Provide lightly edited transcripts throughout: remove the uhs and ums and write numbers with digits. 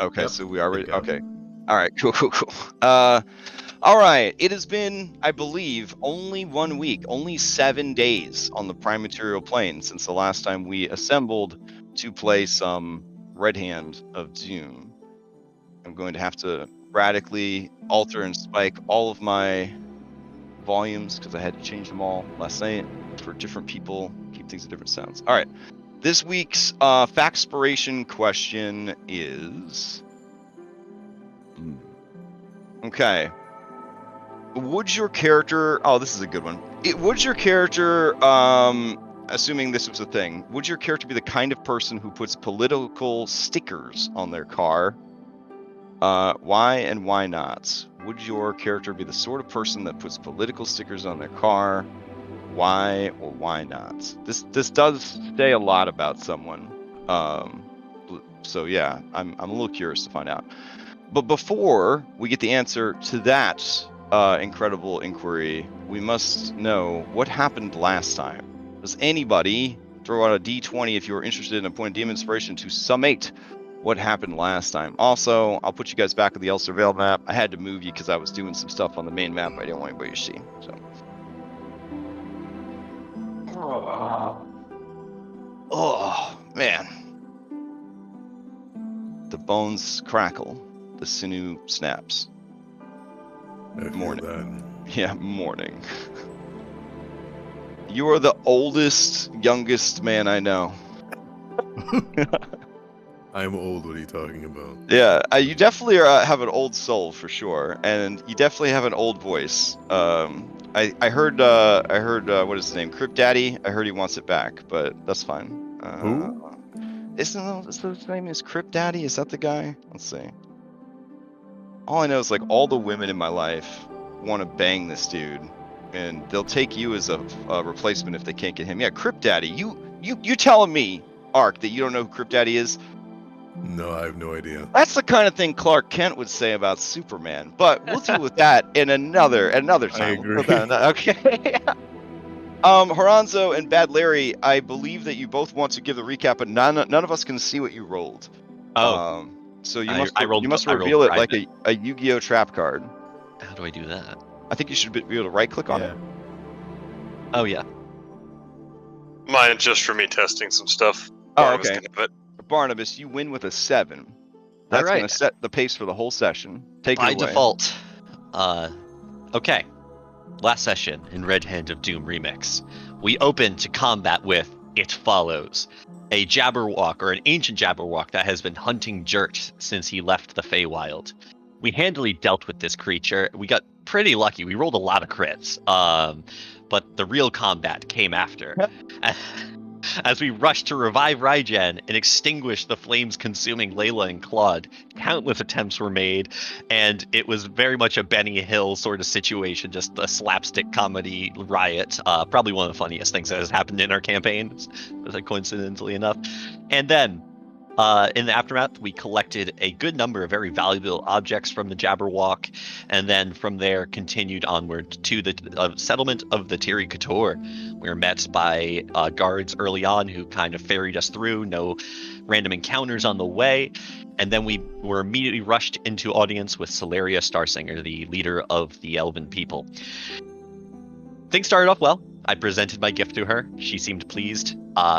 Okay, Yep, so we already good go. okay. All right, cool. All right. It has been, I believe, only 1 week, only 7 days on the Prime Material plane since the last time we assembled to play some Red Hand of Doom. I'm going to have to radically alter and spike all of my volumes because I had to change them all last night for different people, keep things at different sounds. All right. This week's Factspiration question is... Okay. Would your character... Oh, this is a good one. Would your character, assuming this was a thing, would your character be the kind of person who puts political stickers on their car? Why and why not? Would your character be the sort of person that puts political stickers on their car? Why or why not? This does say a lot about someone. So yeah, I'm a little curious to find out. But before we get the answer to that incredible inquiry, we must know what happened last time. Does anybody throw out a D20 if you're interested in a point of DM inspiration to summate what happened last time? Also, I'll put you guys back on the Elsir Vale map. I had to move you because I was doing some stuff on the main map I didn't want anybody to see. So. Oh, man. The bones crackle. The sinew snaps. Morning. Yeah, morning. You are the oldest, youngest man I know. I'm old. What are you talking about? Yeah, you definitely have an old soul for sure, and you definitely have an old voice. I heard what is his name, Crypt Daddy. I heard he wants it back, but that's fine. Who? Isn't his name is Crypt Daddy? Is that the guy? Let's see. All I know is like all the women in my life want to bang this dude, and they'll take you as a replacement if they can't get him. Yeah, Crypt Daddy. You telling me, Ark, that you don't know who Crypt Daddy is? No, I have no idea. That's the kind of thing Clark Kent would say about Superman. But we'll deal with that in another time. I agree. We'll put that okay. Horanzo and Bad Larry, I believe that you both want to give the recap, but none of us can see what you rolled. Oh. So you I rolled reveal it like Raiden. a Yu-Gi-Oh trap card. How do I do that? I think you should be able to right click on it. Oh yeah. Mine just for me testing some stuff. Oh, okay. Gonna have it. Barnabas, you win with a 7. That's right. going to set the pace for the whole session. Take it away. By default. Okay. Last session in Red Hand of Doom ReMIX, we opened to combat with It Follows, a Jabberwock, or an ancient Jabberwock that has been hunting Jurt since he left the Feywild. We handily dealt with this creature. We got pretty lucky. We rolled a lot of crits, but the real combat came after. As we rushed to revive Raiden and extinguish the flames consuming Layla and Claude, countless attempts were made, and it was very much a Benny Hill sort of situation, just a slapstick comedy riot. Probably one of the funniest things that has happened in our campaign, coincidentally enough. And then, in the aftermath, we collected a good number of very valuable objects from the Jabberwock, and then from there continued onward to the settlement of the Tiri Couture. We were met by guards early on who kind of ferried us through, no random encounters on the way, and then we were immediately rushed into audience with Celeria Starsinger, the leader of the Elven people. Things started off well. I presented my gift to her. She seemed pleased.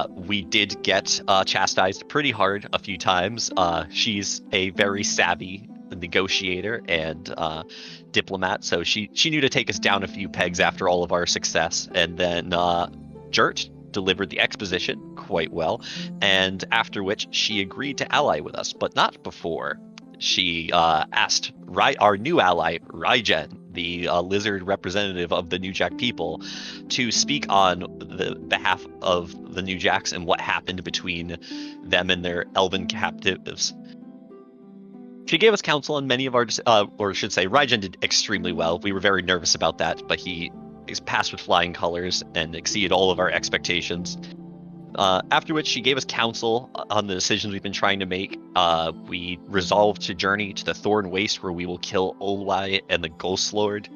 We did get chastised pretty hard a few times. She's a very savvy negotiator and diplomat, so she knew to take us down a few pegs after all of our success. And then Jurt delivered the exposition quite well, and after which she agreed to ally with us, but not before. She asked our new ally, Raiden, the lizard representative of the New Jack people, to speak on the behalf of the New Jacks and what happened between them and their elven captives. She gave us counsel on many of our, or I should say, Raiden did extremely well. We were very nervous about that, but he passed with flying colors and exceeded all of our expectations. After which she gave us counsel on the decisions we've been trying to make. We resolved to journey to the Thornwastes, where we will kill Olwai and the Ghost Lord.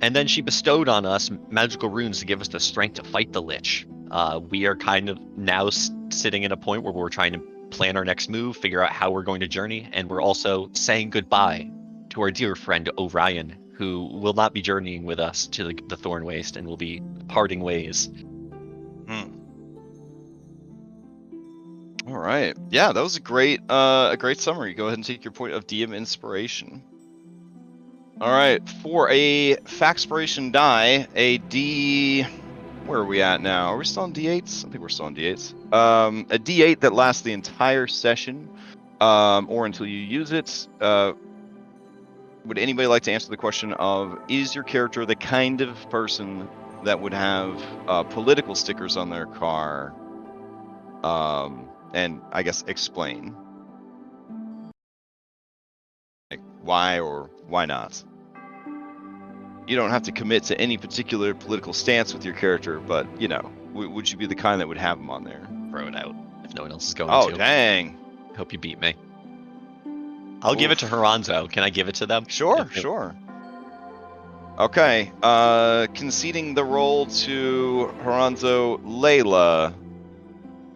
And then she bestowed on us magical runes to give us the strength to fight the Lich. We are kind of now sitting in a point where we're trying to plan our next move, figure out how we're going to journey, and we're also saying goodbye to our dear friend Orion, who will not be journeying with us to the Thornwaste and will be parting ways. All right. Yeah, that was a great summary. Go ahead and take your point of DM inspiration. All right, for a Factspiration die, a D. Where are we at now? Are we still on D8s? I think we're still on D8s. A D8 that lasts the entire session, or until you use it. Would anybody like to answer the question of, is your character the kind of person that would have political stickers on their car? And I guess explain. Like, why or why not? You don't have to commit to any particular political stance with your character, but, you know, would you be the kind that would have them on there? Throw it out if no one else is going Oh, to. dang. Hope you beat me. I'll give it to Haranzo. Can I give it to them? Sure, sure. Okay, conceding the role to Haranzo, Layla.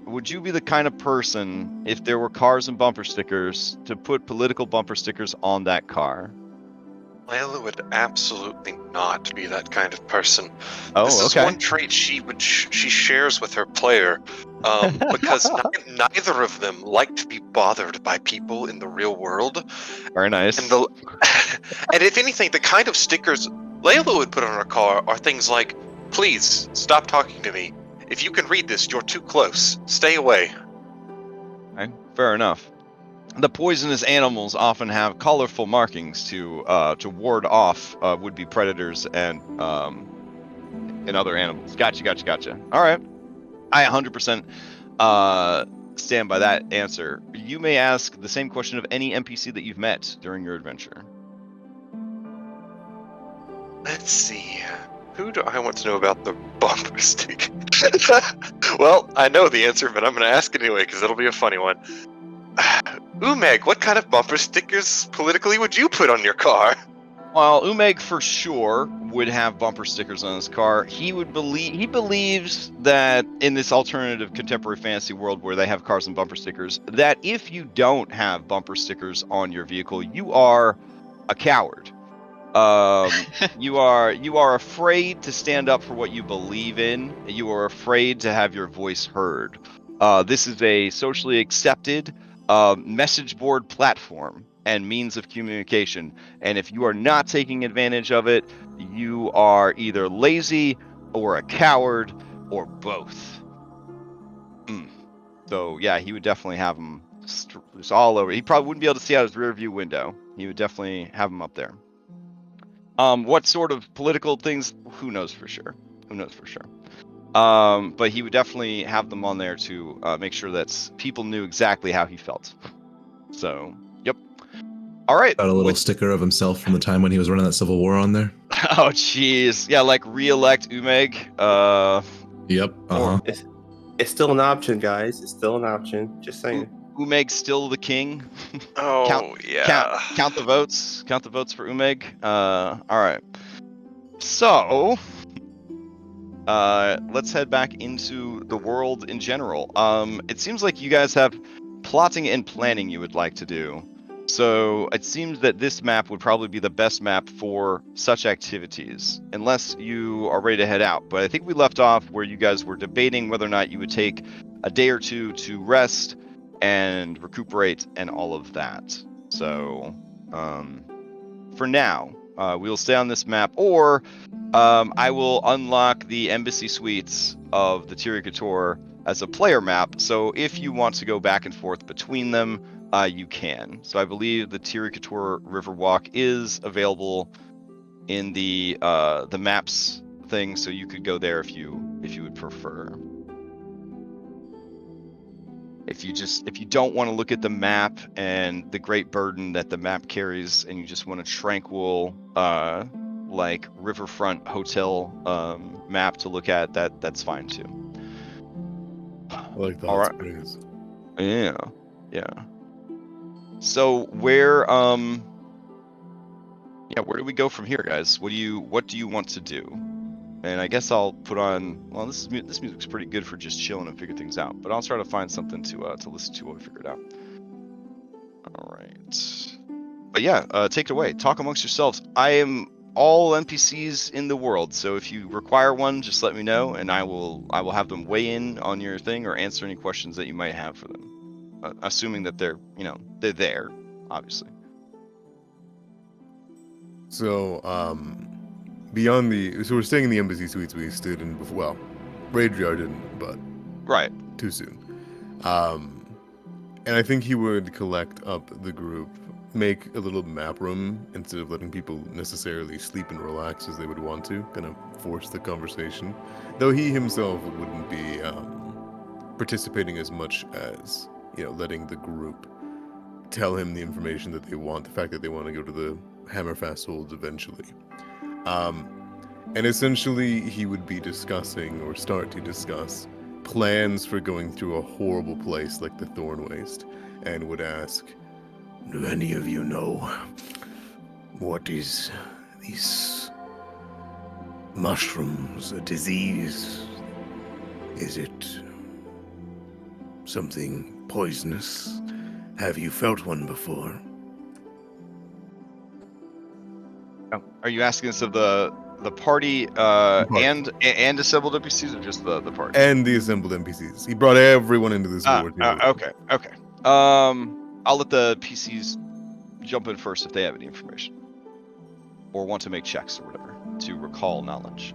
Would you be the kind of person, if there were cars and bumper stickers, to put political bumper stickers on that car? Layla would absolutely not be that kind of person. Oh, this is okay. one trait she shares with her player, because neither of them like to be bothered by people in the real world. Very nice. And and if anything, the kind of stickers Layla would put on her car are things like, "Please stop talking to me. If you can read this, you're too close. Stay away." Okay, fair enough. The poisonous animals often have colorful markings to ward off would-be predators and other animals. Gotcha. All right, I 100% stand by that answer. You may ask the same question of any NPC that you've met during your adventure. Let's see. Who do I want to know about the bumper stick? Well, I know the answer, but I'm going to ask anyway because it'll be a funny one. Umeg, what kind of bumper stickers politically would you put on your car? Well, Umeg for sure would have bumper stickers on his car. He believes that in this alternative contemporary fantasy world where they have cars and bumper stickers, that if you don't have bumper stickers on your vehicle, you are a coward. You are afraid to stand up for what you believe in. You are afraid to have your voice heard. This is a socially accepted message board platform and means of communication. And if you are not taking advantage of it, you are either lazy or a coward or both. So yeah, he would definitely have them all over. He probably wouldn't be able to see out his rear view window. He would definitely have them up there. What sort of political things? Who knows for sure? But he would definitely have them on there to make sure that people knew exactly how he felt. So, yep. All right. Got a little sticker of himself from the time when he was running that Civil War on there. Oh, jeez. Yeah, like re-elect Umeg. Yep. Uh-huh. It's still an option, guys. It's still an option. Just saying. Umeg's still the king. Oh, yeah. Count the votes. Count the votes for Umeg. All right. So, let's head back into the world in general. It seems like you guys have plotting and planning you would like to do. So it seems that this map would probably be the best map for such activities, unless you are ready to head out. But I think we left off where you guys were debating whether or not you would take a day or two to rest and recuperate and all of that. So for now, we'll stay on this map, or I will unlock the embassy suites of the Tiricator as a player map. So if you want to go back and forth between them, you can. So I believe the Tiricator Riverwalk is available in the maps thing, so you could go there if you would prefer. If you don't want to look at the map and the great burden that the map carries, and you just want a tranquil like riverfront hotel map to look at, that's fine too. I like that All right. experience. Yeah. So where do we go from here, guys? What do you want to do? And I guess I'll put on. Well, this music's pretty good for just chilling and figure things out. But I'll try to find something to listen to while we figure it out. All right. But yeah, take it away. Talk amongst yourselves. I am all NPCs in the world, so if you require one, just let me know, and I will have them weigh in on your thing or answer any questions that you might have for them. Assuming that they're there, obviously. So, beyond so we're staying in the embassy suites we stood in before. Well, Radriar didn't, but Right. too soon. And I think he would collect up the group, make a little map room instead of letting people necessarily sleep and relax as they would want to, kind of force the conversation. Though he himself wouldn't be participating as much as, letting the group tell him the information that they want, the fact that they want to go to the Hammerfast holds eventually. And essentially he would be discussing, or start to discuss, plans for going through a horrible place like the Thornwaste, and would ask, do any of you know what is these mushrooms, a disease? Is it something poisonous? Have you felt one before? Are you asking this of the party, Party. and assembled NPCs, or just the party? And the assembled NPCs. He brought everyone into this war. Okay. I'll let the PCs jump in first if they have any information, or want to make checks or whatever to recall knowledge.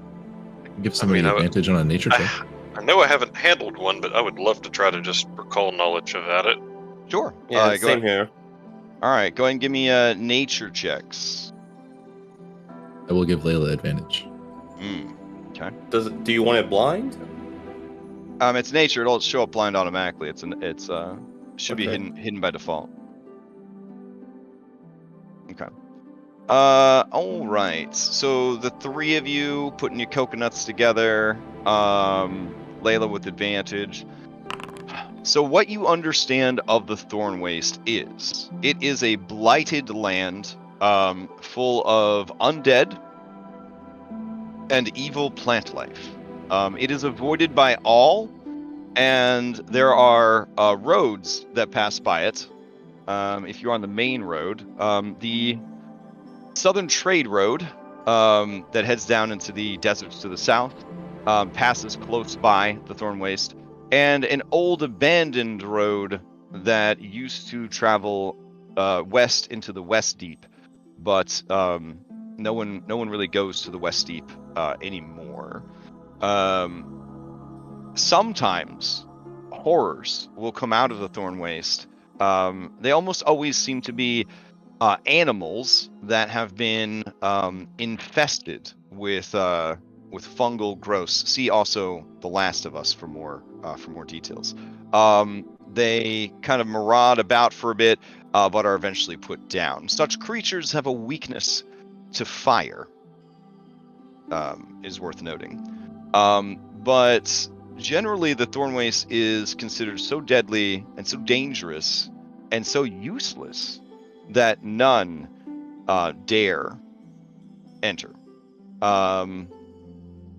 Give somebody advantage on a nature check. I know I haven't handled one, but I would love to try to just recall knowledge about it. Sure. Yeah, go same ahead. here. All right, go ahead and give me nature checks. I will give Layla advantage. Okay. Do you want it blind? It's nature. It'll show up blind automatically. Should be Okay. hidden by default. Okay. All right. So the three of you putting your coconuts together. Layla with advantage. So what you understand of the Thornwaste is, it is a blighted land, full of undead and evil plant life. It is avoided by all, and there are roads that pass by it. If you're on the main road, the Southern Trade Road that heads down into the deserts to the south passes close by the Thornwaste, and an old abandoned road that used to travel west into the West Deep, but no one really goes to the West Deep anymore. Sometimes horrors will come out of the Thornwaste. They almost always seem to be animals that have been infested with fungal growths. See also The Last of Us for more details. They kind of maraud about for a bit, but are eventually put down. Such creatures have a weakness to fire, is worth noting. But generally, the Thornwaste is considered so deadly and so dangerous and so useless that none dare enter.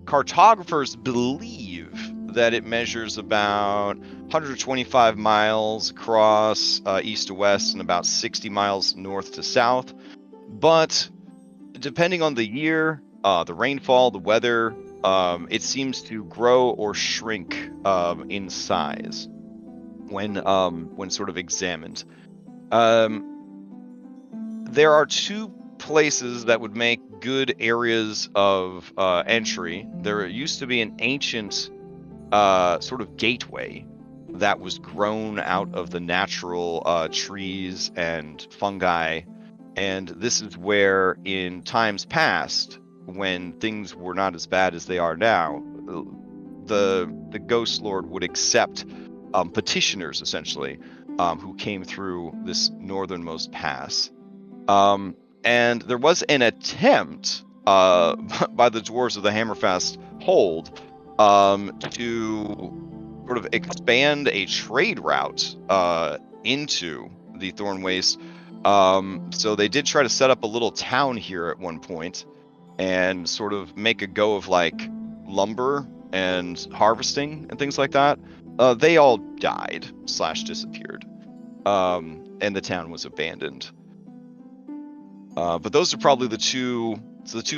Cartographers believe that it measures about 125 miles across east to west and about 60 miles north to south. But depending on the year, the rainfall, the weather, it seems to grow or shrink in size when sort of examined. There are two places that would make good areas of entry. There used to be an ancient sort of gateway that was grown out of the natural trees and fungi, and this is where, in times past, when things were not as bad as they are now, the Ghost Lord would accept petitioners, essentially, who came through this northernmost pass. And there was an attempt by the dwarves of the Hammerfast hold to sort of expand a trade route into the Thornwaste. So they did try to set up a little town here at one point and sort of make a go of like lumber and harvesting and things like that, they all died / disappeared, and the town was abandoned. But those are probably the two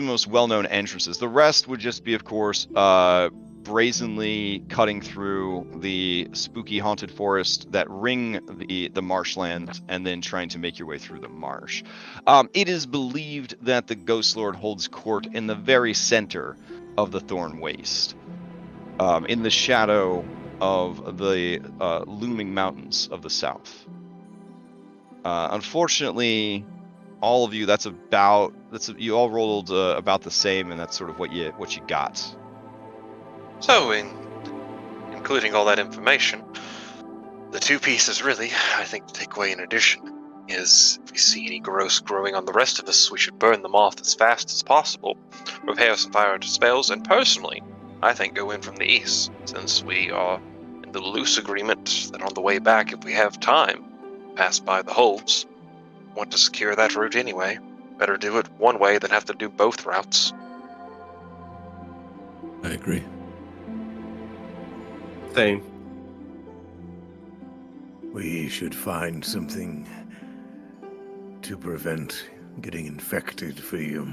most well-known entrances. The rest would just be, of course, brazenly cutting through the spooky haunted forest that ring the marshland and then trying to make your way through the marsh. It is believed that the Ghost Lord holds court in the very center of the Thornwastes, in the shadow of the looming mountains of the south. Unfortunately, all of you, you all rolled about the same, and that's sort of what you got. So, including all that information, the two pieces really, I think, to take away in addition is if we see any growths growing on the rest of us, we should burn them off as fast as possible, repair some fire spells, and personally, I think go in from the east, since we are in the loose agreement that on the way back, if we have time, pass by the holds. Want to secure that route anyway. Better do it one way than have to do both routes. I agree. Same. We should find something to prevent getting infected for you.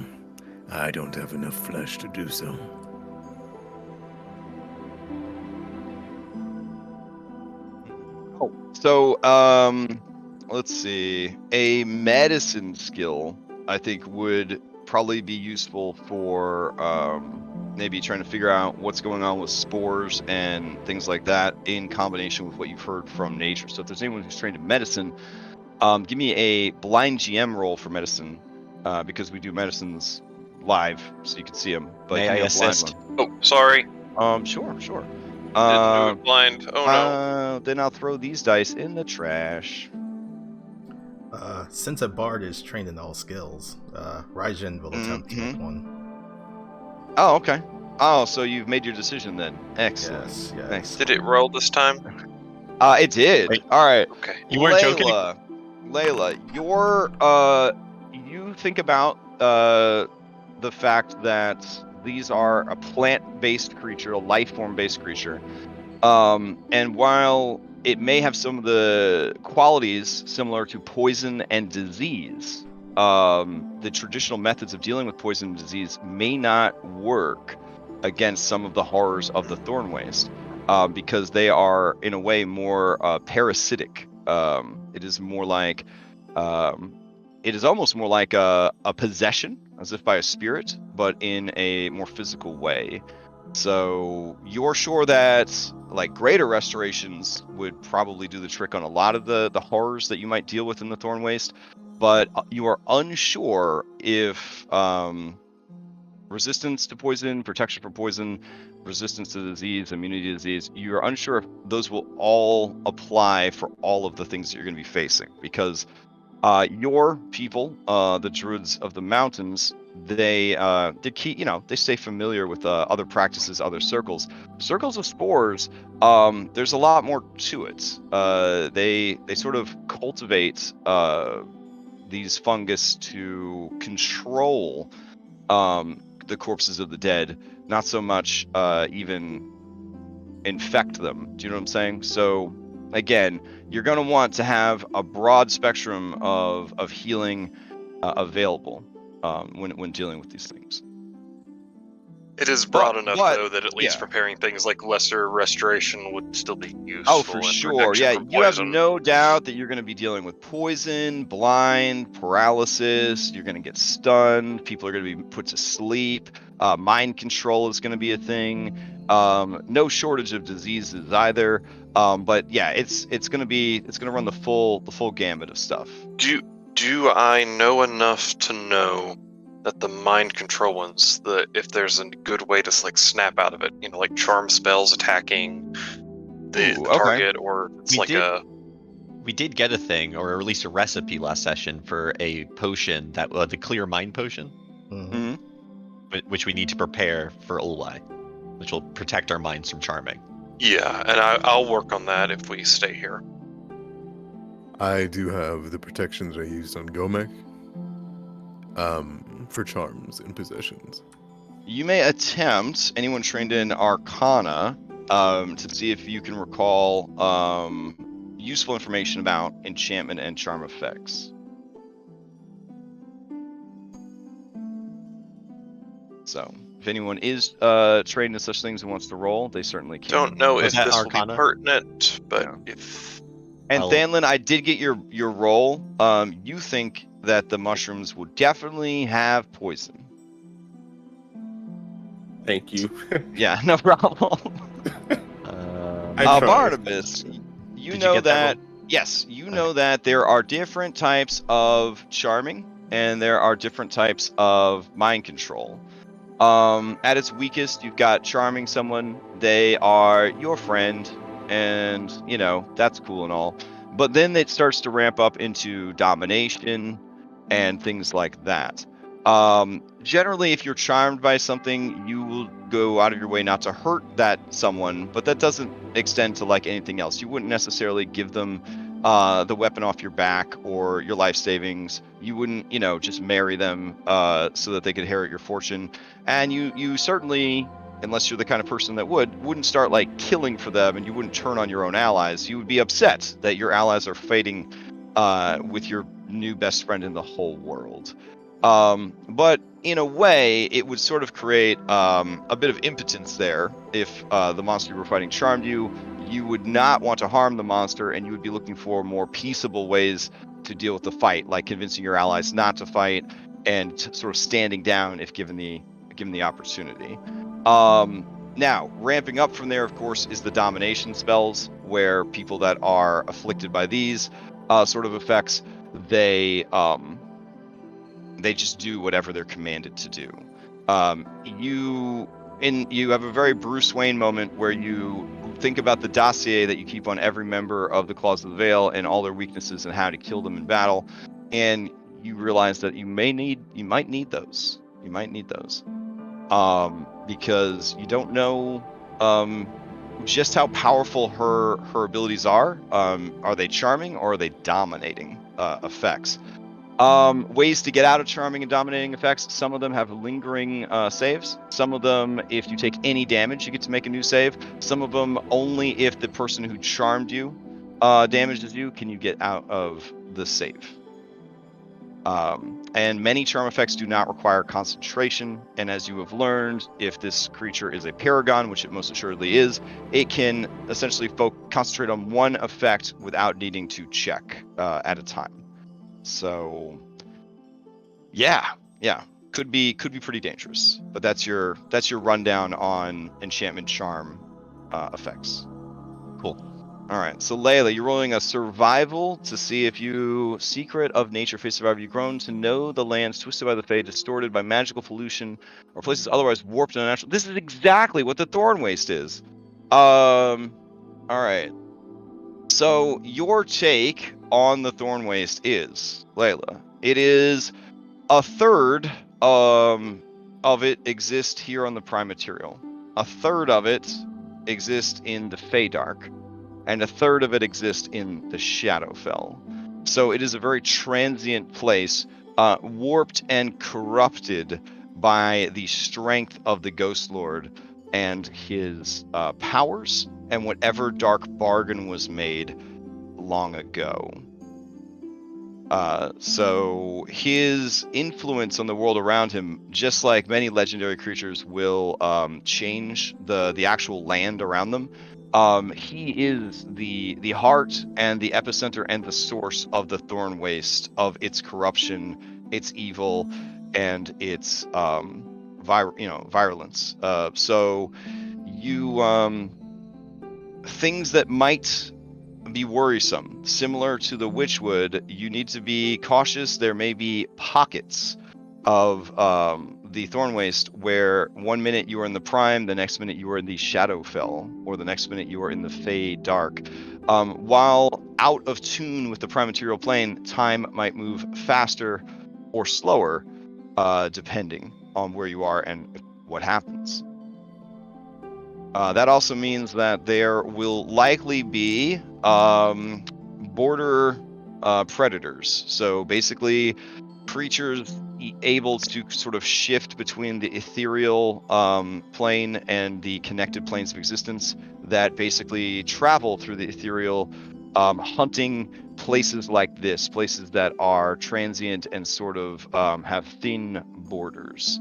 I don't have enough flesh to do so. So, let's see. A medicine skill, I think, would probably be useful for maybe trying to figure out what's going on with spores and things like that in combination with what you've heard from nature. So if there's anyone who's trained in medicine, give me a blind GM roll for medicine, because we do medicines live, so you can see them. But May give me I a blind assist? Oh, sorry. Sure. Didn't do it blind. Oh no. Then I'll throw these dice in the trash. Since a bard is trained in all skills, Raijin will attempt to make one. Oh, okay. Oh, so you've made your decision then. Excellent. Yes. Thanks. Did it roll this time? It did. Wait. All right. Okay. You weren't joking? Layla, you think about the fact that these are a plant-based creature, a life form-based creature. And while it may have some of the qualities similar to poison and disease, the traditional methods of dealing with poison and disease may not work against some of the horrors of the Thornwaste, because they are, in a way, more parasitic. It is more like, it is almost more like a possession, as if by a spirit, but in a more physical way. So you're sure that like greater restorations would probably do the trick on a lot of the horrors that you might deal with in the Thornwaste, but you are unsure if resistance to poison, protection from poison, resistance to disease, immunity to disease, you're unsure if those will all apply for all of the things that you're going to be facing, because your people, the druids of the mountains, they stay familiar with other practices, other circles of spores. There's a lot more to it. They sort of cultivate these fungus to control the corpses of the dead, not so much even infect them. Do you know what I'm saying? So again, you're going to want to have a broad spectrum of healing available when dealing with these things. It is broad enough, but, though, that at least yeah. preparing things like lesser restoration would still be useful. Oh, for and sure. protection Yeah, from you have poison. no doubt that you're going to be dealing with poison, blind, paralysis. You're going to get stunned. People are going to be put to sleep. Mind control is going to be a thing. No shortage of diseases either. But yeah, it's going to run the full gamut of stuff. Do I know enough to know that the mind control ones, if there's a good way to like snap out of it, like charm spells attacking the Ooh, okay. target, or it's We did get a thing, or at least a recipe last session for a potion, that the clear mind potion, which we need to prepare for Olai, which will protect our minds from charming. Yeah, and I'll work on that if we stay here. I do have the protections I used on Gomek, for charms and possessions. You may attempt, anyone trained in Arcana, to see if you can recall useful information about enchantment and charm effects. So, if anyone is trained in such things and wants to roll, they certainly can. Don't know Was if that this will be Arcana? pertinent, but Yeah. if And I'll- Thanlin, I did get your roll. You think that the mushrooms will definitely have poison. Thank you. Yeah, no problem. I tried. Barnabas, you Did you know get that that, roll? yes, you know that there are different types of charming and there are different types of mind control. At its weakest, you've got charming someone. They are your friend, and you know that's cool and all. But then it starts to ramp up into domination and things like that. Generally, if you're charmed by something, you will go out of your way not to hurt that someone, but that doesn't extend to like anything else. You wouldn't necessarily give them the weapon off your back or your life savings. You wouldn't, just marry them so that they could inherit your fortune. And you certainly, unless you're the kind of person that wouldn't start like killing for them, and you wouldn't turn on your own allies. You would be upset that your allies are fighting with your new best friend in the whole world. But in a way, it would sort of create a bit of impotence there. If the monster you were fighting charmed you, you would not want to harm the monster, and you would be looking for more peaceable ways to deal with the fight, like convincing your allies not to fight and sort of standing down if given the opportunity. Now, ramping up from there, of course, is the domination spells, where people that are afflicted by these sort of effects, they just do whatever they're commanded to do. You have a very Bruce Wayne moment where you think about the dossier that you keep on every member of the Claws of the Veil and all their weaknesses and how to kill them in battle, and you realize that you might need those. You might need those. Because you don't know just how powerful her abilities are. Are they charming or are they dominating effects? Ways to get out of charming and dominating effects. Some of them have lingering saves. Some of them, if you take any damage, you get to make a new save. Some of them, only if the person who charmed you damages you, can you get out of the save. And many charm effects do not require concentration. And as you have learned, if this creature is a paragon, which it most assuredly is, it can essentially concentrate on one effect without needing to check at a time. So, yeah, could be pretty dangerous. But that's your rundown on enchantment charm effects. Cool. All right, so Layla, you're rolling a survival to see if you secret of nature face survivor. You've grown to know the lands twisted by the fate, distorted by magical pollution, or places otherwise warped and unnatural. This is exactly what the Thornwaste is. All right. So your take on the Thornwaste is, Layla, it is a third of it exists here on the Prime Material. A third of it exists in the Feydark, and a third of it exists in the Shadowfell. So it is a very transient place, warped and corrupted by the strength of the Ghost Lord and his powers, and whatever dark bargain was made long ago. So his influence on the world around him, just like many legendary creatures, will change the actual land around them. He is the heart and the epicenter and the source of the Thornwaste, of its corruption, its evil, and its virulence. So you things that might be worrisome, similar to the Witchwood, you need to be cautious. There may be pockets of the Thornwaste where 1 minute you are in the Prime, the next minute you are in the Shadowfell, or the next minute you are in the Feydark. While out of tune with the Prime Material plane, time might move faster or slower, depending on where you are and what happens. That also means that there will likely be border predators. So basically, creatures, able to sort of shift between the ethereal plane and the connected planes of existence that basically travel through the ethereal, hunting places like this, places that are transient and sort of have thin borders.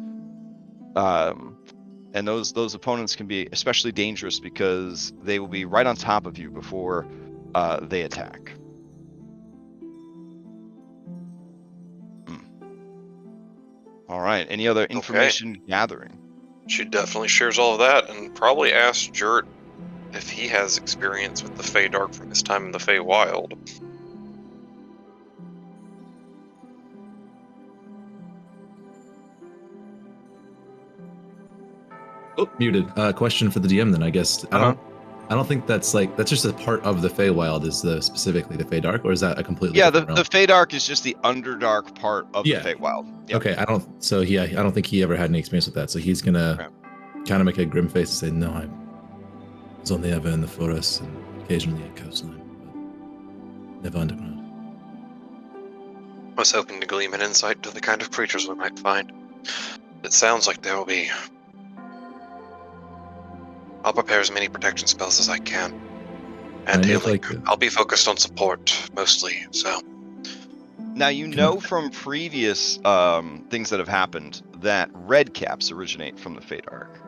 And those opponents can be especially dangerous because they will be right on top of you before they attack. All right. Any other information gathering? She definitely shares all of that, and probably asks Jurt if he has experience with the Fey Dark from his time in the Fey Wild. Oh, muted. Question for the DM then, I guess. I don't think that's just a part of the Feywild, is specifically the Fey Dark, or is that a completely different realm? The Fey Dark is just the Underdark part of the Feywild. Yep. Okay, I don't think he ever had any experience with that, so he's gonna kind of make a grim face and say, no, I was only ever in the forest and occasionally at coastline, but never underground. I was hoping to glean an insight into the kind of creatures we might find. It sounds like there will be. I'll prepare as many protection spells as I can. And healing. I'll be focused on support, mostly, so. Now, from previous things that have happened that red caps originate from the Fey Dark.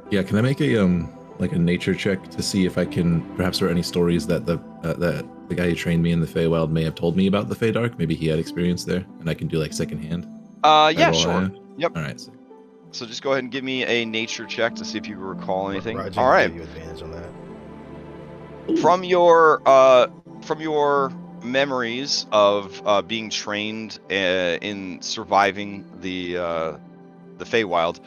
Yeah, can I make a nature check to see if I can perhaps hear any stories that the guy who trained me in the Feywild may have told me about the Fey Dark? Maybe he had experience there, and I can do secondhand. Yeah, sure. Yep. All right. So just go ahead and give me a nature check to see if you recall anything. Rajin, all right. Give you advantage on that. From your memories of being trained in surviving the Feywild,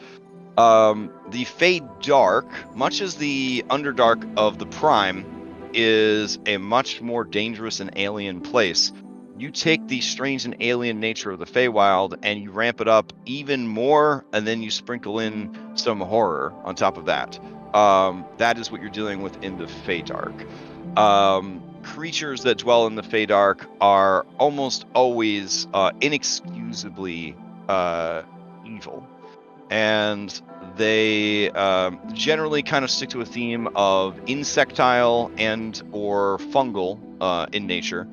the Fey Dark, much as the Underdark of the Prime, is a much more dangerous and alien place. You take the strange and alien nature of the Feywild and you ramp it up even more, and then you sprinkle in some horror on top of that. That is what you're dealing with in the Fey Dark. Creatures that dwell in the Fey Dark are almost always inexcusably evil. And they generally kind of stick to a theme of insectile and or fungal in nature.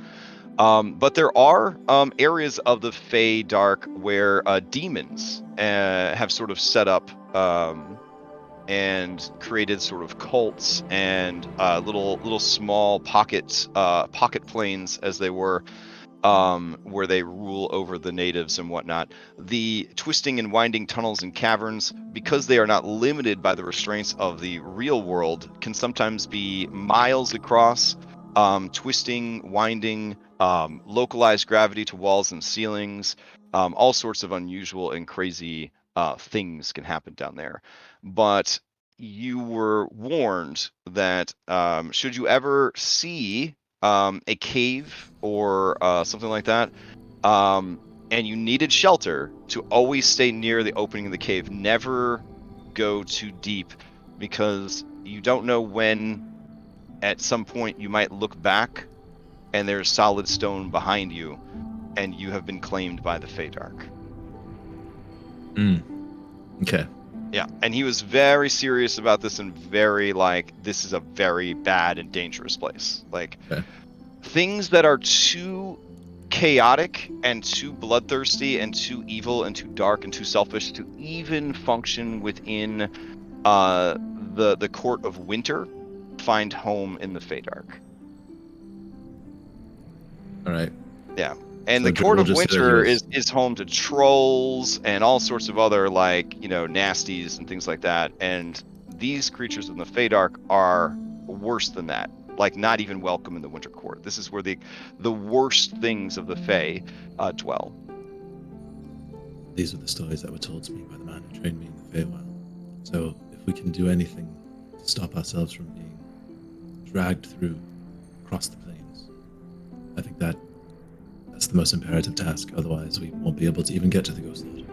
But there are areas of the Fey Dark where demons have sort of set up and created sort of cults and little small pocket planes, as they were, where they rule over the natives and whatnot. The twisting and winding tunnels and caverns, because they are not limited by the restraints of the real world, can sometimes be miles across. Twisting, winding, localized gravity to walls and ceilings, all sorts of unusual and crazy things can happen down there. But you were warned that should you ever see a cave or something like that, and you needed shelter, to always stay near the opening of the cave. Never go too deep, because you don't know when at some point you might look back and there's solid stone behind you and you have been claimed by the Fey Dark. Okay. Yeah, and he was very serious about this and very this is a very bad and dangerous place. Things that are too chaotic and too bloodthirsty and too evil and too dark and too selfish to even function within the court of winter find home in the Fey Dark. All right. Yeah. And So the Court of just Winter is home to trolls and all sorts of other nasties and things like that. And these creatures in the Fey Dark are worse than that. Not even welcome in the Winter Court. This is where the worst things of the Fey dwell. These are the stories that were told to me by the man who trained me in the Feywild. So if we can do anything to stop ourselves from being dragged across the plains, I think that's the most imperative task. Otherwise, we won't be able to even get to the Ghost Lord.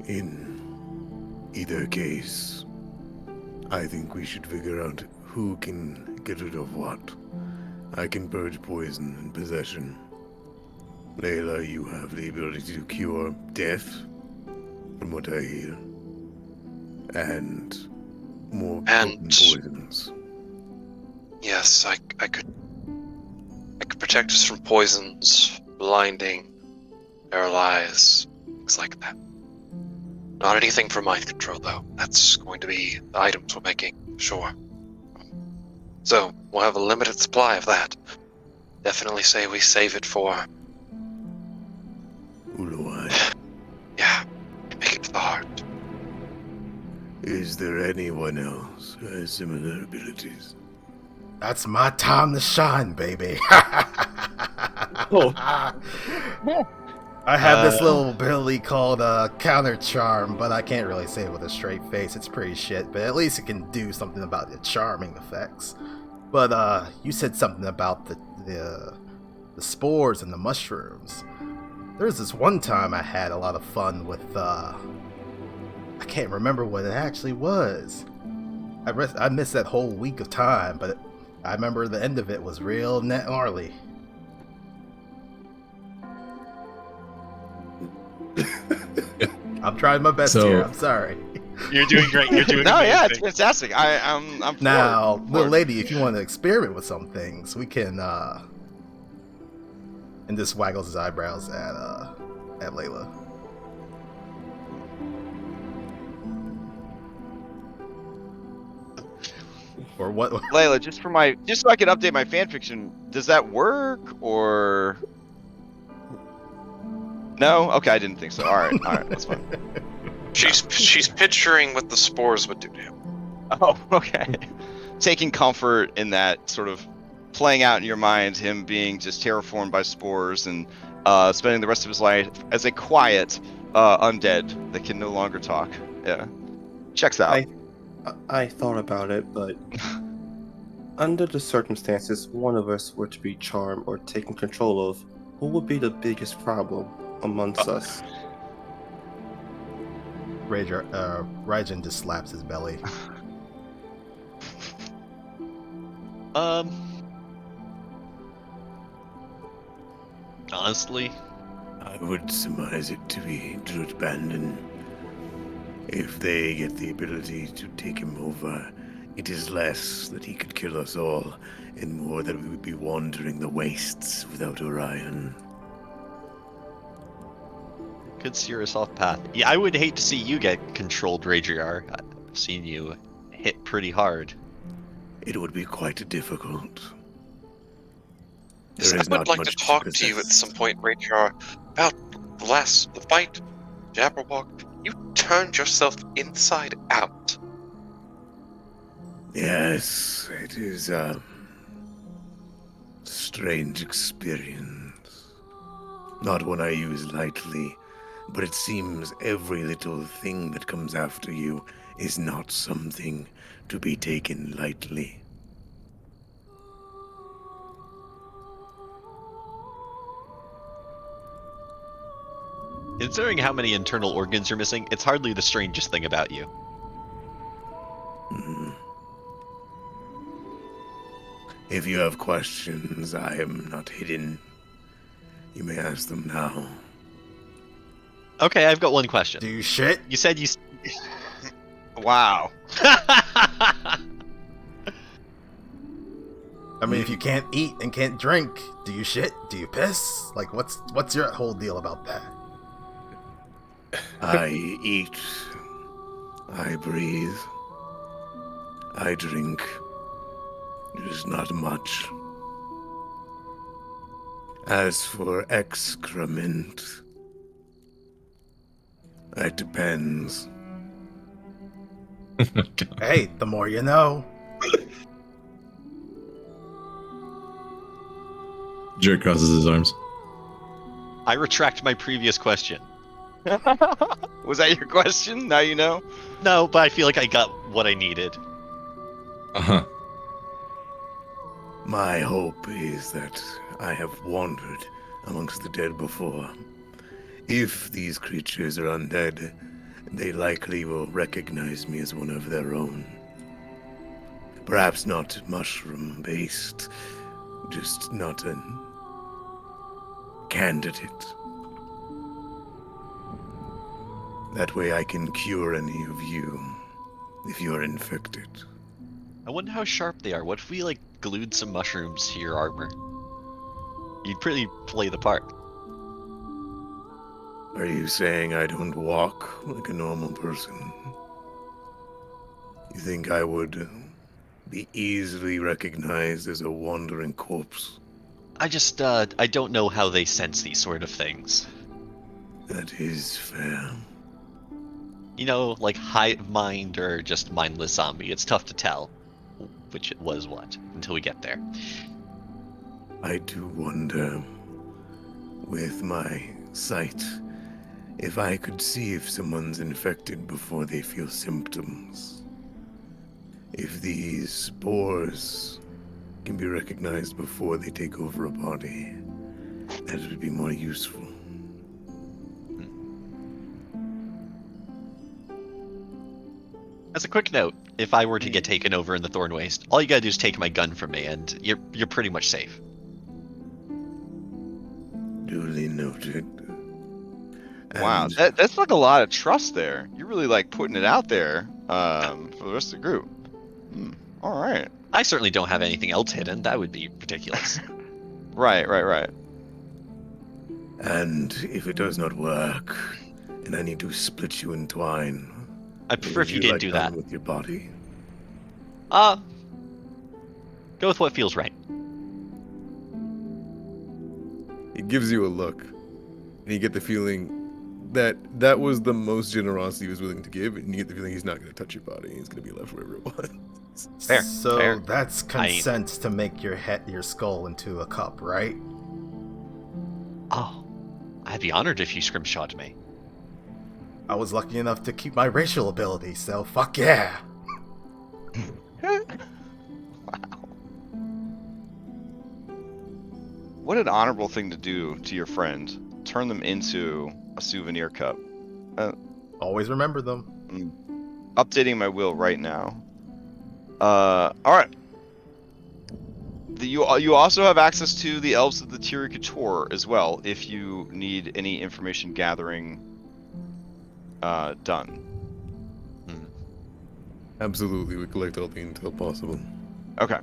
In Either case, I think we should figure out who can get rid of what. I can purge poison and possession. Layla, you have the ability to cure death, from what I hear. And more potent poisons. Yes, I could protect us from poisons, blinding, paralyze, things like that. Not anything for mind control, though. That's going to be the items we're making, sure. So, we'll have a limited supply of that. Definitely say we save it for... Uluai. Yeah, make it for the heart. Is there anyone else who has similar abilities? That's my time to shine, baby. Oh. I have this little ability called Counter Charm, but I can't really say it with a straight face. It's pretty shit, but at least it can do something about the charming effects. But you said something about the spores and the mushrooms. There's this one time I had a lot of fun with I can't remember what it actually was. I missed that whole week of time, but I remember the end of it was real gnarly. I'm trying my best here. I'm sorry. You're doing great. You're doing No, amazing. yeah, it's fantastic. I'm Now, floored. little lady, if you want to experiment with some things, we can. And just waggles his eyebrows at Layla. Or what? Layla, just so I can update my fanfiction, does that work or no? Okay, I didn't think so. All right, that's fine. She's picturing what the spores would do to him. Oh, okay. Taking comfort in that, sort of playing out in your mind him being just terraformed by spores and spending the rest of his life as a quiet undead that can no longer talk. Yeah, checks out. I thought about it, but under the circumstances one of us were to be charmed or taken control of, who would be the biggest problem amongst us? Raijin just slaps his belly. Honestly, I would surmise it to be Drutbanden. If they get the ability to take him over, it is less that he could kill us all, and more that we would be wandering the wastes without Orion. could steer us off path. Yeah, I would hate to see you get controlled, Rajiar. I've seen you hit pretty hard. It would be quite difficult. Yes, There I is would not like much to talk to possess. you at some point, Rachar, about the fight, Jabberwock. You turned yourself inside out. Yes, it is a strange experience. Not one I use lightly, but it seems every little thing that comes after you is not something to be taken lightly. Considering how many internal organs you're missing, it's hardly the strangest thing about you. If you have questions, I am not hidden. You may ask them now. Okay, I've got one question. Do you shit? You said you... Wow. I mean, if you can't eat and can't drink, do you shit? Do you piss? Like, what's your whole deal about that? I eat. I breathe. I drink. It is not much. As for excrement, it depends. Hey, the more you know. Jerk crosses his arms. I retract my previous question. Was that your question? Now you know? No, but I feel like I got what I needed. Uh-huh. My hope is that I have wandered amongst the dead before. If these creatures are undead, they likely will recognize me as one of their own. Perhaps not mushroom-based, just not a candidate. That way I can cure any of you if you're infected. I wonder how sharp they are. What if we, like, glued some mushrooms to your armor? You'd pretty play the part. Are you saying I don't walk like a normal person? You think I would be easily recognized as a wandering corpse? I just, I don't know how they sense these sort of things. That is fair. You know, like hive mind or just mindless zombie. It's tough to tell which was what until we get there. I do wonder, with my sight, if I could see if someone's infected before they feel symptoms. If these spores can be recognized before they take over a body, that would be more useful. As a quick note, if I were to get taken over in the Thornwastes, all you gotta do is take my gun from me, and you're pretty much safe. Duly noted. Wow, And that's like a lot of trust there. You're really like putting it out there for the rest of the group. All right. I certainly don't have anything else hidden. That would be ridiculous. Right. And if it does not work, and I need to split you in twine, I prefer if you didn't do that. With your body. Go with what feels right. It gives you a look, and you get the feeling that was the most generosity he was willing to give, and you get the feeling he's not going to touch your body. He's going to be left wherever it was. Fair. So fair. that's consent to make your skull into a cup, right? Oh, I'd be honored if you scrimshawed me. I was lucky enough to keep my racial ability, so fuck yeah. What an honorable thing to do to your friend. Turn them into a souvenir cup. Always remember them. Updating my will right now. All right. You also have access to the Elves of the Tiricator as well, if you need any information gathering done. Absolutely, we collect all the intel possible. Okay.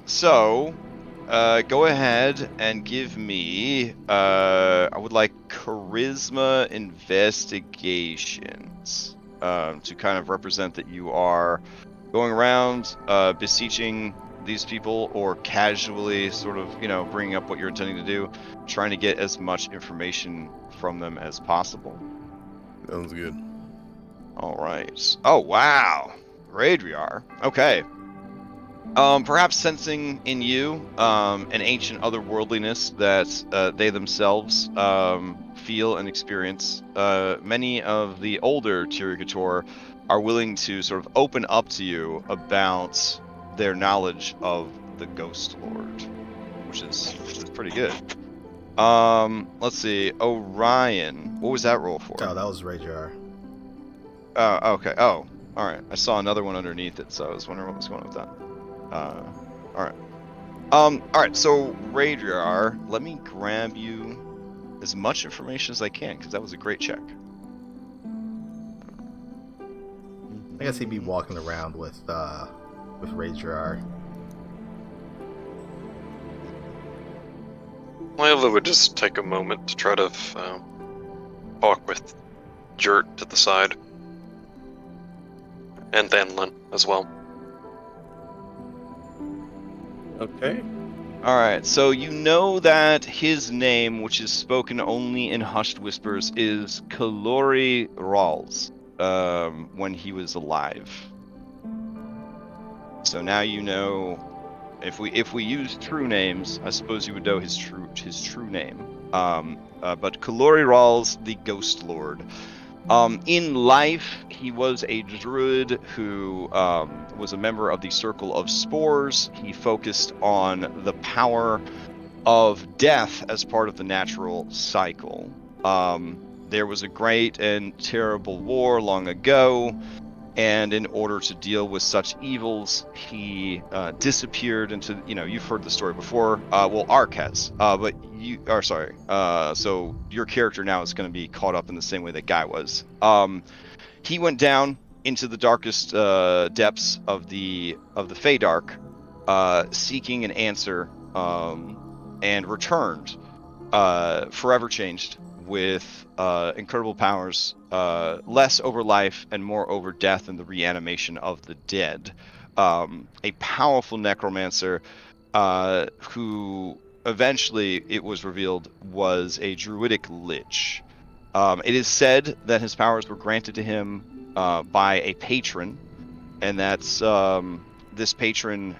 So, go ahead and give me, I would like charisma investigations, to kind of represent that you are going around, beseeching these people, or casually sort of, bringing up what you're intending to do, trying to get as much information from them as possible. Sounds good. All right. Oh, wow. Radriar. Okay. Perhaps sensing in you an ancient otherworldliness that they themselves feel and experience, many of the older Tiricator are willing to sort of open up to you about their knowledge of the Ghost Lord, which is pretty good. Let's see. Orion. What was that roll for? Oh, that was Rajar. Okay. Oh, all right. I saw another one underneath it, so I was wondering what was going on with that. All right. All right. So Radar, let me grab you as much information as I can, because that was a great check. I guess he'd be walking around with Rajar. Layla would just take a moment to try to talk with Jert to the side. And Thanlin as well. Okay. All right. So you know that his name, which is spoken only in hushed whispers, is Kalori Rawls, when he was alive. So now you know. If we use true names, I suppose you would know his true name. But Kalori Rawls, the Ghost Lord. In life, he was a druid who was a member of the Circle of Spores. He focused on the power of death as part of the natural cycle. there was a great and terrible war long ago, and in order to deal with such evils, he disappeared into, you've heard the story before. Well, Ark has, but so your character now is going to be caught up in the same way that Guy was. He went down into the darkest depths of the Feydark, seeking an answer, and returned, forever changed, with incredible powers, less over life and more over death and the reanimation of the dead. A powerful necromancer, who eventually, it was revealed, was a druidic lich. It is said that his powers were granted to him by a patron, and that's this patron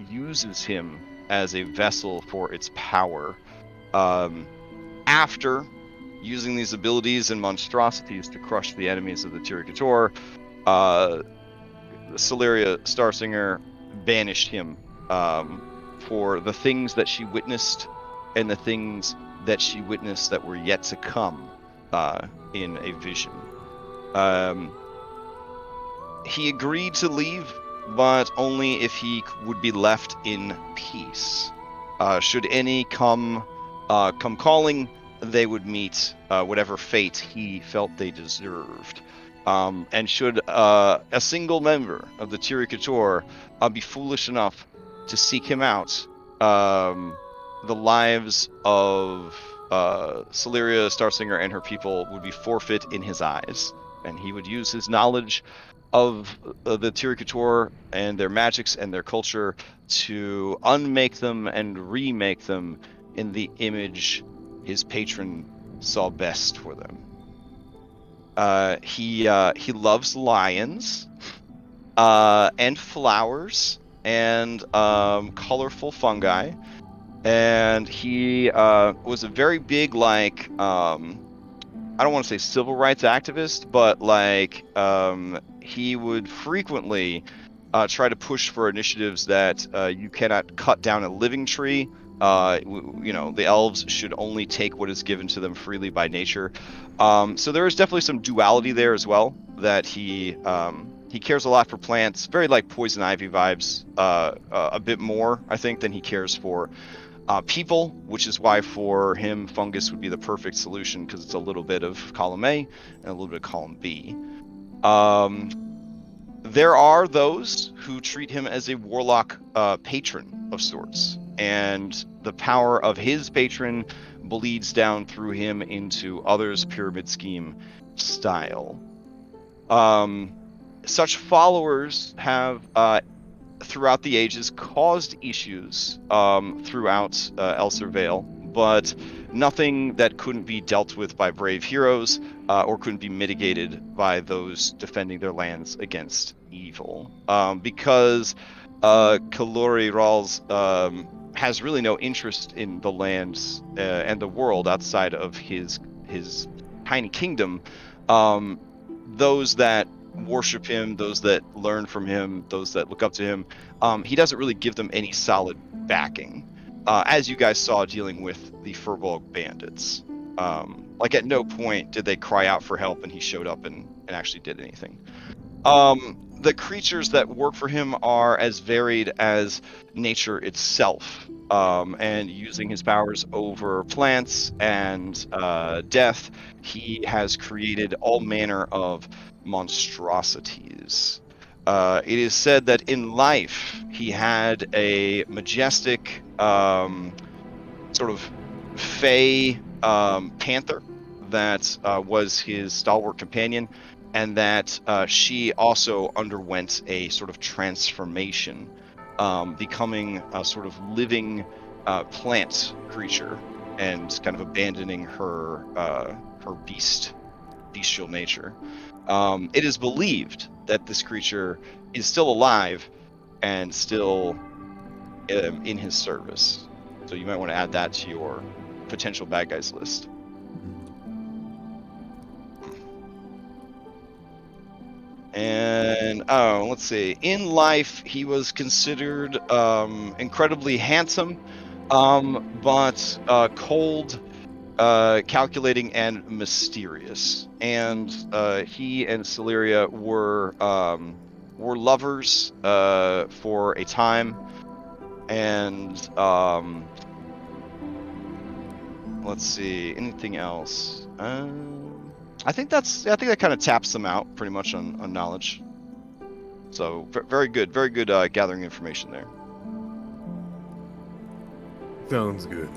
uses him as a vessel for its power. After using these abilities and monstrosities to crush the enemies of the Tiricator, Celeria Starsinger banished him for the things that she witnessed and the things that she witnessed that were yet to come in a vision. He agreed to leave, but only if he would be left in peace. Should any come calling, they would meet whatever fate he felt they deserved. And should a single member of the Tiricator be foolish enough to seek him out, the lives of Celeria Starsinger and her people would be forfeit in his eyes, and he would use his knowledge of the Tiricator and their magics and their culture to unmake them and remake them in the image his patron saw best for them. He loves lions, and flowers, and colorful fungi, and he was a very big, like, I don't want to say civil rights activist, but like he would frequently try to push for initiatives that you cannot cut down a living tree. The elves should only take what is given to them freely by nature. So there is definitely some duality there as well, that he cares a lot for plants, very like poison ivy vibes, a bit more, I think, than he cares for people, which is why for him fungus would be the perfect solution, because it's a little bit of column A and a little bit of column B. There are those who treat him as a warlock patron of sorts, and the power of his patron bleeds down through him into others' pyramid scheme style. Such followers have throughout the ages caused issues throughout Elsir Vale, but nothing that couldn't be dealt with by brave heroes or couldn't be mitigated by those defending their lands against evil. Because Kalori Rals has really no interest in the lands and the world outside of his tiny kingdom. Those that worship him, those that learn from him, those that look up to him, he doesn't really give them any solid backing, as you guys saw dealing with the Furbolg bandits. Like at no point did they cry out for help and he showed up and actually did anything. The creatures that work for him are as varied as nature itself, and using his powers over plants and death, he has created all manner of monstrosities. It is said that in life he had a majestic sort of fey panther that was his stalwart companion, and that she also underwent a sort of transformation, becoming a sort of living plant creature and kind of abandoning her bestial nature. It is believed that this creature is still alive and still in his service. So you might want to add that to your potential bad guys list. And let's see. In life, he was considered incredibly handsome, but cold calculating and mysterious. And he and Celeria were lovers for a time. And let's see, anything else? I think that kind of taps them out pretty much on knowledge. So very good gathering information there. Sounds good.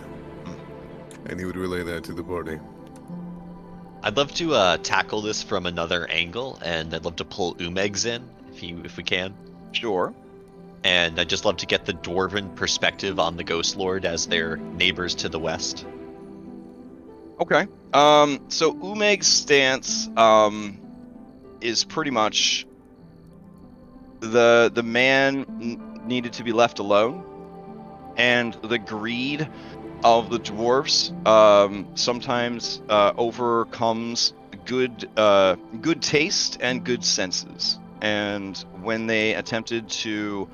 And he would relay that to the party. I'd love to tackle this from another angle, and I'd love to pull Umegs in if we can. Sure. And I'd just love to get the dwarven perspective on the Ghost Lord as their neighbors to the west. Okay. So Umeg's stance is pretty much the man needed to be left alone, and the greed of the dwarves sometimes overcomes good taste and good senses. And when they attempted to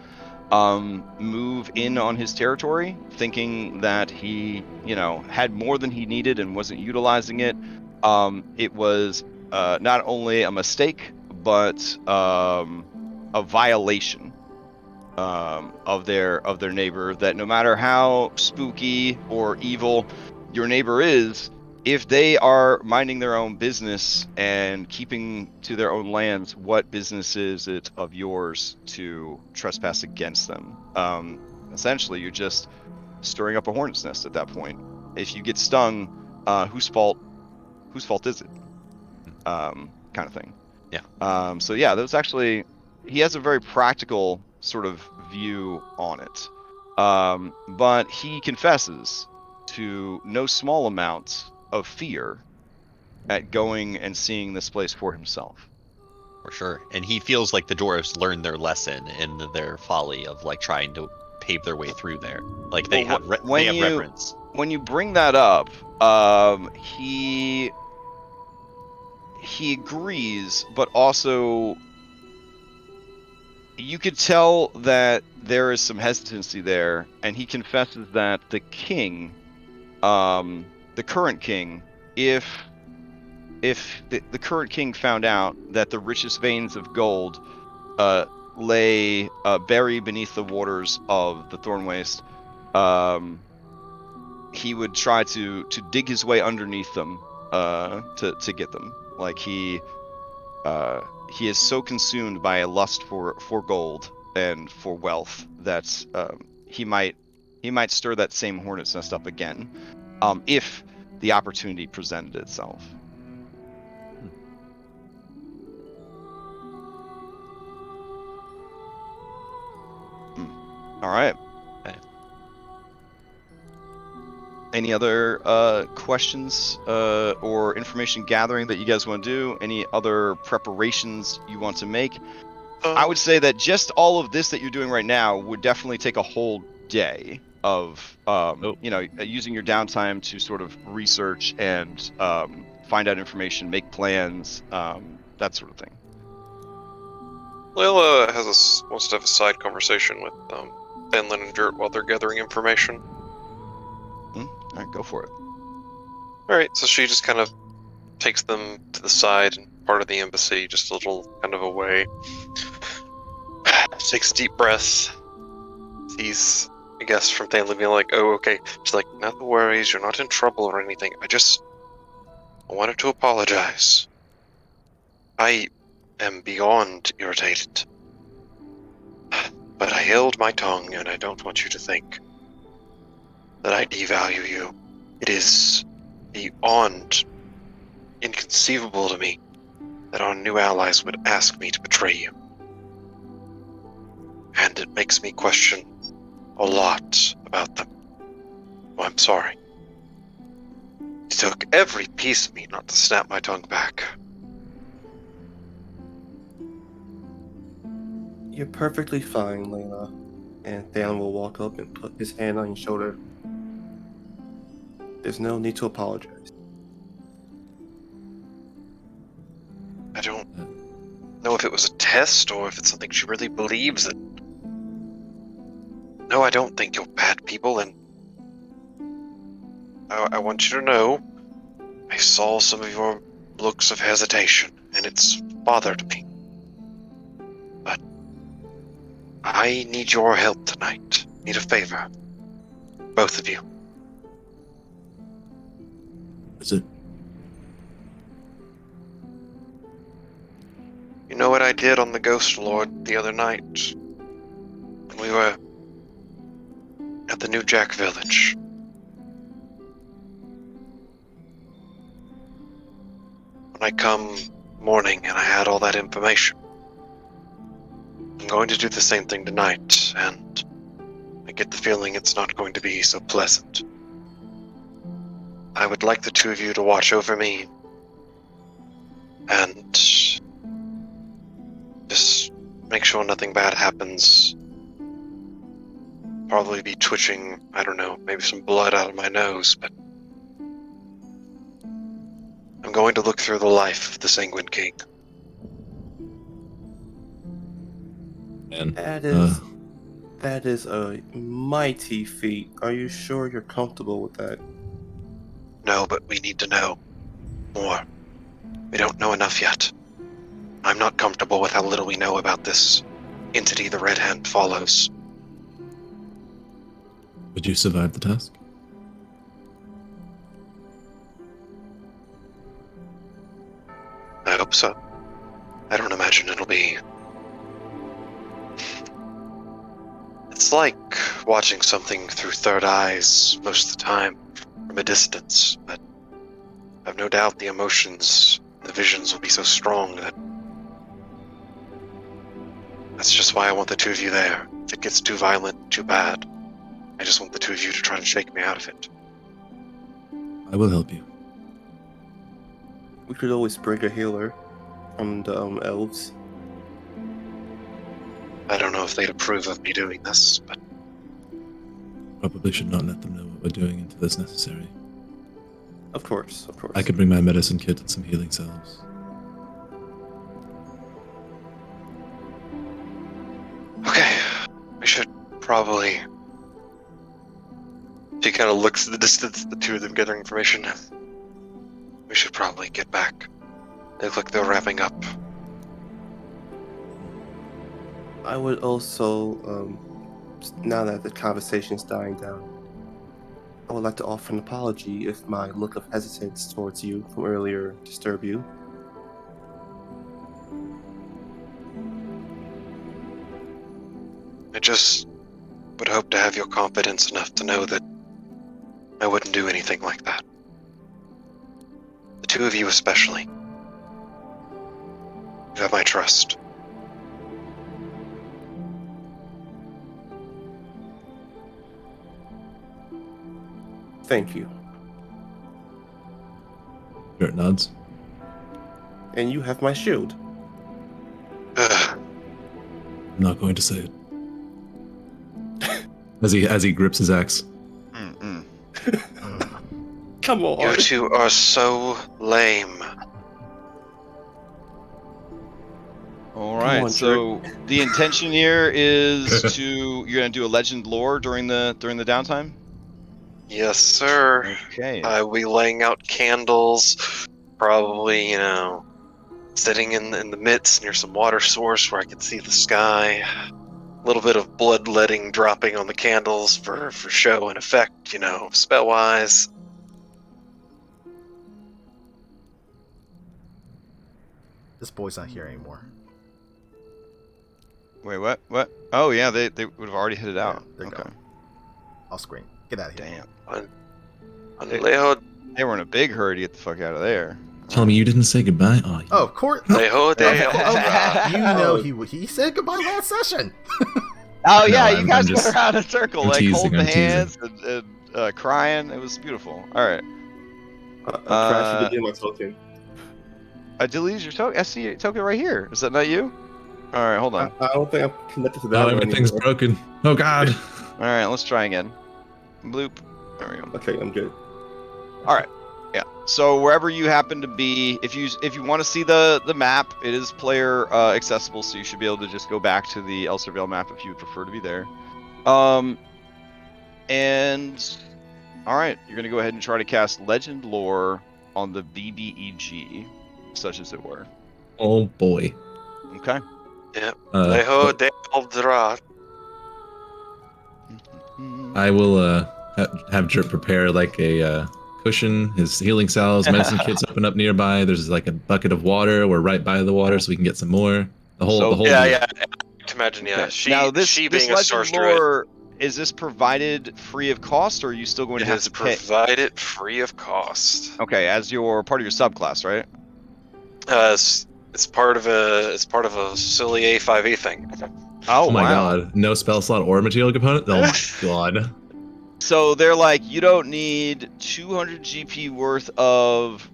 move in on his territory, thinking that he, had more than he needed and wasn't utilizing it, it was not only a mistake, but a violation of their neighbor. That no matter how spooky or evil your neighbor is, if they are minding their own business and keeping to their own lands, what business is it of yours to trespass against them? Essentially, you're just stirring up a hornet's nest at that point. If you get stung, whose fault is it? Kind of thing. Yeah. So yeah, there's actually, he has a very practical sort of view on it. But he confesses to no small amount of fear at going and seeing this place for himself. For sure. And he feels like the dwarves learned their lesson in their folly of like trying to pave their way through there. Like they have reverence. When you bring that up, he agrees, but also you could tell that there is some hesitancy there, and he confesses that the king, the current king, if the current king found out that the richest veins of gold lay buried beneath the waters of the Thornwastes, he would try to dig his way underneath them to get them. Like he is so consumed by a lust for gold and for wealth that he might stir that same hornet's nest up again, if the opportunity presented itself. All right. Okay. Any other questions or information gathering that you guys want to do? Any other preparations you want to make? I would say that just all of this that you're doing right now would definitely take a whole day of, using your downtime to sort of research and find out information, make plans, that sort of thing. Layla wants to have a side conversation with Thornwastes and Dirt while they're gathering information. All right, go for it. Alright, so she just kind of takes them to the side and part of the embassy, just a little kind of away. Takes a deep breath. Sees, I guess, from Thornwastes being like, oh, okay. She's like, no worries, you're not in trouble or anything. I wanted to apologize. I am beyond irritated. But I held my tongue, and I don't want you to think that I devalue you. It is beyond inconceivable to me that our new allies would ask me to betray you. And it makes me question a lot about them. Oh, I'm sorry. It took every piece of me not to snap my tongue back. You're perfectly fine, Layla. And Thalen will walk up and put his hand on your shoulder. There's no need to apologize. I don't know if it was a test or if it's something she really believes in. No, I don't think you're bad people, and I want you to know I saw some of your looks of hesitation, and it's bothered me. But I need your help tonight. Need a favor. Both of you. Is it? You know what I did on the Ghost Lord the other night? When we were at the New Jack Village. When I come morning and I had all that information. I'm going to do the same thing tonight, and I get the feeling it's not going to be so pleasant. I would like the two of you to watch over me and just make sure nothing bad happens. Probably be twitching, I don't know, maybe some blood out of my nose, but I'm going to look through the life of the Sanguine King. And That is a mighty feat. Are you sure you're comfortable with that? No, but we need to know more. We don't know enough yet. I'm not comfortable with how little we know about this entity the Red Hand follows. would you survive the task? I hope so. I don't imagine it'll be... It's like watching something through third eyes most of the time, from a distance, but I've no doubt the emotions, the visions will be so strong that... That's just why I want the two of you there. If it gets too violent, too bad. I just want the two of you to try to shake me out of it. I will help you. We could always bring a healer from the elves. I don't know if they'd approve of me doing this, but Probably should not let them know what we're doing until it's necessary. Of course, of course. I could bring my medicine kit and some healing salves. okay. We should probably... She kind of looks at the distance, the two of them gathering information. We should probably get back. They look like they're wrapping up. I would also, now that the conversation's dying down, I would like to offer an apology if my look of hesitance towards you from earlier disturbed you. I just would hope to have your confidence enough to know that I wouldn't do anything like that. The two of you especially. You have my trust. Thank you. Garrett nods. And you have my shield. Ugh. I'm not going to say it. As he grips his axe. Mm-mm. Come on. You two are so lame. All right, on, so the intention here is you're gonna do a legend lore during the downtime. Yes, sir. Okay. I will be laying out candles, probably, sitting in the midst near some water source where I can see the sky. A little bit of bloodletting dropping on the candles for show and effect, spell-wise. This boy's not here anymore. Wait, what? What? Oh yeah, they would have already hit it out. They're Okay. gone. I'll scream. Get out of here. Damn. Alejo, They were in a big hurry to get the fuck out of there. Tell me you didn't say goodbye? Oh, of course. Alejo de You know he said goodbye last session. Oh yeah, No, you guys I'm went just- around in a circle, I'm like teasing, holding I'm hands and crying. It was beautiful. All right. Crash, you did my token. I deleted your token. I see your token right here. Is that not you? All right, hold on. I don't think I'm connected to that Oh, one everything's anymore. broken. Oh god. All right, let's try again. Bloop. There we go. Okay, I'm good. All right. Yeah. So wherever you happen to be, if you want to see the map, it is player accessible, so you should be able to just go back to the Elsir Vale map if you would prefer to be there. And all right, you're gonna go ahead and try to cast Legend Lore on the BBEG, such as it were. Oh boy. Okay. Yep. Uh, Leho de Aldra. I will have Drip prepare like a cushion, his healing salves, medicine kits open up nearby. There's like a bucket of water. We're right by the water, so we can get some more. The whole So- deal. Yeah. I can imagine. Yeah. Okay. Now this She this being a legend sorcerer, lore, is this provided free of cost, or are you still going to it have is to pay? provided free of cost. Okay, as your part of your subclass, right? It's part of a silly A5E thing. Oh, Oh my wow. god. No spell slot or material component? Oh my god. So they're like, you don't need 200 GP worth of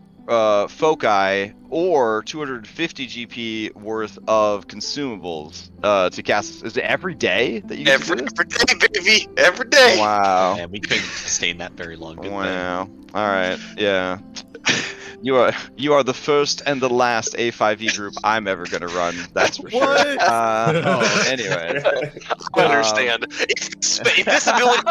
foci or 250 GP worth of consumables to cast. Is it every day that you get to do this? Every day, baby. Every day. Wow. And we couldn't sustain that very long, did Wow. All right. Yeah. You are the first and the last A5E group I'm ever gonna run. That's for sure. What? Anyway. I understand. If this ability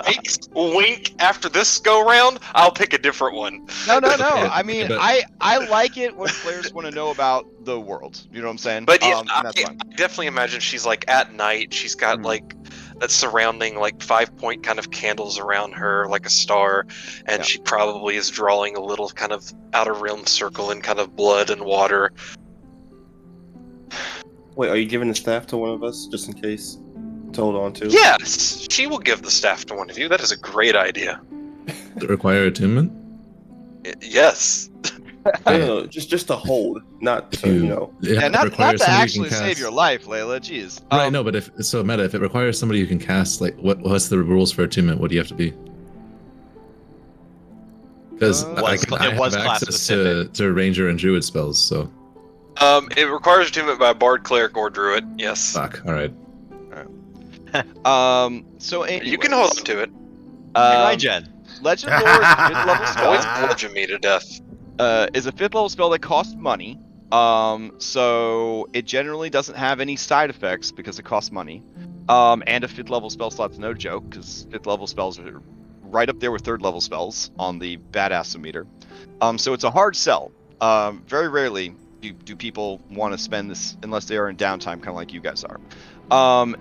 breaks, wink after this go round, I'll pick a different one. No. Yeah, I mean, but- I like it when players want to know about the world. You know what I'm saying? But yeah, and that's I fine. definitely imagine she's like at night. She's got Mhm. like that surrounding like 5-point kind of candles around her, like a star, and Yeah. she probably is drawing a little kind of outer realm circle in kind of blood and water. Wait, are you giving the staff to one of us just in case to hold on to? Yes, she will give the staff to one of you. That is a great idea. Does it require attunement? Yes. No, just to hold, not to, you know. Yeah, It not requires to somebody who actually can save cast- your life, Layla. Jeez. Right, no, but if it requires somebody who can cast, like, what's the rules for attunement? What do you have to be? Because It I was have class access specific. to ranger and druid spells, so It requires attunement by a bard, cleric, or druid. Yes. fuck. All right. So anyways, You can hold on to it. Regen. Legend Lore is a 5th level Always spell. bludgeon me to death. Is a 5th level spell that costs money. So it generally doesn't have any side effects because it costs money. And a 5th level spell slot's no joke because 5th level spells are right up there with 3rd level spells on the badass-o-meter. So it's a hard sell. Very rarely do people want to spend this unless they are in downtime, kind of like you guys are.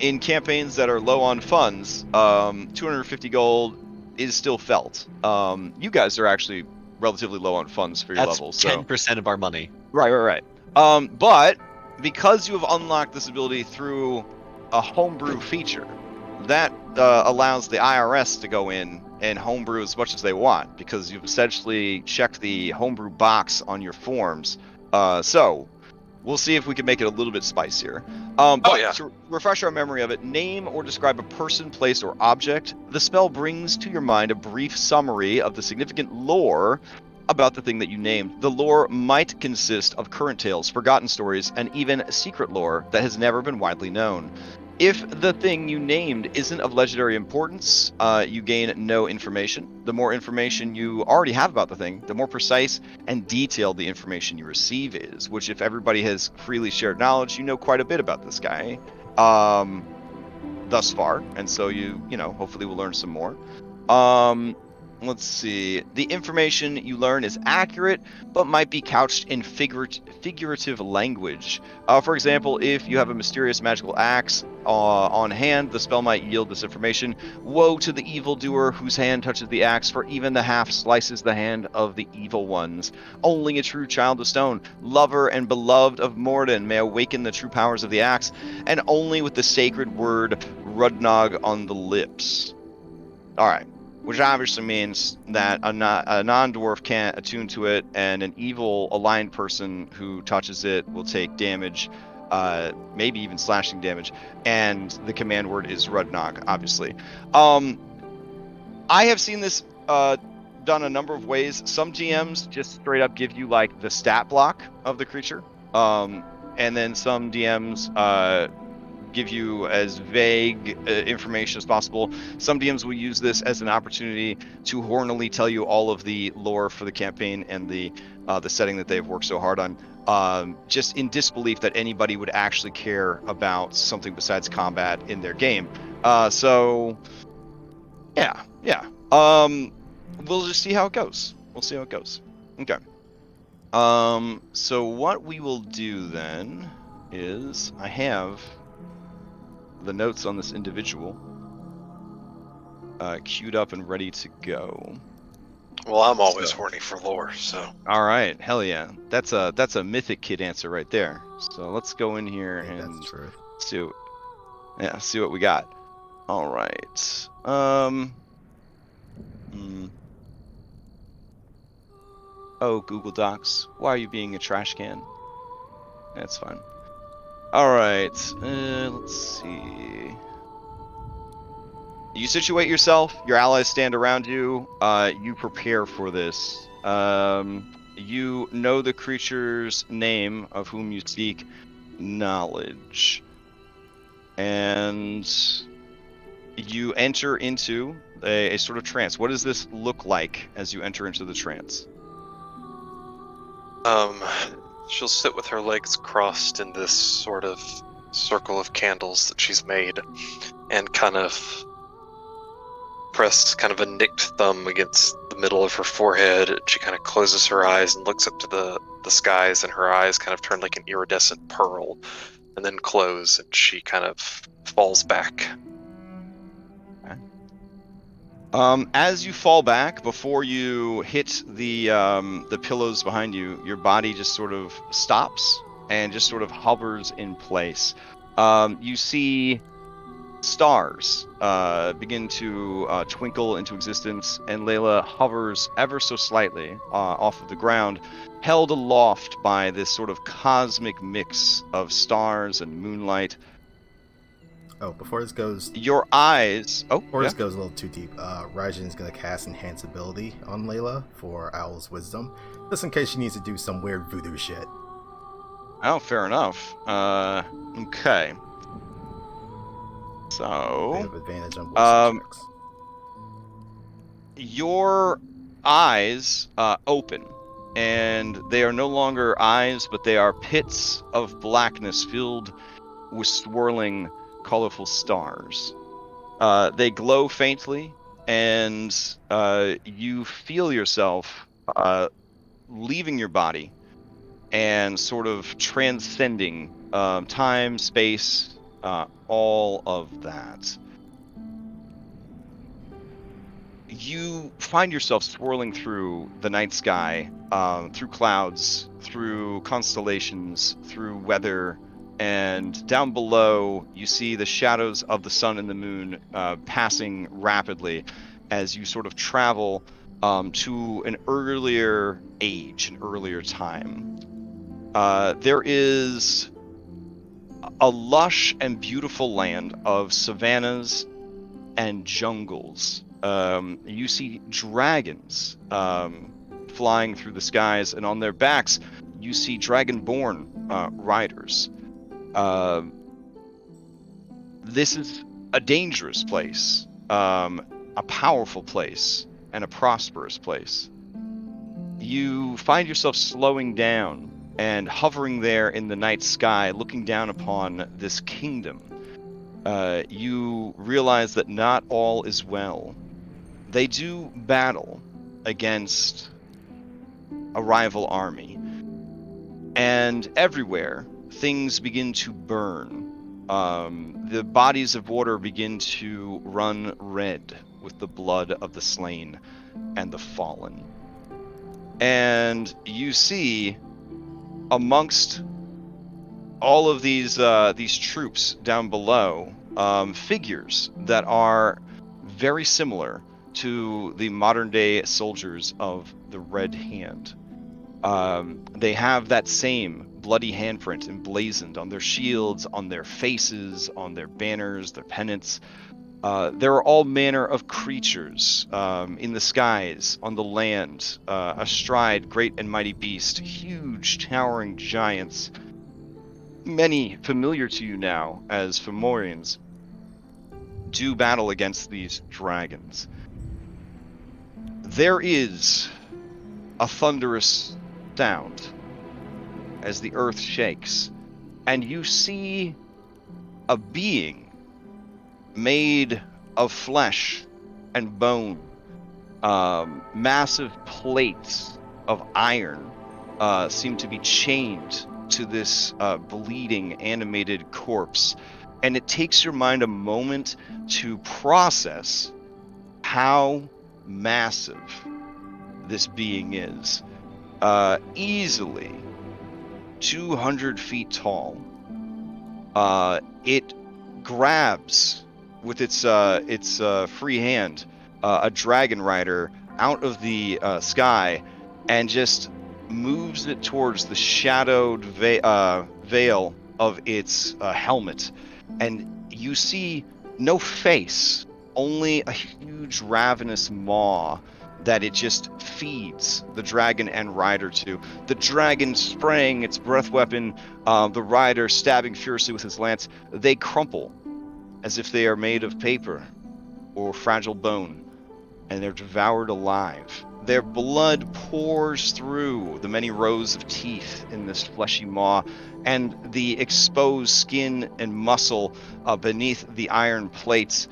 In campaigns that are low on funds, 250 gold is still felt. You guys are actually relatively low on funds for your That's level, so 10% of our money. right. But because you have unlocked this ability through a homebrew feature, that allows the IRS to go in and homebrew as much as they want because you've essentially checked the homebrew box on your forms. So we'll see if we can make it a little bit spicier. But yeah. to refresh our memory of it, name or describe a person, place, or object. The spell brings to your mind a brief summary of the significant lore about the thing that you named. The lore might consist of current tales, forgotten stories, and even secret lore that has never been widely known. If the thing you named isn't of legendary importance, you gain no information. The more information you already have about the thing, the more precise and detailed the information you receive is, which if everybody has freely shared knowledge, you know quite a bit about this guy thus far, and so you hopefully will learn some more. Let's see. The information you learn is accurate, but might be couched in figurative language. For example, if you have a mysterious magical axe on hand, the spell might yield this information. Woe to the evildoer whose hand touches the axe, for even the half slices the hand of the evil ones. Only a true child of stone, lover and beloved of Morden, may awaken the true powers of the axe, and only with the sacred word Rudnog on the lips. Alright. Which obviously means that a non-dwarf can't attune to it, and an evil aligned person who touches it will take damage, maybe even slashing damage, and the command word is Rudnog, obviously. I have seen this done a number of ways. Some GMs just straight up give you like the stat block of the creature, and then some DMs give you as vague information as possible. Some DMs will use this as an opportunity to hornily tell you all of the lore for the campaign and the setting that they've worked so hard on, just in disbelief that anybody would actually care about something besides combat in their game. So yeah. We'll just see how it goes. We'll see how it goes. Okay. So what we will do then is I have the notes on this individual queued up and ready to go. Well, I'm always So- horny for lore, so. All right, hell yeah. That's a mythic kid answer right there. So let's go in here I think and that's true. see what we got. All right. Oh, Google Docs, why are you being a trash can? That's fine. All right. Let's see. You situate yourself. Your allies stand around you. You prepare for this. You know the creature's name of whom you seek knowledge, and you enter into a sort of trance. What does this look like as you enter into the trance? She'll sit with her legs crossed in this sort of circle of candles that she's made, and kind of press kind of a nicked thumb against the middle of her forehead. She kind of closes her eyes and looks up to the skies, and her eyes kind of turn like an iridescent pearl, and then close, and she kind of falls back. As you fall back, before you hit the pillows behind you, your body just sort of stops and just sort of hovers in place. You see stars begin to twinkle into existence, and Layla hovers ever so slightly off of the ground, held aloft by this sort of cosmic mix of stars and moonlight. Oh, before this goes, Your eyes. Oh, before yeah. this goes a little too deep, Raijin's gonna cast Enhance Ability on Layla for Owl's Wisdom, just in case she needs to do some weird voodoo shit. Oh, fair enough. Okay. They So, have advantage on wisdom checks. your eyes open, and they are no longer eyes, but they are pits of blackness filled with swirling, colorful stars. They glow faintly, and you feel yourself leaving your body and sort of transcending time, space, all of that. You find yourself swirling through the night sky, through clouds, through constellations, through weather, and down below you see the shadows of the sun and the moon passing rapidly as you sort of travel to an earlier age, an earlier time. There is a lush and beautiful land of savannas and jungles. You see dragons flying through the skies, and on their backs you see dragonborn riders. This is a dangerous place, a powerful place, and a prosperous place. You find yourself slowing down and hovering there in the night sky, looking down upon this kingdom. You realize that not all is well. They do battle against a rival army, and everywhere things begin to burn. The bodies of water begin to run red with the blood of the slain and the fallen. And you see amongst all of these troops down below, figures that are very similar to the modern day soldiers of the Red Hand. They have that same bloody handprint emblazoned on their shields, on their faces, on their banners, their pennants. There are all manner of creatures in the skies, on the land, astride great and mighty beast, huge towering giants, many familiar to you now as Fomorians, do battle against these dragons. There is a thunderous sound as the earth shakes, and you see a being made of flesh and bone, massive plates of iron seem to be chained to this bleeding, animated corpse. And it takes your mind a moment to process how massive this being is. Easily 200 feet tall. It grabs with its free hand a dragon rider out of the sky and just moves it towards the shadowed veil of its helmet. And you see no face, only a huge ravenous maw that it just feeds the dragon and rider to. The dragon spraying its breath weapon, the rider stabbing furiously with his lance. They crumple as if they are made of paper or fragile bone, and they're devoured alive. Their blood pours through the many rows of teeth in this fleshy maw, and the exposed skin and muscle beneath the iron plates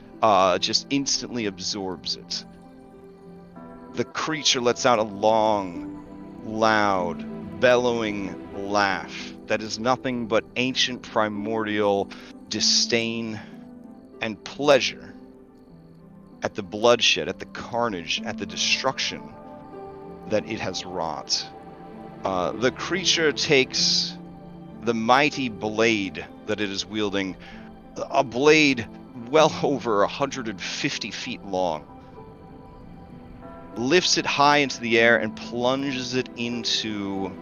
just instantly absorbs it. The creature lets out a long, loud, bellowing laugh that is nothing but ancient primordial disdain and pleasure at the bloodshed, at the carnage, at the destruction that it has wrought. The creature takes the mighty blade that it is wielding, a blade well over 150 feet long, lifts it high into the air and plunges it into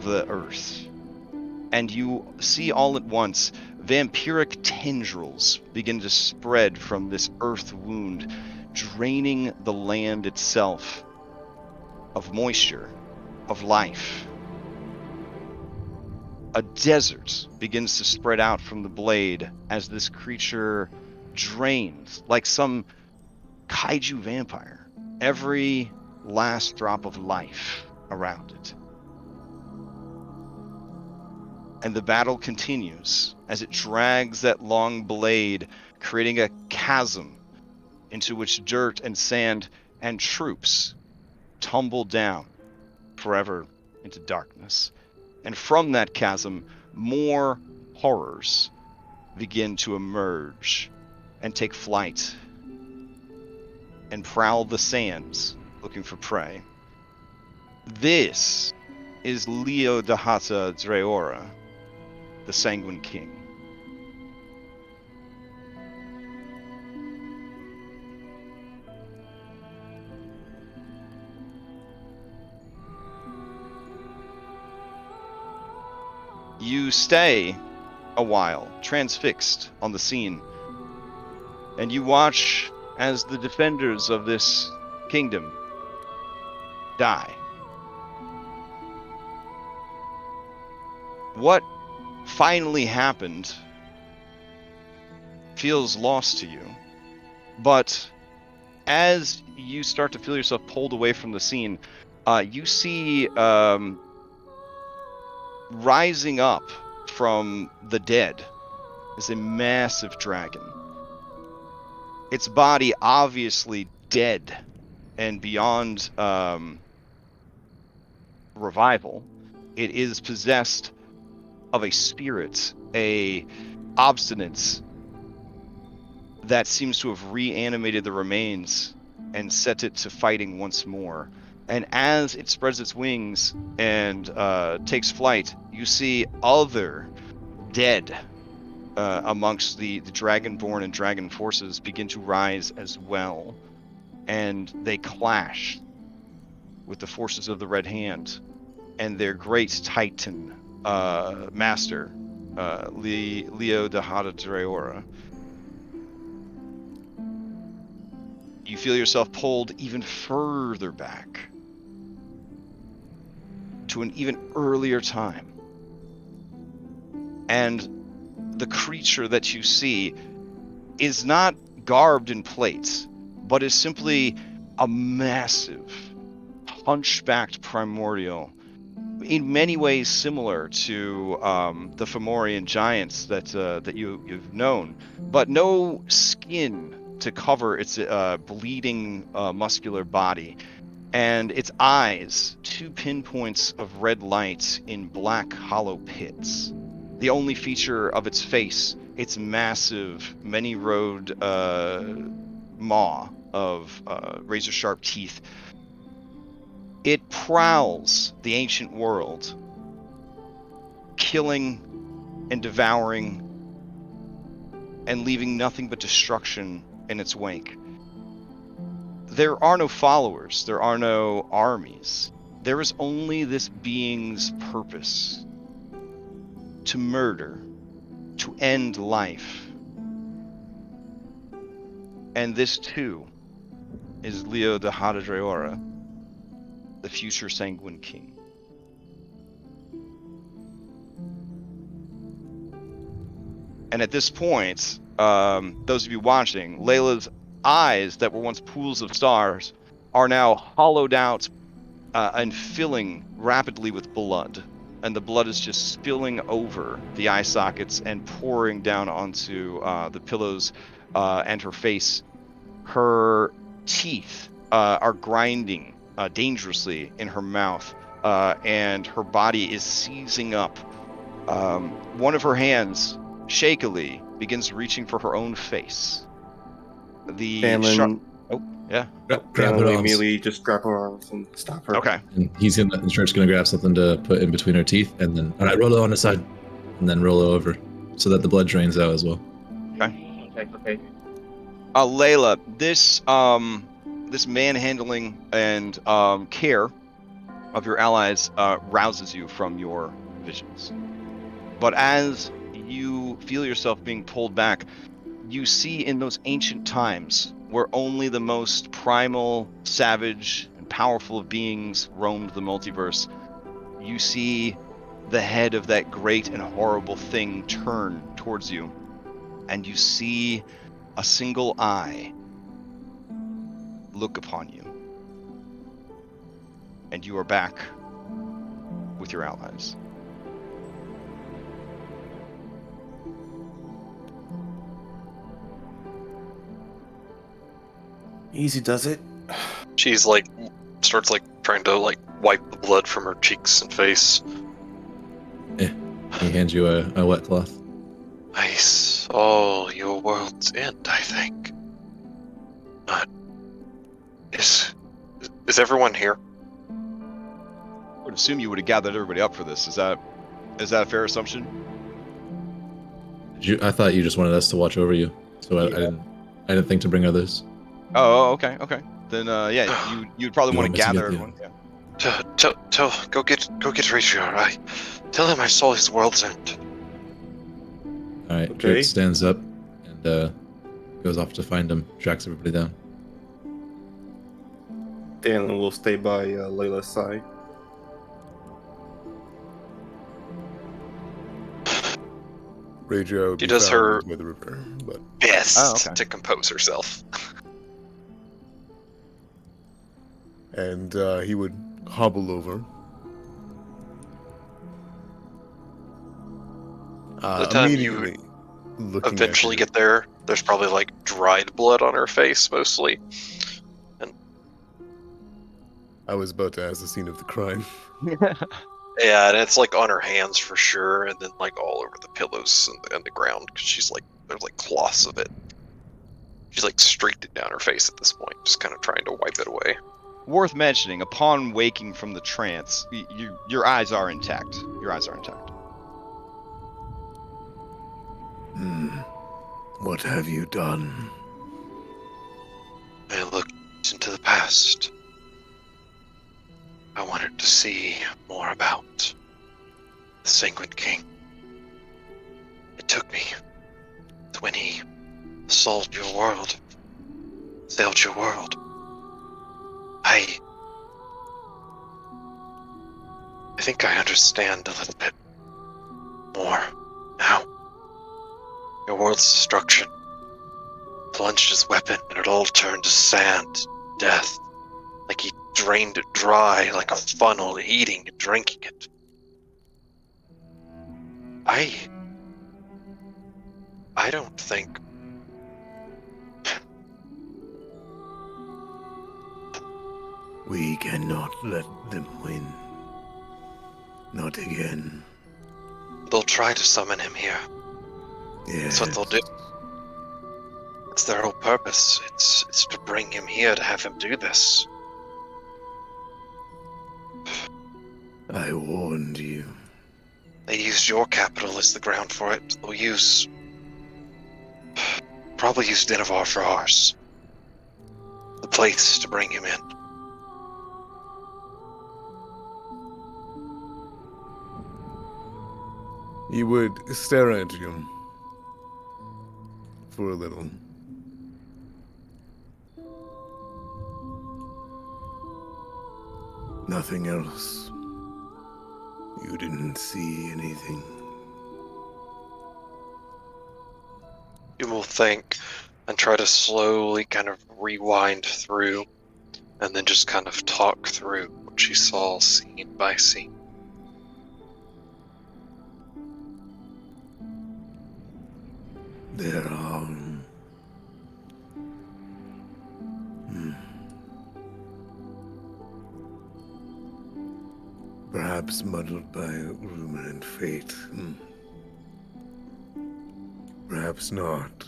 the earth. And you see all at once vampiric tendrils begin to spread from this earth wound, draining the land itself of moisture, of life. A desert begins to spread out from the blade as this creature drains, like some kaiju vampire, every last drop of life around it. And the battle continues as it drags that long blade, creating a chasm into which dirt and sand and troops tumble down forever into darkness. And from that chasm, more horrors begin to emerge and take flight and prowl the sands looking for prey. This is Leo Dahata Dreora, the Sanguine King. You stay a while, transfixed on the scene, and you watch as the defenders of this kingdom die. What finally happened feels lost to you, but as you start to feel yourself pulled away from the scene, you see rising up from the dead is a massive dragon. Its body obviously dead and beyond revival. It is possessed of a spirit, a obstinance that seems to have reanimated the remains and set it to fighting once more. And as it spreads its wings and takes flight, you see other dead amongst the Dragonborn and Dragon forces begin to rise as well. And they clash with the forces of the Red Hand and their great Titan master, Leo Dahata Dreora. You feel yourself pulled even further back to an even earlier time. And the creature that you see is not garbed in plates, but is simply a massive, hunchbacked primordial, in many ways similar to the Fomorian giants that you've known, but no skin to cover its bleeding muscular body. and its eyes, 2 pinpoints of red light in black hollow pits. The only feature of its face, its massive, many-rowed maw of razor-sharp teeth. It prowls the ancient world, killing and devouring and leaving nothing but destruction in its wake. There are no followers, there are no armies. There is only this being's purpose: to murder, to end life. And this too is Leo de Hadadreora, the future Sanguine King. And at this point, those of you watching, Layla's eyes that were once pools of stars are now hollowed out and filling rapidly with blood. And the blood is just spilling over the eye sockets and pouring down onto the pillows and her face. Her teeth are grinding dangerously in her mouth, and her body is seizing up. One of her hands, shakily, begins reaching for her own face. The Danlin, yeah. Grab Danlin her will arms. immediately just grab her arms and stop her. Okay. And Shark's gonna grab something to put in between her teeth, and then all right, roll it on the side, and then roll it over so that the blood drains out as well. Okay. Layla, this manhandling and care of your allies rouses you from your visions. But as you feel yourself being pulled back, you see in those ancient times where only the most primal, savage, and powerful of beings roamed the multiverse, you see the head of that great and horrible thing turn towards you, and you see a single eye look upon you. And you are back with your allies. Easy does it. She's like, starts like trying to like wipe the blood from her cheeks and face. He hands you a wet cloth. I saw your world's end, I think. Is everyone here? I would assume you would have gathered everybody up for this. Is that a fair assumption? I thought you just wanted us to watch over you, so I didn't think to bring others. Oh, okay. Then yeah, you'd probably You want want to us to gather get everyone. Tell, go get Rachel. Tell him I saw his world's end. All right, Okay. Drake stands up and goes off to find him, tracks everybody down. Danlin will stay by Layla's side. Rajo would She be does found her- by the river, but Best Oh, okay. to compose herself. and he would hobble over. The time you immediately looking at Eventually you. get there. There's probably like dried blood on her face mostly. I was about to ask the scene of the crime. Yeah, and it's like on her hands for sure, and then like all over the pillows and the ground because she's like there's like cloths of it. She's like streaked it down her face at this point, just kind of trying to wipe it away. Worth mentioning, upon waking from the trance, your eyes are intact. Your eyes are intact. What have you done? I looked into the past. I wanted to see more about the Sanguine King. It took me to when he assaulted your world, sailed your world. I think I understand a little bit more now. Your world's destruction plunged his weapon and it all turned to sand, death. Like he drained it dry like a funnel, eating and drinking it. I don't think We cannot let them win. Not again. They'll try to summon him here. Yes. That's what they'll do. It's their whole purpose. It's to bring him here, to have him do this. I warned you. They used your capital as the ground for it. They'll probably use Dennevar for ours. The place to bring him in. He would stare at you for a little. Nothing else. You didn't see anything. You will think and try to slowly kind of rewind through and then just kind of talk through what you saw scene by scene. There are... Perhaps muddled by rumor and fate. Perhaps not.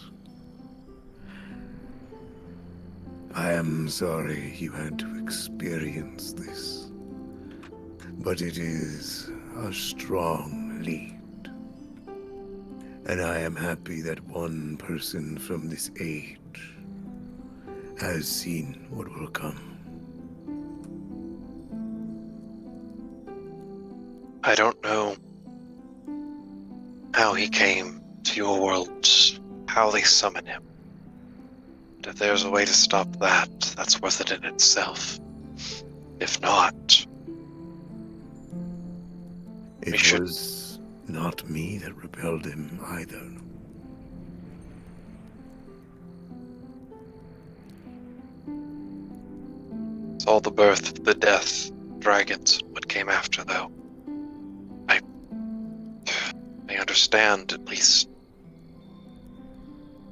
I am sorry you had to experience this, but it is a strong lead. And I am happy that one person from this age has seen what will come. I don't know how he came to your world, how they summon him. But if there's a way to stop that, that's worth it in itself. If not... It was not me that repelled him either. It's all the birth, the death, dragons, what came after, though. I understand, at least,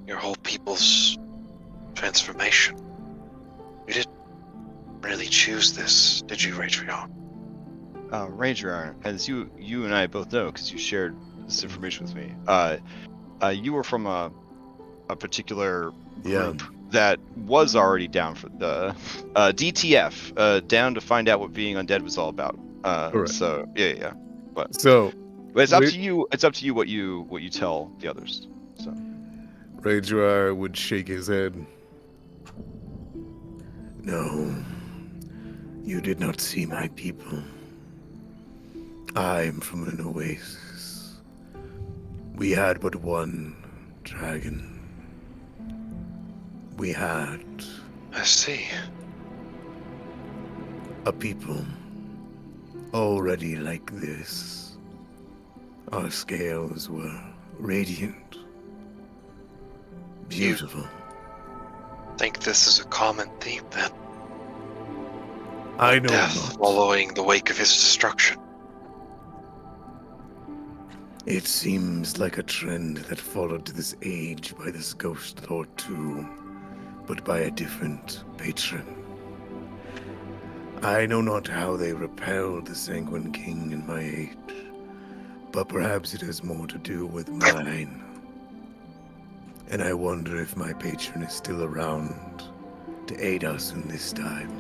your whole people's transformation. You didn't really choose this, did you, Ratrion? Ranger, as you and I both know, because you shared this information with me, you were from a particular group that was already down for the DTF, down to find out what being undead was all about. Correct. So yeah. But it's up to you. It's up to you what you tell the others. So Rajuar would shake his head. No, you did not see my people. I'm from an oasis. We had but one dragon. We had... I see. A people already like this. Our scales were radiant. Beautiful. Think this is a common theme, then? I know Death not. following the wake of his destruction. It seems like a trend that followed to this age by this ghost lord too, but by a different patron. I know not how they repelled the Sanguine King in my age, but perhaps it has more to do with mine. And I wonder if my patron is still around to aid us in this time.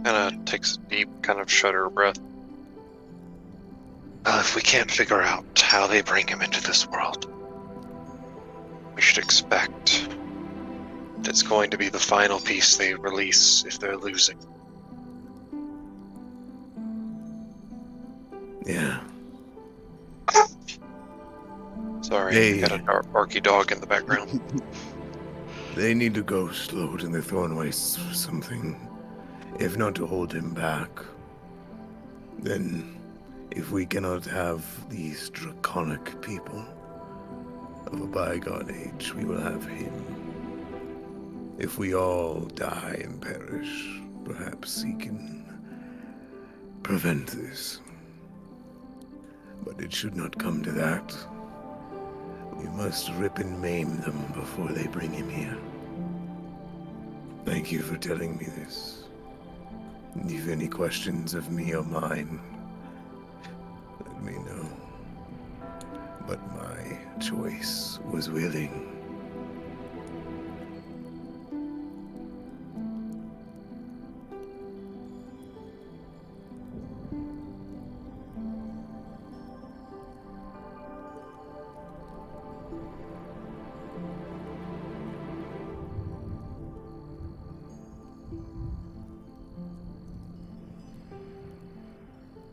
Kinda takes a deep, kind of shudder breath. Well, if we can't figure out how they bring him into this world, we should expect that it's going to be the final piece they release if they're losing. Yeah. Sorry, got a barky dog in the background. They need a ghost lord in the Thornwastes for something. If not to hold him back, then if we cannot have these draconic people of a bygone age, we will have him. If we all die and perish, perhaps he can prevent this. But it should not come to that. We must rip and maim them before they bring him here. Thank you for telling me this. If you have any questions of me or mine, let me know. But my choice was willing.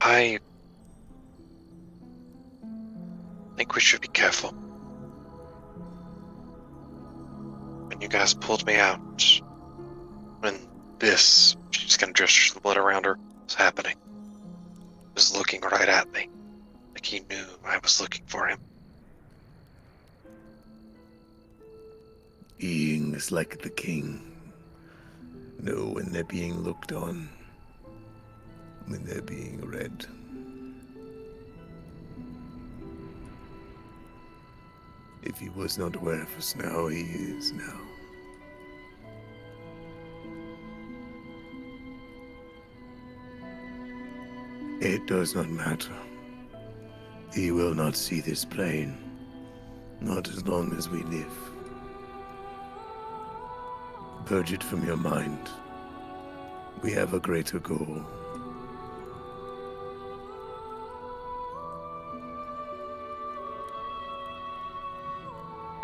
I think we should be careful. When you guys pulled me out, when this, she's gonna gesture the blood around her, was happening, he was looking right at me, like he knew I was looking for him. Beings like the king know when they're being looked on, when they're being read. If he was not aware of us now, he is now. It does not matter. He will not see this plane, not as long as we live. Purge it from your mind. We have a greater goal.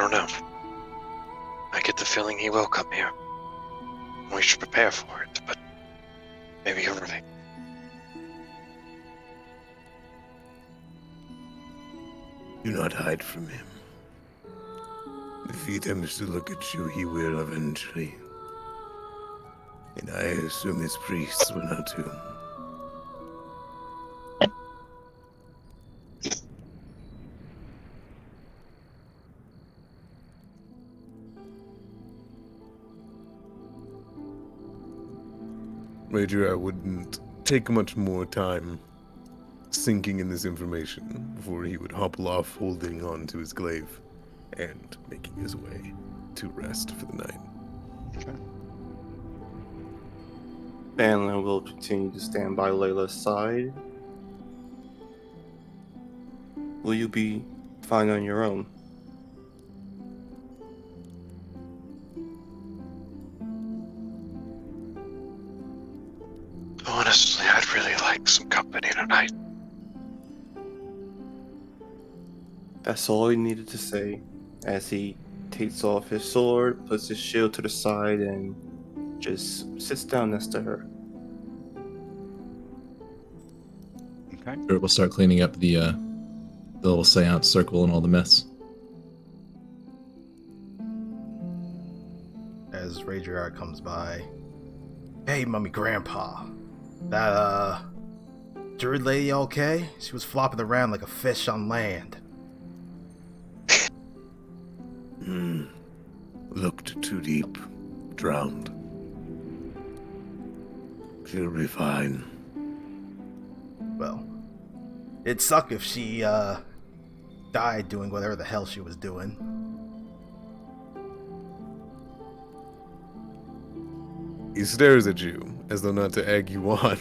I don't know. I get the feeling he will come here. We should prepare for it, but maybe you're right. Do not hide from him. If he attempts to look at you, he will eventually. And I assume his priests will not too. Major, I wouldn't take much more time sinking in this information before he would hobble off holding on to his glaive and making his way to rest for the night. Okay. Banlin will continue to stand by Layla's side. Will you be fine on your own? Honestly, I'd really like some company tonight. That's all he needed to say as he takes off his sword, puts his shield to the side, and just sits down next to her. Okay. Sure, we'll start cleaning up the little seance circle and all the mess. As Rager comes by. Hey, Mummy Grandpa. That, druid lady okay? She was flopping around like a fish on land. Looked too deep. Drowned. She'll be fine. Well, it'd suck if she, died doing whatever the hell she was doing. He stares at you as though not to egg you on.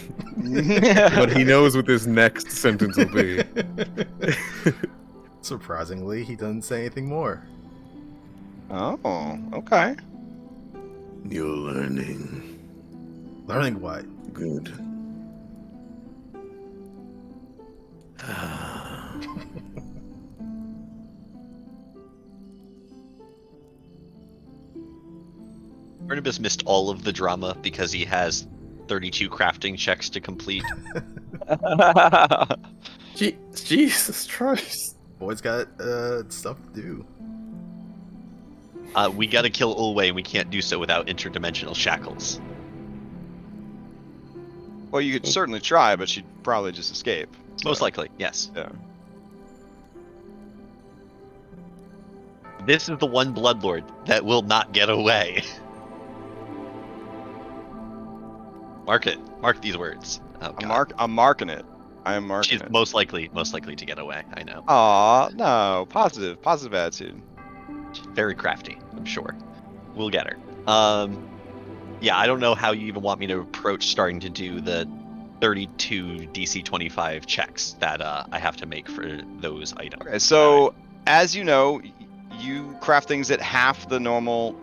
But he knows what this next sentence will be. Surprisingly, he doesn't say anything more. Oh, okay. You're learning. Learning what? Good. Barnabas missed all of the drama because he has 32 crafting checks to complete. Jesus Christ. Boy's got, stuff to do. We gotta kill Ulway, and we can't do so without interdimensional shackles. Well, you could certainly try, but she'd probably just escape. Most likely, yes. Yeah. This is the one Bloodlord that will not get away. Mark it. Mark these words. Oh, God. I'm marking it. I am marking She's it. most likely to get away. I know. Aw, no. Positive attitude. She's very crafty, I'm sure. We'll get her. Yeah, I don't know how you even want me to approach starting to do the 32 DC 25 checks that I have to make for those items. Okay, so as you know, you craft things at half the normal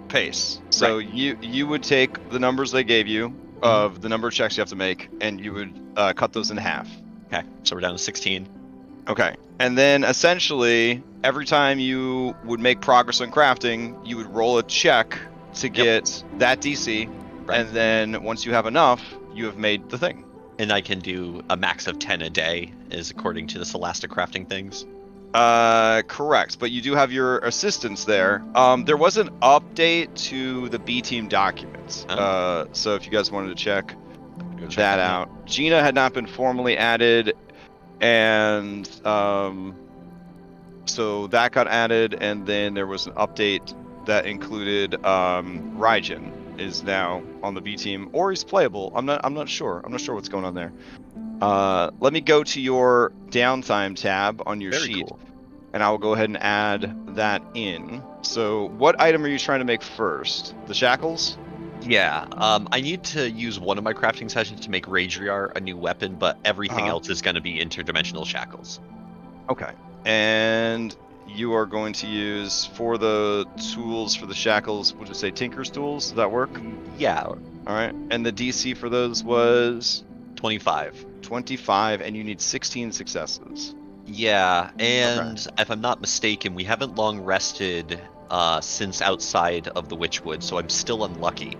pace. So you would take the numbers they gave you of the number of checks you have to make, and you would cut those in half. Okay, so we're down to 16. Okay, and then essentially every time you would make progress on crafting, you would roll a check to get that DC, and then once you have enough, you have made the thing. And I can do a max of 10 a day, is according to the Scholastic crafting things. Correct, but you do have your assistants there. There was an update to the B team documents. So if you guys wanted to check that out, Gina had not been formally added, and so that got added, and then there was an update that included Raijin is now on the B team, or he's playable. I'm not sure. I'm not sure what's going on there. Let me go to your downtime tab on your sheet, and I will go ahead and add that in. So what item are you trying to make first? The shackles? Yeah, I need to use one of my crafting sessions to make Rageryar a new weapon, but everything else is going to be interdimensional shackles. Okay. And you are going to use, for the tools for the shackles, we'll just say Tinker's tools. Does that work? Yeah. All right. And the DC for those was? 25. 25, and you need 16 successes. Yeah, and if I'm not mistaken, we haven't long rested since outside of the Witchwood, so I'm still unlucky.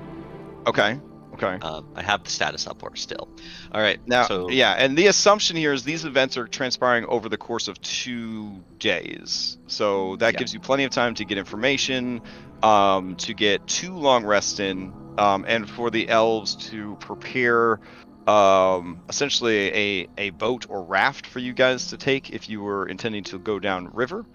Okay. I have the status up or still. All right. Now, so yeah, and the assumption here is these events are transpiring over the course of 2 days. So that gives you plenty of time to get information, to get 2 long rests in, and for the elves to prepare essentially a boat or raft for you guys to take if you were intending to go down river.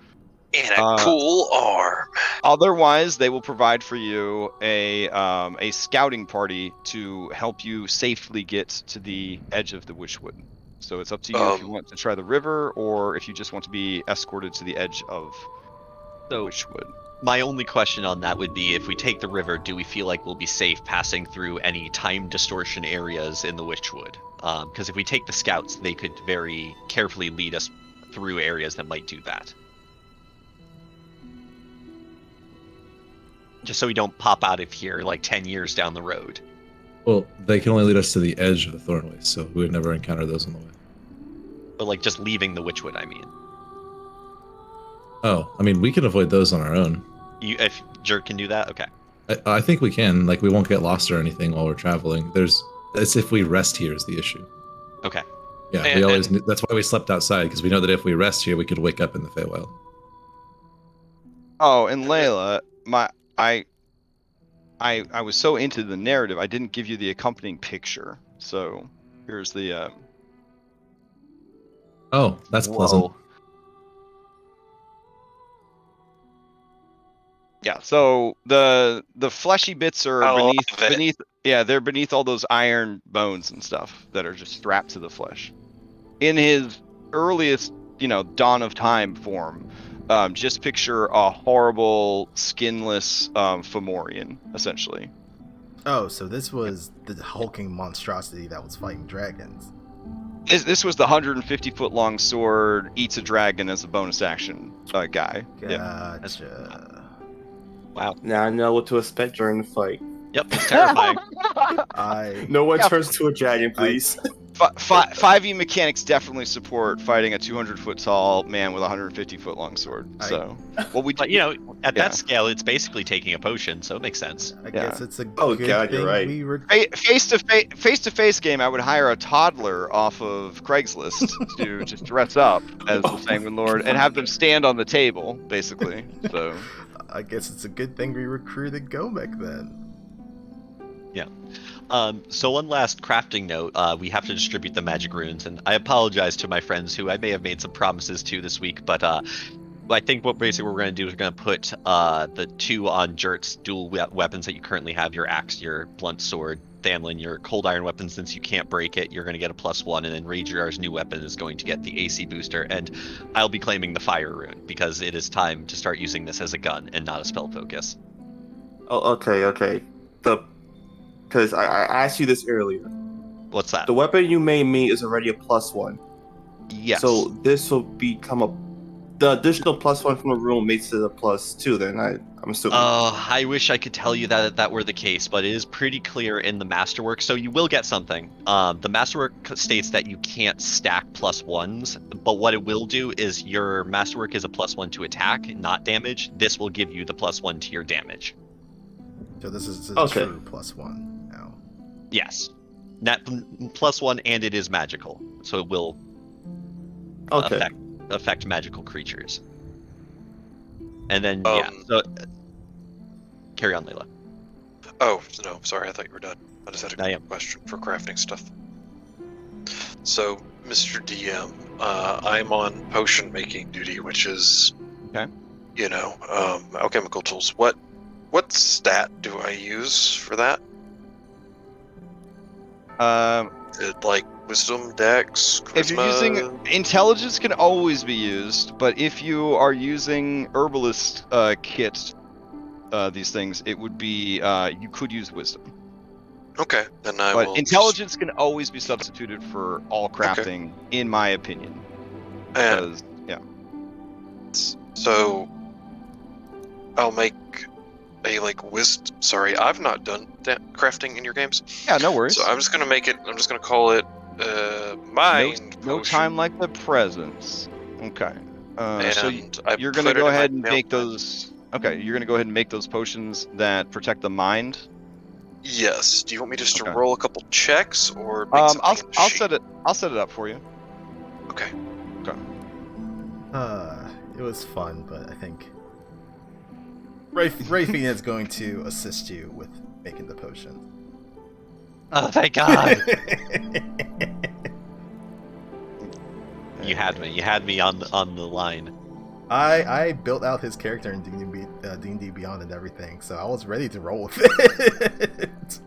And a cool arm. Otherwise, they will provide for you a scouting party to help you safely get to the edge of the Witchwood. So it's up to you if you want to try the river, or if you just want to be escorted to the edge of the Witchwood. My only question on that would be, if we take the river, do we feel like we'll be safe passing through any time distortion areas in the Witchwood? Because if we take the scouts, they could very carefully lead us through areas that might do that. Just so we don't pop out of here like 10 years down the road. Well, they can only lead us to the edge of the Thornwastes, so we would never encounter those on the way. But like just leaving the Witchwood, I mean. Oh, I mean, we can avoid those on our own. If Jerk can do that, okay. I think we can. Like, we won't get lost or anything while we're traveling. It's if we rest here is the issue. Okay. Yeah, that's why we slept outside, because we know that if we rest here, we could wake up in the Feywild. Oh, and Layla, I was so into the narrative, I didn't give you the accompanying picture. So here's the. Oh, that's pleasant. Yeah. So the fleshy bits are beneath. Yeah, they're beneath all those iron bones and stuff that are just strapped to the flesh. In his earliest, dawn of time form. Just picture a horrible, skinless Fomorian, essentially. Oh, so this was the hulking monstrosity that was fighting dragons. This was the 150-foot long sword, eats a dragon as a bonus action guy. Gotcha. Wow. Now I know what to expect during the fight. Yep, it's terrifying. No one turns to a dragon, please. 5e mechanics definitely support fighting a 200-foot tall man with a 150-foot long sword. But at that scale, it's basically taking a potion, so it makes sense. I guess it's a good thing. You're right. Face-to-face game, I would hire a toddler off of Craigslist to just dress up as the Sanguine Lord and have them stand on the table, basically. So I guess it's a good thing we recruited Gomek then. Yeah. So one last crafting note, we have to distribute the magic runes, and I apologize to my friends who I may have made some promises to this week, but I think what we're going to do is we're going to put the 2 on Jert's dual weapons that you currently have, your axe, your blunt sword, Thamlin, your cold iron weapon, since you can't break it, you're going to get a +1, and then Rageryar's new weapon is going to get the AC booster, and I'll be claiming the fire rune, because it is time to start using this as a gun and not a spell focus. Oh, okay. because I asked you this earlier. What's that? The weapon you made me is already a +1. Yes. So this will become the additional +1 from the room makes it a +2. Then I'm assuming. I wish I could tell you that were the case, but it is pretty clear in the masterwork. So you will get something. The masterwork states that you can't stack +1s, but what it will do is your masterwork is a +1 to attack, not damage. This will give you the +1 to your damage. So this is a Okay. true +1 now. Yes, that +1, and it is magical, so it will Okay. affect magical creatures. And then so carry on, Layla. Oh, no, sorry, I thought you were done. I just had I a am. question for crafting stuff. So, Mr. DM, I'm on potion making duty, which is, Okay. alchemical tools. What stat do I use for that? Is it like wisdom, dex, charisma? If you're using intelligence, can always be used, but if you are using herbalist kit, these things, it would be you could use wisdom. Okay, then I But will. intelligence can always be substituted for all crafting, in my opinion. And Because so I'll make a wisdom. Sorry, I've not done crafting in your games. yeah, no worries. So I'm just gonna make it. I'm just gonna call it mind no potion. time like the present. Okay. So And I you're gonna put it go in my ahead and mail make bag. those. Okay, you're gonna go ahead and make those potions that protect the mind. Yes. Do you want me just Okay. to roll a couple checks or make something in the I'll sheet? set it. I'll set it up for you. Okay. It was fun, but I think Rafina is going to assist you with making the potion. Oh, thank God! You had me on the line. I built out his character in D&D Beyond and everything, so I was ready to roll with it.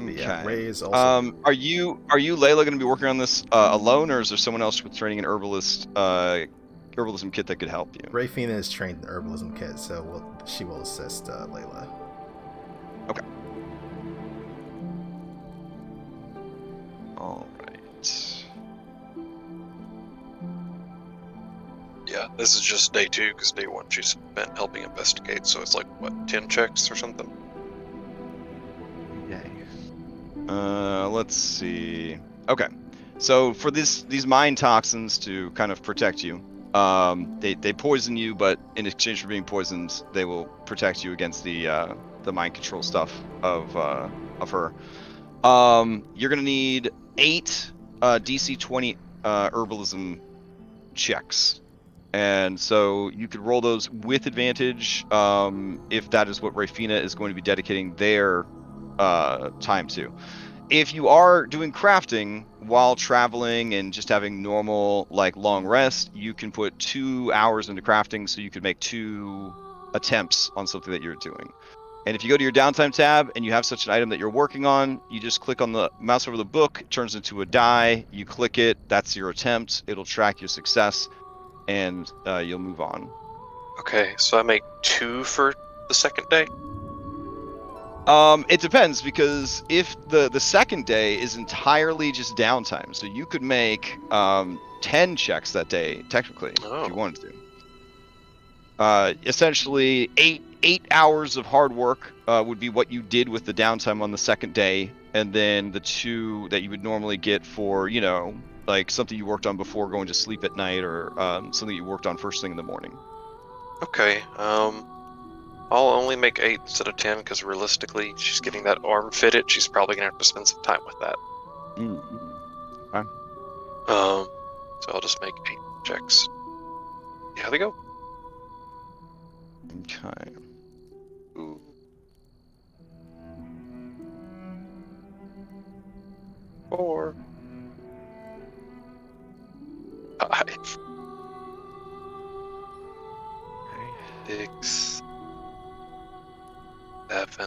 Yeah, Ray is also. Are you Layla going to be working on this alone, or is there someone else with training an herbalist herbalism kit that could help you? Rafina is trained in herbalism kit, so she will assist Layla. Okay. All right. Yeah, this is just day 2 because day 1 she spent helping investigate. So it's 10 checks or something. Let's see. Okay, so for these mind toxins to kind of protect you, they poison you, but in exchange for being poisoned, they will protect you against the mind control stuff of her. You're gonna need 8 DC 20 herbalism checks, and so you could roll those with advantage if that is what Rafina is going to be dedicating their time to. If you are doing crafting while traveling and just having normal long rest, you can put 2 hours into crafting, so you could make 2 attempts on something that you're doing. And if you go to your downtime tab and you have such an item that you're working on, you just click on the mouse over the book, it turns into a die, you click it, that's your attempt, it'll track your success, and you'll move on. Okay, so I make 2 for the second day. It depends, because if the second day is entirely just downtime, so you could make 10 checks that day technically if you wanted to. Essentially 8 hours of hard work would be what you did with the downtime on the second day, and then the 2 that you would normally get for something you worked on before going to sleep at night, or something you worked on first thing in the morning. Okay. I'll only make 8 instead of 10 because realistically, she's getting that arm fitted. She's probably gonna have to spend some time with that. Okay. So I'll just make 8 checks. Yeah, they go. Okay. Ooh. 4. 5. 6. 7.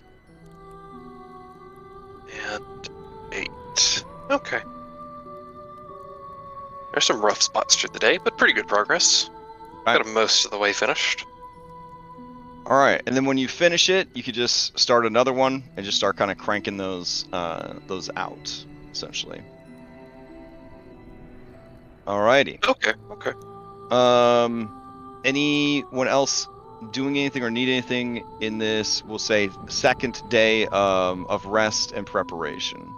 And 8. Okay. There's some rough spots through the day, but pretty good progress. Got him most of the way finished. All right, and then when you finish it, you could just start another one and just start kind of cranking those out, essentially. Alrighty. Okay. Anyone else doing anything or need anything in this? We'll say second day of rest and preparation.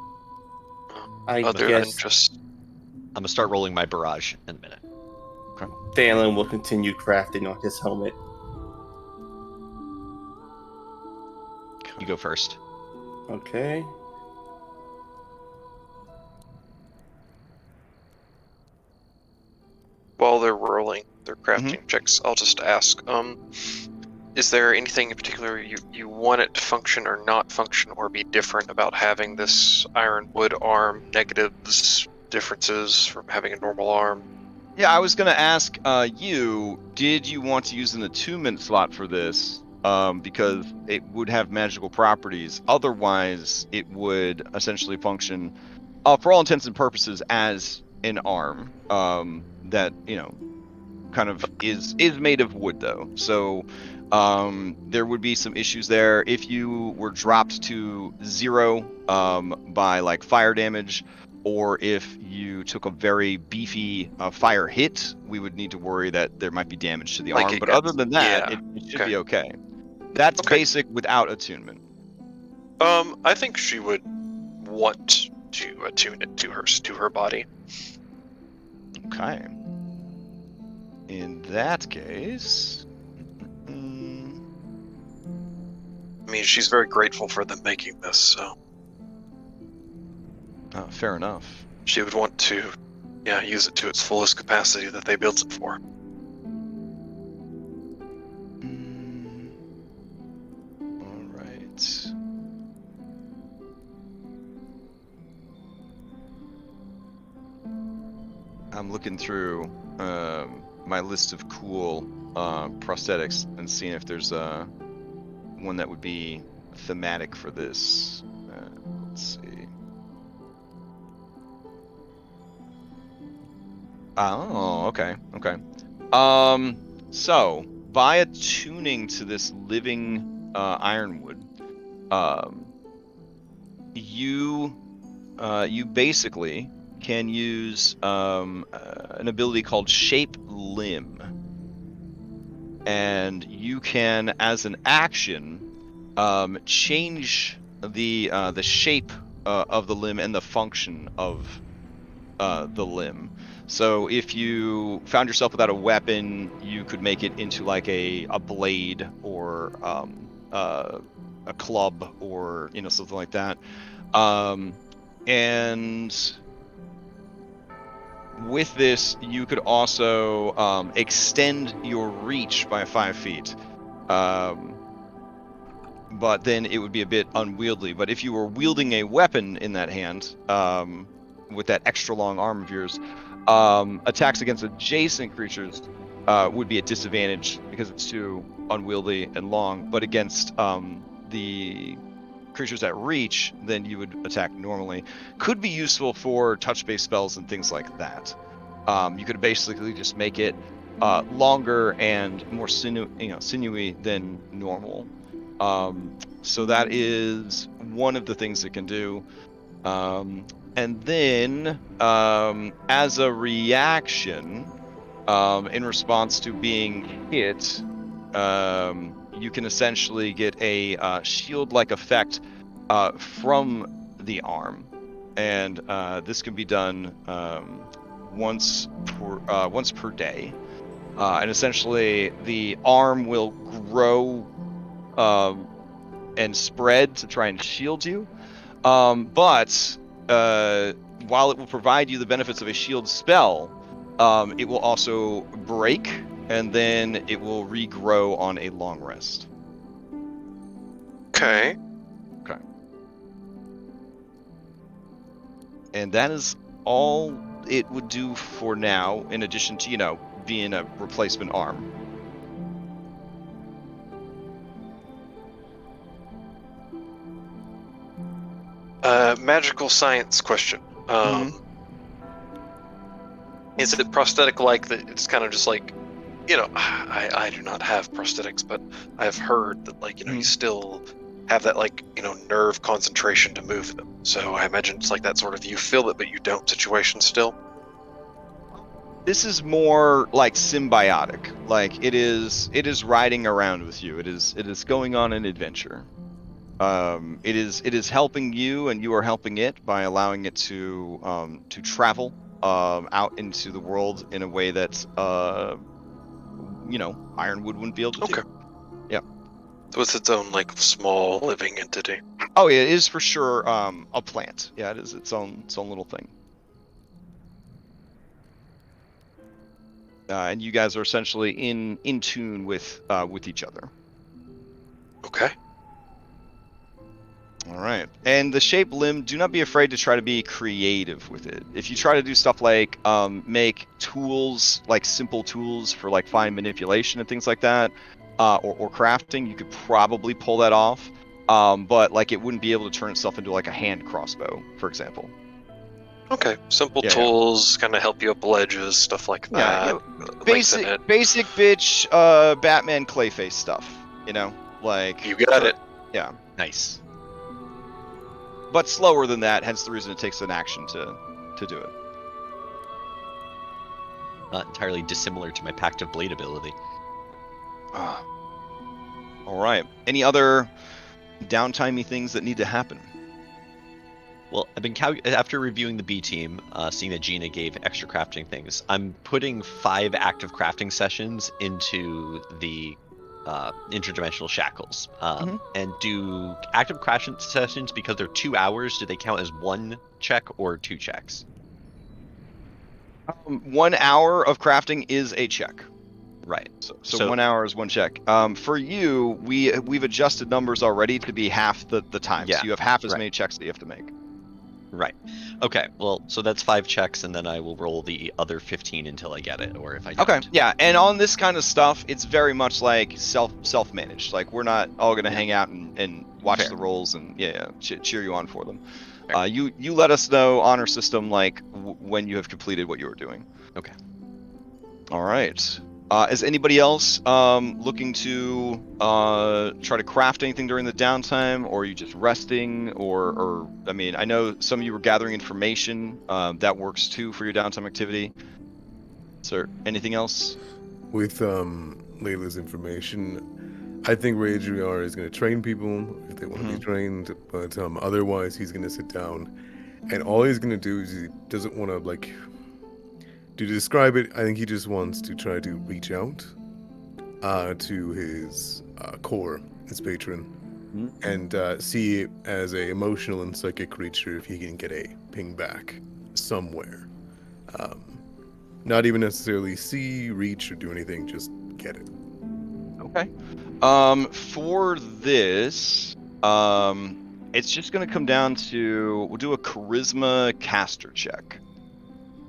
I Other guess than just I'm gonna start rolling my barrage in a minute. Thalen will continue crafting on his helmet. You go first. Okay. while they're rolling their crafting checks, I'll just ask, is there anything in particular you want it to function or not function or be different about having this ironwood arm? Negatives, differences from having a normal arm? Yeah, I was going to ask did you want to use an attunement slot for this? Because it would have magical properties. Otherwise, it would essentially function, for all intents and purposes, as an arm that, kind of is made of wood, though. So there would be some issues there. If you were dropped to 0 by, like, fire damage, or if you took a very beefy fire hit, we would need to worry that there might be damage to the Like arm. it But got- other than that, yeah, it should okay. be okay. That's Okay. basic without attunement. I think she would want to attune it to her body. Okay. In that case... I mean, she's very grateful for them making this, so fair enough. she would want to, use it to its fullest capacity that they built it for. All right. I'm looking through my list of cool prosthetics and seeing if there's one that would be thematic for this. Let's see. Oh, okay. So by attuning to this living ironwood, you basically can use an ability called Shape Limb, and you can, as an action, change the shape of the limb and the function of the limb. So if you found yourself without a weapon, you could make it into like a blade or a club or something like that. And with this, you could also extend your reach by 5 feet. But then it would be a bit unwieldy. But if you were wielding a weapon in that hand, with that extra long arm of yours, attacks against adjacent creatures would be at disadvantage because it's too unwieldy and long. But against the creatures at reach, then you would attack normally. Could be useful for touch-based spells and things like that. You could basically just make it longer and more sinewy than normal. So that is one of the things it can do. And then, as a reaction, in response to being hit, you can essentially get a shield-like effect from the arm, and this can be done once per day. And essentially, the arm will grow and spread to try and shield you, but while it will provide you the benefits of a shield spell, it will also break, and then it will regrow on a long rest. Okay. And that is all it would do for now, in addition to, being a replacement arm. Magical science question. Is it prosthetic like that? It's kind of just like I do not have prosthetics, but I've heard that, like, you Mhm. still have that, like, nerve concentration to move them. So I imagine it's like that sort of you feel it but you don't situation still. This is more like symbiotic. Like it is riding around with you. It is going on an adventure. It is helping you, and you are helping it by allowing it to travel out into the world in a way that Ironwood wouldn't be able to Okay. do. Yeah. So it's its own, like, small living entity. Oh, yeah, it is for sure a plant. Yeah, it is its own little thing. And you guys are essentially in tune with each other. Okay. All right. And the shape limb, do not be afraid to try to be creative with it. If you try to do stuff like make tools, like simple tools for like fine manipulation and things like that, or crafting, you could probably pull that off. But like it wouldn't be able to turn itself into like a hand crossbow, for example. Okay. Simple Yeah, tools, kind of help you up ledges, stuff like Yeah, that. Lengthen basic it. bitch Batman Clayface stuff, like You got it. Yeah. Nice. But slower than that, hence the reason it takes an action to do it. Not entirely dissimilar to my Pact of Blade ability. All right. Any other downtimey things that need to happen? Well, I've been after reviewing the B team, seeing that Gina gave extra crafting things. I'm putting 5 active crafting sessions into the interdimensional shackles. And do active crafting sessions, because they're 2 hours, do they count as 1 check or 2 checks? 1 hour of crafting is a check. Right. So 1 hour is 1 check. For you, we've adjusted numbers already to be half the time. Yeah, So you have half as right. many checks that you have to make. Right. Okay. Well, so that's 5 checks, and then I will roll the other 15 until I get it, or if I don't. Okay. Yeah, and on this kind of stuff, it's very much like self-managed. Like we're not all gonna hang out and watch Fair. the rolls and cheer you on for them. Fair. You let us know honor system like when you have completed what you were doing. Okay. All right. Is anybody else looking to try to craft anything during the downtime, or are you just resting, or I mean, I know some of you were gathering information. That works too for your downtime activity. Is there anything else? With Layla's information, I think Raedriar is going to train people if they want to be trained, but otherwise he's going to sit down, and all he's going to do is he doesn't want to, like, to describe it, I think he just wants to try to reach out to his core, his patron, and see it as a emotional and psychic creature if he can get a ping back somewhere. Not even necessarily see, reach, or do anything, just get it. Okay. For this, it's just going to come down to, we'll do a charisma caster check.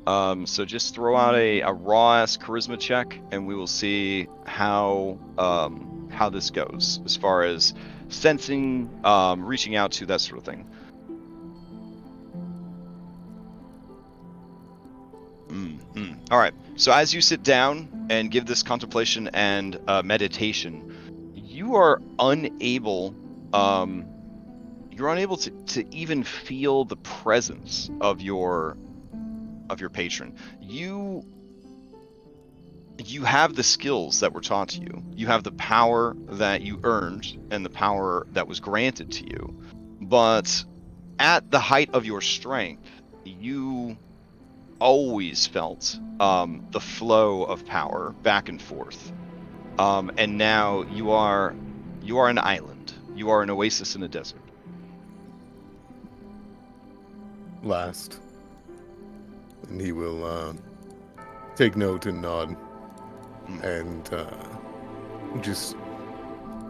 So just throw out a raw-ass charisma check, and we will see how this goes as far as sensing, reaching out to, that sort of thing. All right. So as you sit down and give this contemplation and meditation, you are unable to even feel the presence of your patron. You have the skills that were taught to you. You have the power that you earned and the power that was granted to you. But at the height of your strength, you always felt the flow of power back and forth. And now you are an island. You are an oasis in a desert. Last. And he will take note and nod and just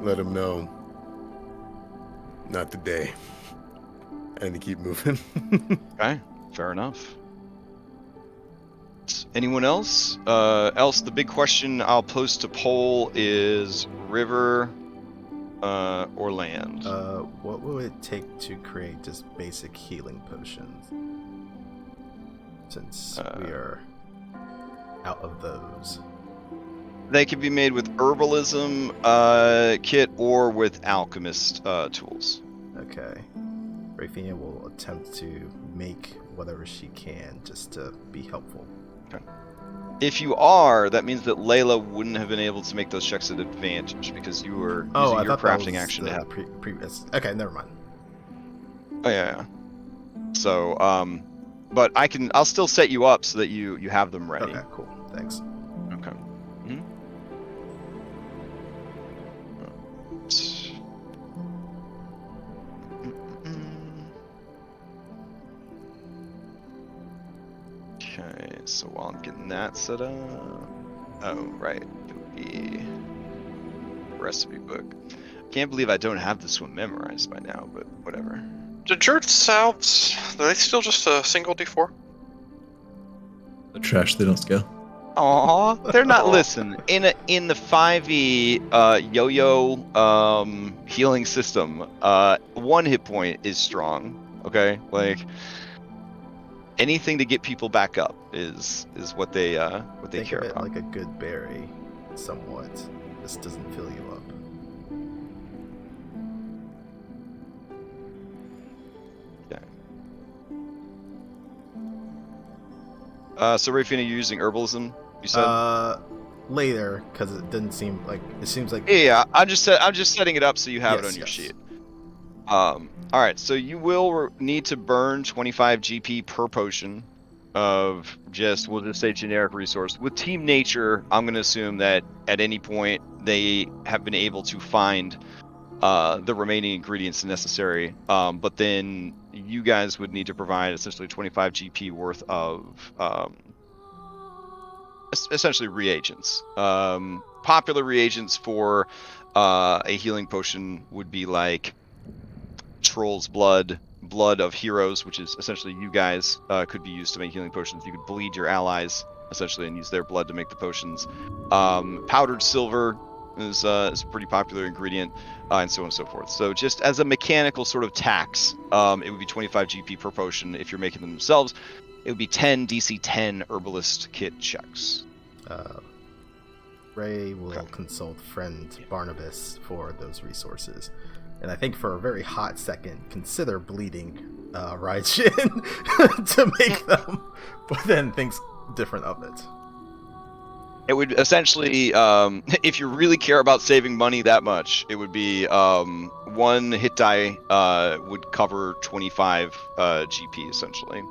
let him know, not today, and keep moving. Okay, fair enough. Anyone else? The big question I'll pose to poll is river or land? What will it take to create just basic healing potions? Since we are out of those. They can be made with herbalism kit or with alchemist tools. Okay. Rafina will attempt to make whatever she can just to be helpful. If you are, that means that Layla wouldn't have been able to make those checks at advantage because you were Oh, using I your thought that crafting was action to the have. previous. Okay, never mind. Oh yeah. So, but I'll still set you up so that you have them ready. Okay, cool. Thanks. Okay. Okay, so while I'm getting that set up, oh right, it would be recipe book. Can't believe I don't have this one memorized by now, but whatever. Do Jurt Souths, are they still just a single D4? The trash, they don't scale. Aw, they're not. Aw. Listen, in the 5e yo-yo healing system, 1 hit point is strong. Okay, like anything to get people back up is what they Think care of it about. like a good berry, somewhat. This doesn't fill you up. So Rafina, you're using herbalism, you said? Later, because it didn't seem like it seems like. Yeah, I'm just setting it up so you have it Yes, on your yes. sheet. All right, so you will need to burn 25 GP per potion of we'll just say generic resource. With Team Nature, I'm going to assume that at any point they have been able to find the remaining ingredients necessary. But then you guys would need to provide essentially 25 GP worth of essentially reagents. Popular reagents for a healing potion would be like Troll's blood, blood of heroes, which is essentially you guys, could be used to make healing potions. You could bleed your allies essentially and use their blood to make the potions. Powdered silver is a pretty popular ingredient, and so on and so forth. So just as a mechanical sort of tax, it would be 25 GP per potion if you're making them themselves. It would be 10 DC 10 herbalist kit checks. Ray will Okay. consult friend Barnabas for those resources. And I think for a very hot second, consider bleeding Raijin to make them, but then thinks different of it. It would essentially, if you really care about saving money that much, it would be 1 hit die would cover 25 GP essentially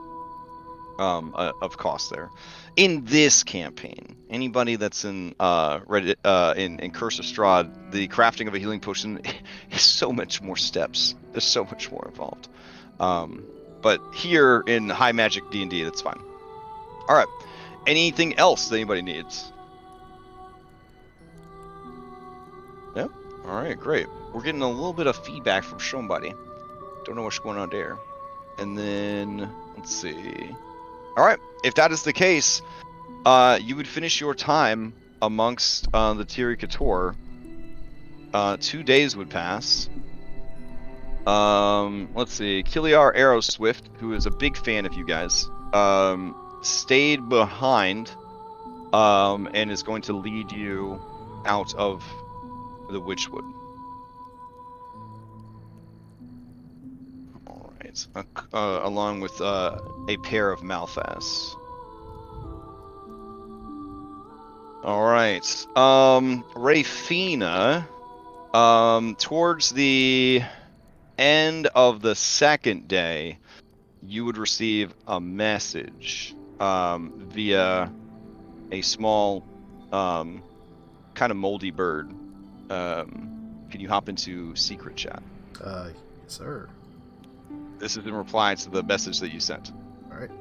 of cost there. In this campaign, anybody that's in Reddit in Curse of Strahd, the crafting of a healing potion is so much more steps. There's so much more involved. But here in high magic D&D, that's fine. All right. Anything else that anybody needs? Yeah. All right, great. We're getting a little bit of feedback from somebody. Don't know what's going on there. And then let's see. All right. If that is the case, you would finish your time amongst the Tiri Couture. 2 days would pass. Let's see. Kiliar Arrow Swift, who is a big fan of you guys, stayed behind and is going to lead you out of the Witchwood. All right. Along with a pair of Malphas. All right. Rafina, towards the end of the second day, you would receive a message via a small, kind of moldy bird. Can you hop into secret chat? Yes, sir. This is in reply to the message that you sent. All right.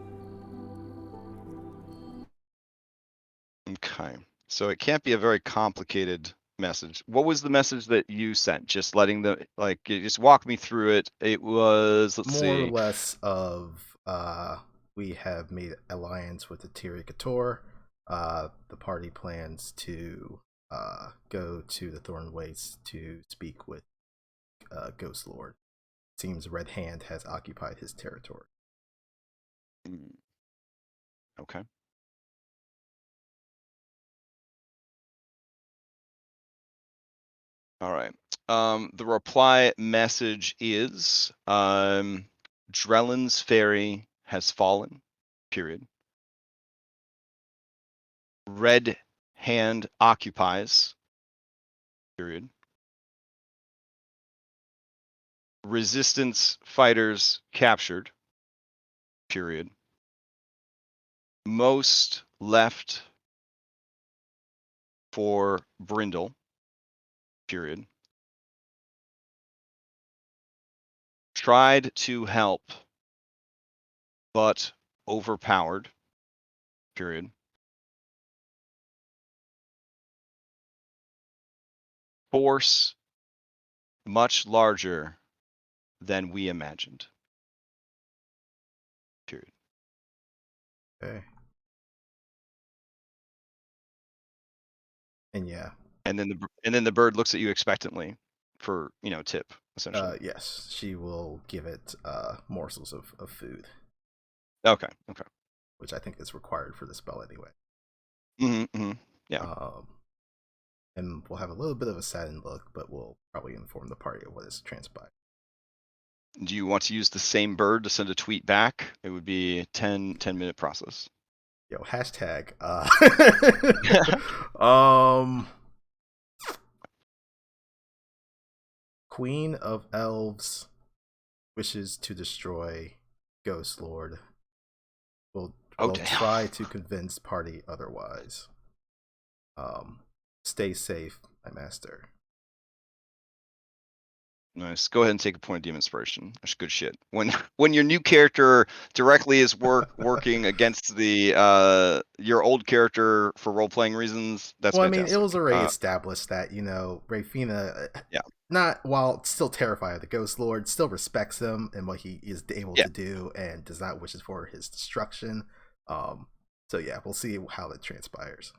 Okay. So it can't be a very complicated message. What was the message that you sent? Just letting the just walk me through it. It was let's More see. or less of we have made alliance with the Tiri Couture. The party plans to go to the Thornwastes to speak with Ghost Lord. Seems Red Hand has occupied his territory. Okay. All right. The reply message is Drellin's Ferry has fallen. Period. Red Hand occupies. Period. Resistance fighters captured. Period. Most left for Brindle. Period. Tried to help, but overpowered. Period. Force much larger than we imagined. Period. Okay. And yeah, And then the bird looks at you expectantly for tip essentially. yes, she will give it morsels of food, Okay. which I think is required for the spell anyway. Mm-hmm. Yeah. And we'll have a little bit of a saddened look, but we'll probably inform the party of what has transpired. Do you want to use the same bird to send a tweet back? It would be a 10-minute process. Yo, hashtag. Queen of Elves wishes to destroy Ghost Lord. Will damn. try to convince party otherwise. Stay safe, my master. Nice. Go ahead and take a point of demon inspiration. That's good shit. When your new character directly is working against the your old character for role playing reasons, that's fantastic. It was already established that Rafina, while still terrified of the Ghost Lord, still respects him and what he is able to do, and does not wish for his destruction. So yeah, we'll see how that transpires.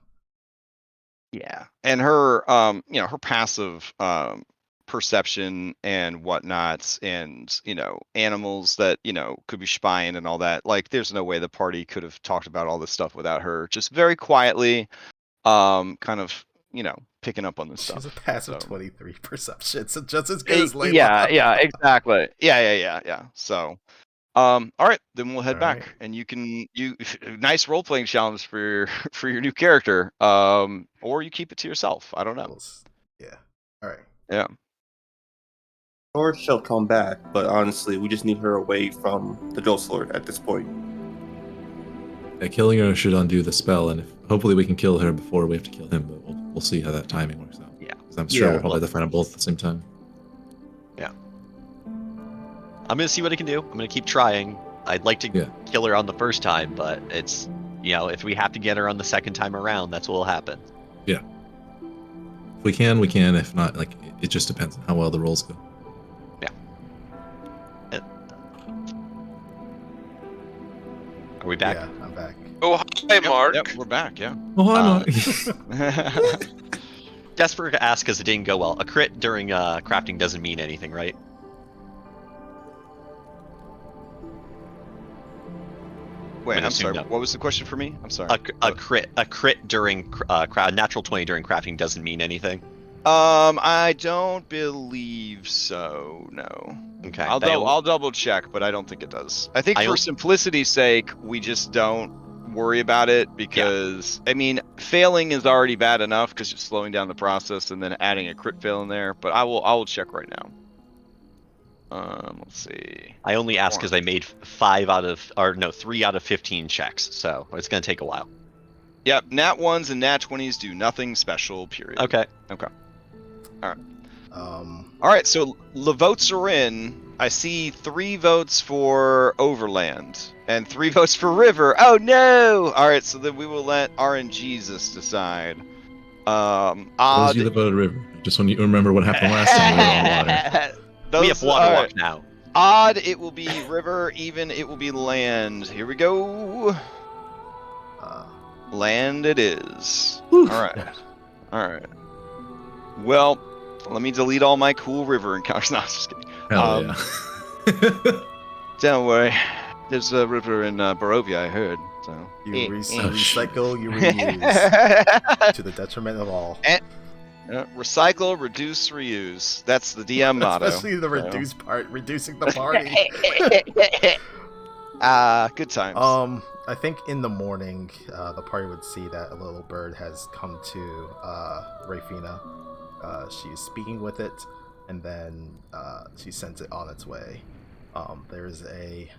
Yeah, and her her passive perception and whatnots, and animals that could be spying and all that. Like, there's no way the party could have talked about all this stuff without her just very quietly kind of picking up on this stuff. She's a passive 23 perception, so just as good as Layla. Yeah, exactly. Yeah. So all right, then we'll head back, and you nice role playing challenge for your new character, or you keep it to yourself. I don't know. Yeah. All right. Yeah. Or she'll come back, but honestly, we just need her away from the Ghost Lord at this point. Yeah, killing her should undo the spell, and hopefully we can kill her before we have to kill him, but we'll see how that timing works out. Yeah. Because I'm sure we'll probably have to fight them both at the same time. Yeah. I'm going to see what I can do. I'm going to keep trying. I'd like to kill her on the first time, but it's, if we have to get her on the second time around, that's what will happen. Yeah. If we can, we can. If not, it just depends on how well the rolls go. Are we back? Yeah, I'm back. Oh, hi, Mark. Yep, we're back. Yeah. Oh, hi, Mark. Desperate to ask because it didn't go well. A crit during crafting doesn't mean anything, right? Wait, I'm sorry. No. What was the question for me? I'm sorry. A crit during natural 20 during crafting doesn't mean anything. I don't believe so. No. Okay. I'll double check, but I don't think it does. I think for simplicity's sake, we just don't worry about it, because failing is already bad enough because you're slowing down the process, and then adding a crit fail in there. But I will check right now. Let's see. I only asked because I made 3 out of 15 checks, so it's gonna take a while. Yep, nat 1s and nat 20s do nothing special. Period. Okay. All right. All right. So the votes are in. I see 3 votes for Overland and 3 votes for River. Oh no! All right. So then we will let RNGesus decide. Odd. You voted River. Just when you remember what happened last time we were on water. We have water walk now. Odd, it will be river. Even, it will be land. Here we go. Land it is. All right. Well, let me delete all my cool river encounters. No, I'm just kidding. Hell yeah. Don't worry. There's a river in Barovia, I heard. So you recycle, you reuse, to the detriment of all. Recycle, reduce, reuse. That's the DM motto. Especially the so. reduce part, reducing the party. Good times. I think in the morning, the party would see that a little bird has come to Rafina. She's speaking with it, and then she sends it on its way. There's a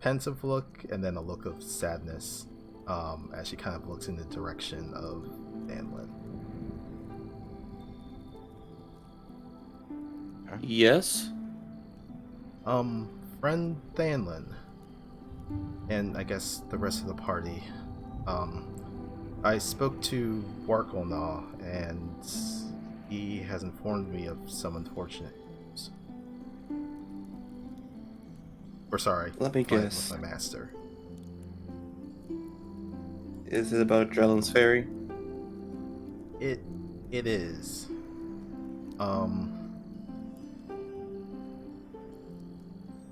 pensive look, and then a look of sadness as she kind of looks in the direction of Danlin. Yes? Friend Danlin, and I guess the rest of the party. I spoke to Warkolnaw, and he has informed me of some unfortunate news. Or sorry, Let me fight guess. with my master. Is it about Drellin's Ferry? It is.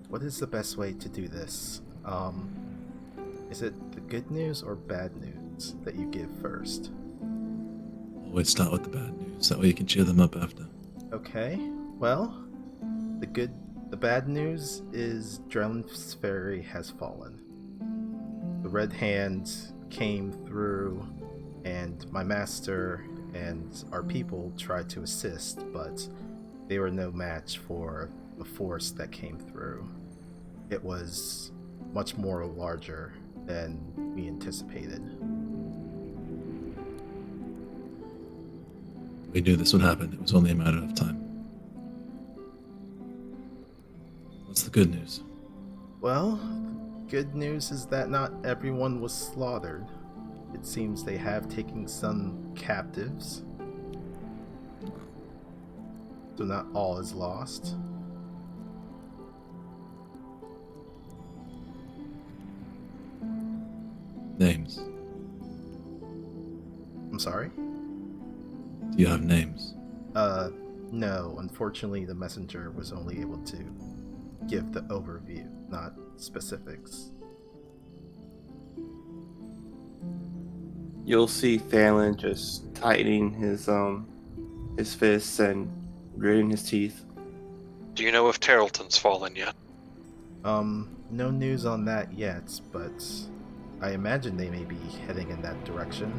What is the best way to do this? Is it the good news or bad news that you give first? Always start with the bad news. That way you can cheer them up after. Okay. Well, the bad news is Drellin's Ferry has fallen. The Red Hand came through, and my master and our people tried to assist, but they were no match for the force that came through. It was much more larger than we anticipated. We knew this would happen. It was only a matter of time. What's the good news? Well, the good news is that not everyone was slaughtered. It seems they have taken some captives. So not all is lost. Names. I'm sorry? Do you have names? No. Unfortunately, the messenger was only able to give the overview, not specifics. You'll see Thalen just tightening his fists and gritting his teeth. Do you know if Tarleton's fallen yet? No news on that yet, but I imagine they may be heading in that direction.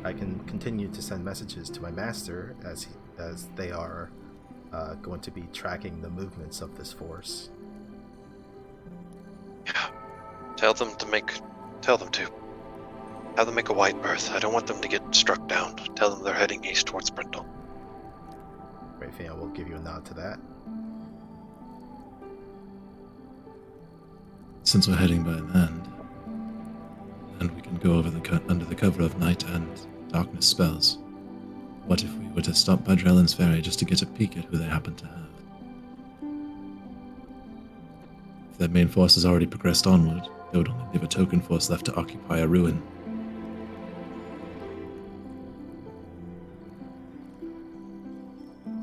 I can continue to send messages to my master as they are going to be tracking the movements of this force. Yeah. Tell them to have them make a wide berth. I don't want them to get struck down. Tell them they're heading east towards Brindle. Rayfia will give you a nod to that. Since we're heading by land, and we can go over under the cover of night and darkness spells, what if we were to stop by Drellin's Ferry just to get a peek at who they happen to have? If their main force has already progressed onward, they would only leave a token force left to occupy a ruin.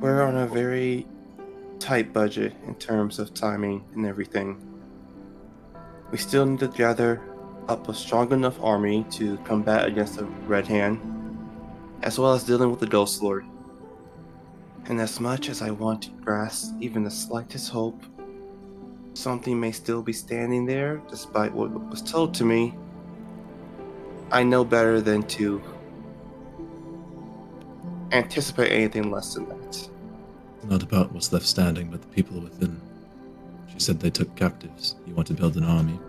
We're on a very tight budget in terms of timing and everything. We still need to gather up a strong enough army to combat against the Red Hand, as well as dealing with the Ghost Lord. And as much as I want to grasp even the slightest hope, something may still be standing there despite what was told to me, I know better than to anticipate anything less than that. It's not about what's left standing, but the people within. She said they took captives. You want to build an army?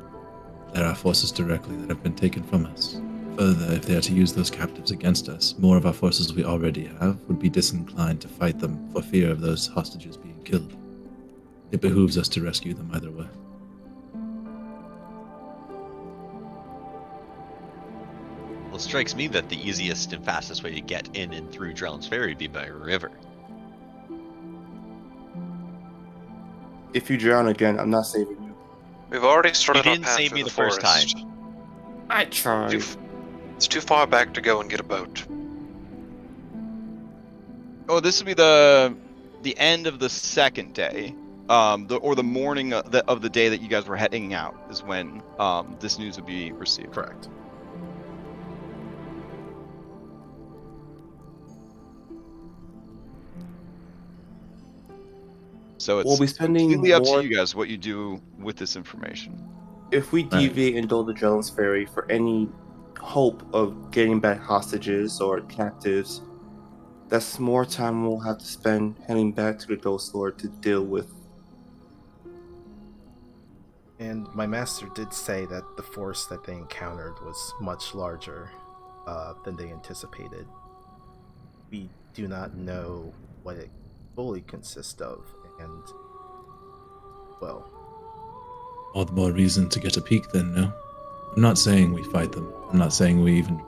There are forces directly that have been taken from us. Further, if they are to use those captives against us, more of our forces we already have would be disinclined to fight them for fear of those hostages being killed. It behooves us to rescue them either way. Well, it strikes me that the easiest and fastest way to get in and through Drellin's Ferry would be by river. If you drown again, I'm not saving you. We've already started You our didn't path save through me the the first forest. time. I tried. It's too far back to go and get a boat. Oh, this would be the end of the second day, or the morning of the day that you guys were heading out is when this news would be received. Correct. So We'll it's be spending completely up to more- you guys what you do with this information. If we deviate and go to Drellin's Ferry for any hope of getting back hostages or captives, that's more time we'll have to spend heading back to the Ghost Lord to deal with. And my master did say that the force that they encountered was much larger than they anticipated. We do not know what it fully consists of, and, well... All the more reason to get a peek then, no? I'm not saying we fight them. I'm not saying we even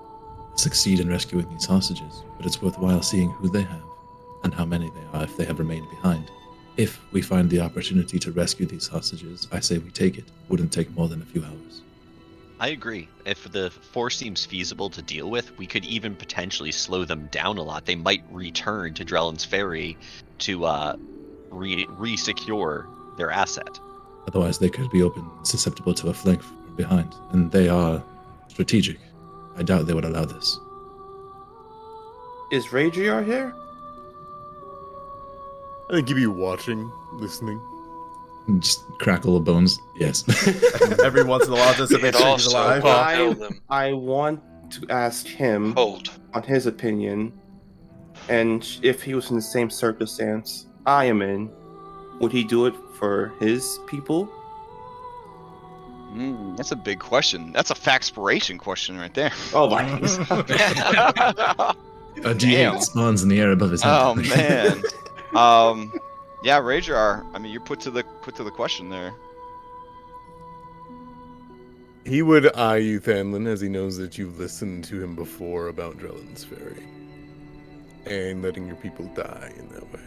succeed in rescuing these hostages, but it's worthwhile seeing who they have and how many they are if they have remained behind. If we find the opportunity to rescue these hostages, I say we take it. Wouldn't take more than a few hours. I agree. If the force seems feasible to deal with, we could even potentially slow them down a lot. They might return to Drellin's Ferry to re-secure their asset. Otherwise, they could be open and susceptible to a flank from behind, and they are strategic. I doubt they would allow this. Is Ragiar here? I think he'd be watching, listening. Just crackle of bones. Yes. Every once in a while, just to make It sure he's also alive. will kill them. I want to ask him Hold. on his opinion, and if he was in the same circumstance I am in, would he do it for his people? That's a big question. That's a faxpiration question right there. Oh my! A D8 spawns in the air above his head. Oh man. Yeah, Rajar. I mean, you're put to the question there. He would eye you, Thanlin, as he knows that you've listened to him before about Drellin's Ferry. And letting your people die in that way.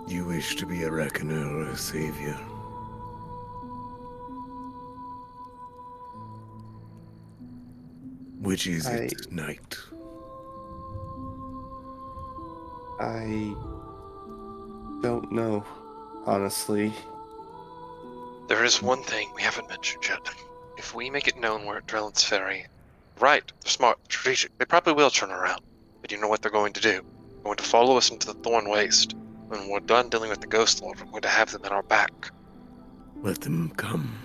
You wish to be a reckoner or a savior? Which is it, knight? I don't know, honestly. There is one thing we haven't mentioned yet. If we make it known we're at Drellin's Ferry, right, they're smart, strategic, they probably will turn around. But you know what they're going to do? They're going to follow us into the Thornwastes. When we're done dealing with the Ghost Lord, we're going to have them at our back. Let them come.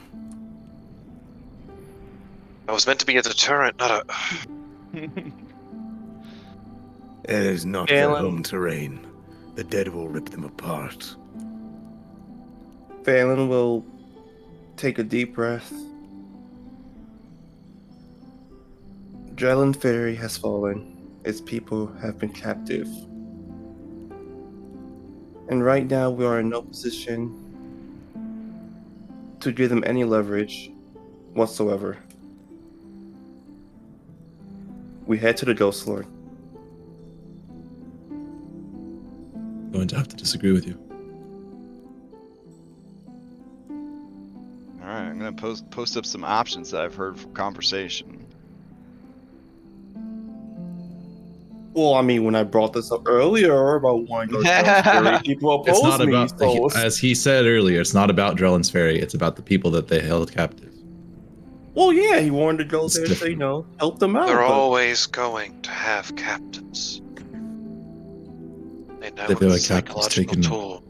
I was meant to be a deterrent, not a... It is not their home terrain. The dead will rip them apart. Phelan will take a deep breath. Drellin Ferry has fallen. Its people have been captive. And right now we are in no position to give them any leverage whatsoever. We head to the Ghost Lord. Going to have to disagree with you. All right, I'm gonna post up some options that I've heard from conversation. Well, I mean, when I brought this up earlier about wanting to go to Drellin's Ferry, people It's opposed not me. about, So as he said earlier, it's not about Drellin's Ferry. It's about the people that they held captive. well, yeah, he wanted to go It's there different. to, help them out. They're but always going to have captains. They know They feel it's a like captains psychological taken- tool.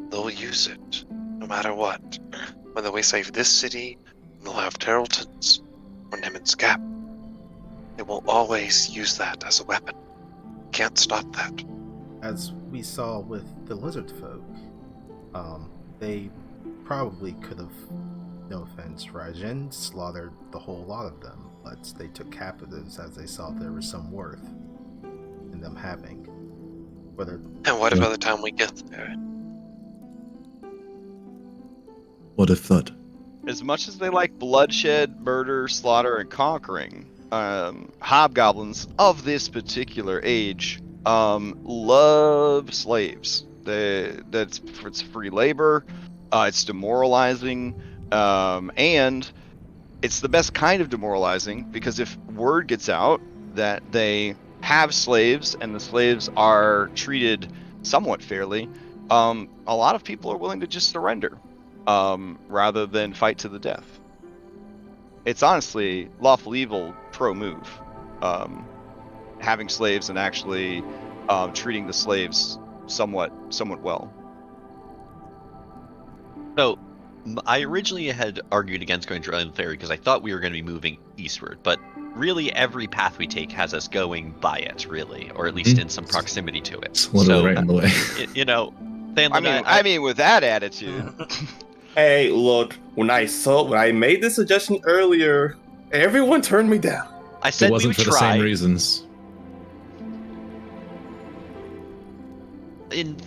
They'll use it, no matter what. Whether we save this city, they'll have Terrelton's, or Nemen's Gap. They will always use that as a weapon. Can't stop that. As we saw with the lizard folk, they probably could have, no offense, Rajan, slaughtered the whole lot of them, but they took captives as they saw there was some worth in them having. Whether And what if by the time we get there, What if that? As much as they like bloodshed, murder, slaughter, and conquering, hobgoblins of this particular age love slaves. It's free labor, it's demoralizing, and it's the best kind of demoralizing because if word gets out that they have slaves and the slaves are treated somewhat fairly, a lot of people are willing to just surrender rather than fight to the death. It's honestly lawful evil pro move. having slaves and actually treating the slaves somewhat well. So, I originally had argued against going to Drellin Ferry because I thought we were going to be moving eastward, but really every path we take has us going by it, really, or at least in some proximity to it. It's literally right in the way. You know, Thandlin, I mean, with that attitude. Hey, look, when I made this suggestion earlier, everyone turned me down. I said It we wasn't would for the try. same reasons. In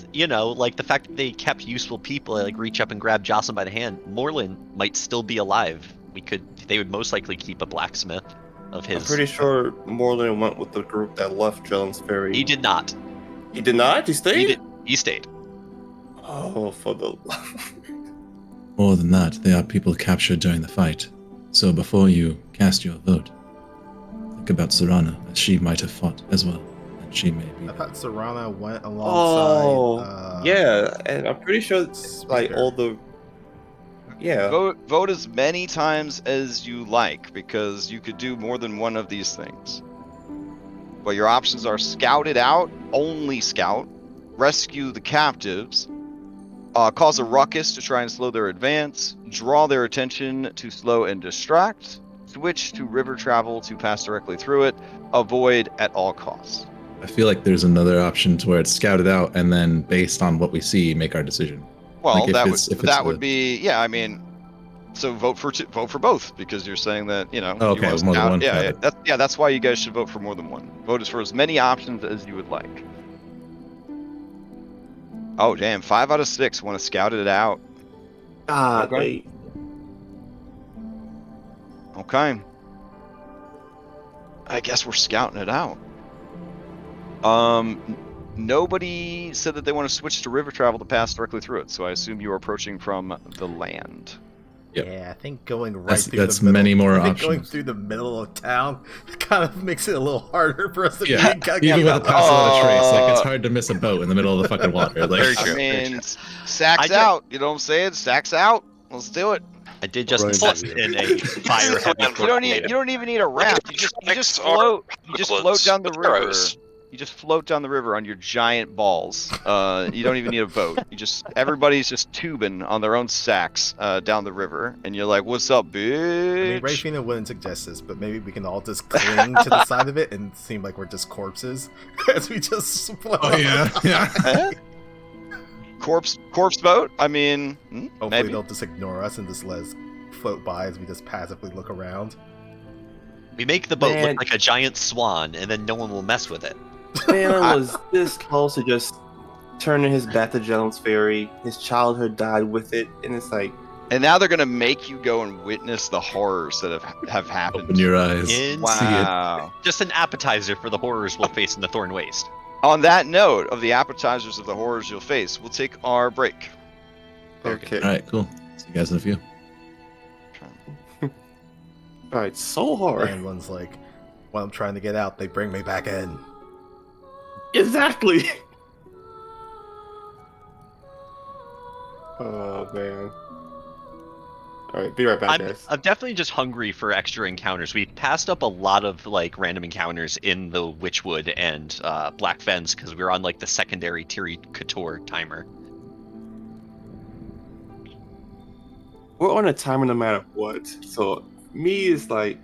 like the fact that they kept useful people, like reach up and grab Jocelyn by the hand. Moreland might still be alive. They would most likely keep a blacksmith of his. I'm pretty sure Moreland went with the group that left Drellin's Ferry. He did not. He did not? He stayed? He stayed. Oh, for the... More than that, they are people captured during the fight. So before you cast your vote, think about Serana, as she might have fought as well. And she may be... I thought Serana went alongside. Yeah, and I'm pretty sure it's like all the... Yeah. Vote as many times as you like, because you could do more than one of these things. But your options are scout it out, only scout, rescue the captives, cause a ruckus to try and slow their advance, draw their attention to slow and distract, switch to river travel to pass directly through it, avoid at all costs. I feel like there's another option to where it's scouted out, and then based on what we see, make our decision. Well, Like that would be, yeah. I mean, so vote for both, because you're saying that you Oh, okay, you want to more than scout- one. Yeah, Got it. that's why you guys should vote for more than one. Vote is for as many options as you would like. Oh damn! 5 out of 6 want to scout it out. God, Okay. wait. Okay. I guess we're scouting it out. Nobody said that they want to switch to river travel to pass directly through it, so I assume you are approaching from the land. Yep. Yeah, I think going right That's- through that's the middle, many more I think going options. through the middle of town kind of makes it a little harder for us to Yeah, even with a pass without a trace, like it's hard to miss a boat in the middle of the fucking water. Like, Very I true. mean, sacks I out. You know what I'm saying? Sacks out. Let's do it. I did just Right. invest in a fire heavy You don't even need a raft. You just float. You just float down the river. You just float down the river on your giant balls. You don't even need a boat. Everybody's just tubing on their own sacks down the river, and you're like, "What's up, bitch?" I mean, Rayfina wouldn't suggest this, but maybe we can all just cling to the side of it and seem like we're just corpses as we just float. oh yeah, yeah. Corpse boat. I mean, Hopefully maybe. they'll just ignore us and just let us float by as we just passively look around. We make the boat Man. look like a giant swan, and then no one will mess with it. Phelan was this close to just turning his back to Drellin's Ferry. His childhood died with it, and it's like, And now they're gonna make you go and witness the horrors that have happened. Open your eyes. Wow. Just an appetizer for the horrors we'll face in the Thornwastes. On that note of the appetizers of the horrors you'll face, we'll take our break. okay. All right, cool. See you guys in a few. Alright, so hard. And one's like, when I'm trying to get out, they bring me back in. Exactly. Oh man. Alright, be right back, guys. I'm definitely just hungry for extra encounters. We passed up a lot of like random encounters in the Witchwood and Black Fens because we were on like the secondary Tiri Couture timer. We're on a timer no matter what. So me is like,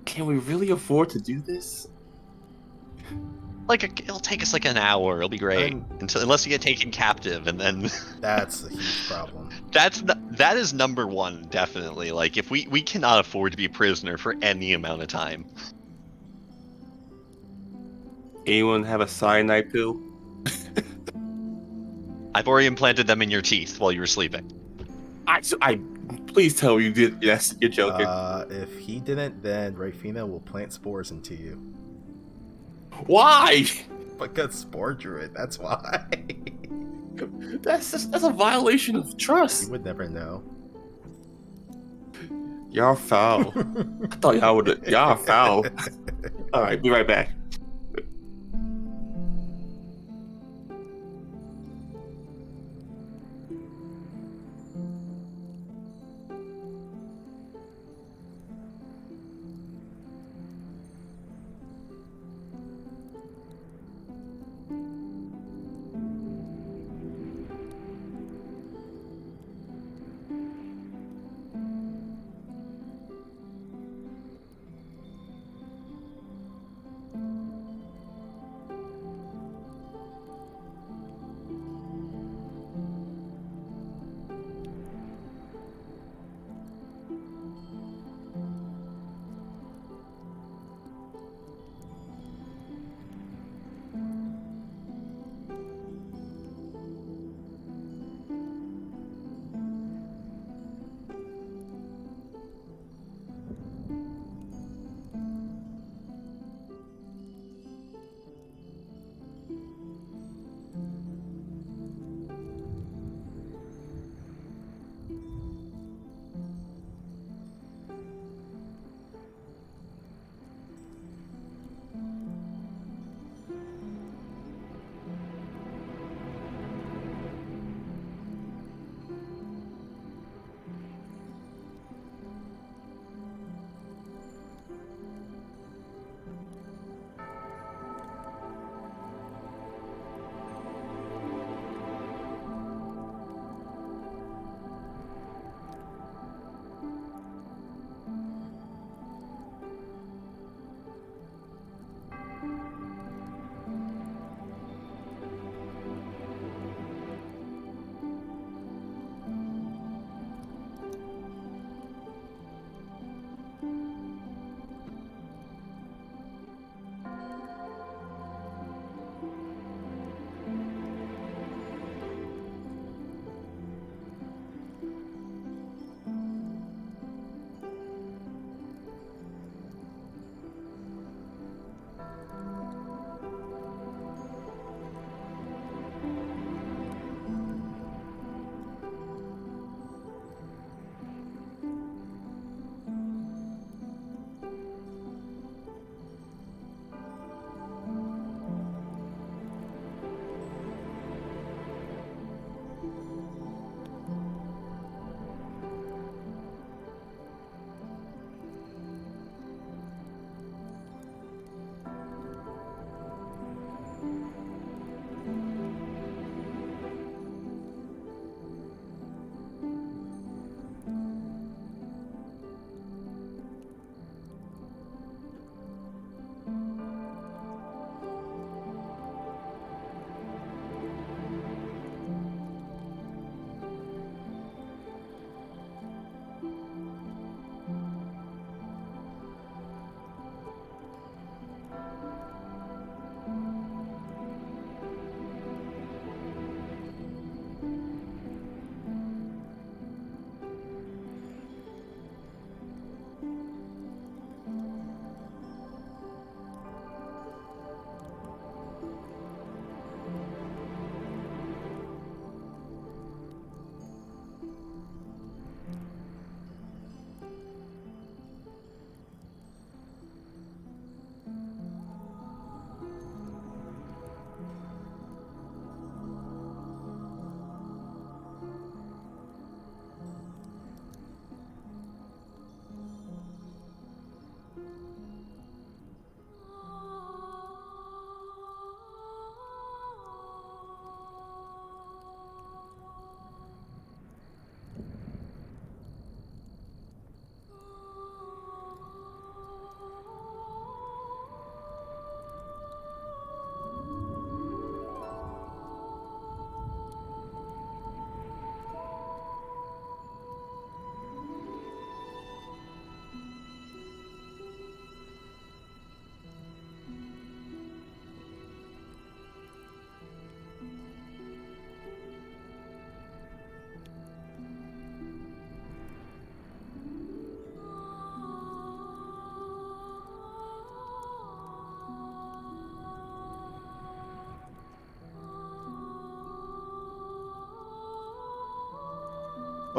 can we really afford to do this? It'll take us like an hour. It'll be great unless you get taken captive, and then That's a huge problem. that is number one definitely. Like if we cannot afford to be a prisoner for any amount of time. Anyone have a cyanide pill? I've already implanted them in your teeth while you were sleeping. I please tell me you did. Yes, you're joking. If he didn't, then Rayfina will plant spores into you. Why? Because spore druid, that's why. That's a violation of You trust. would never know. Y'all foul. I thought y'all would. Y'all foul. All right, be right back.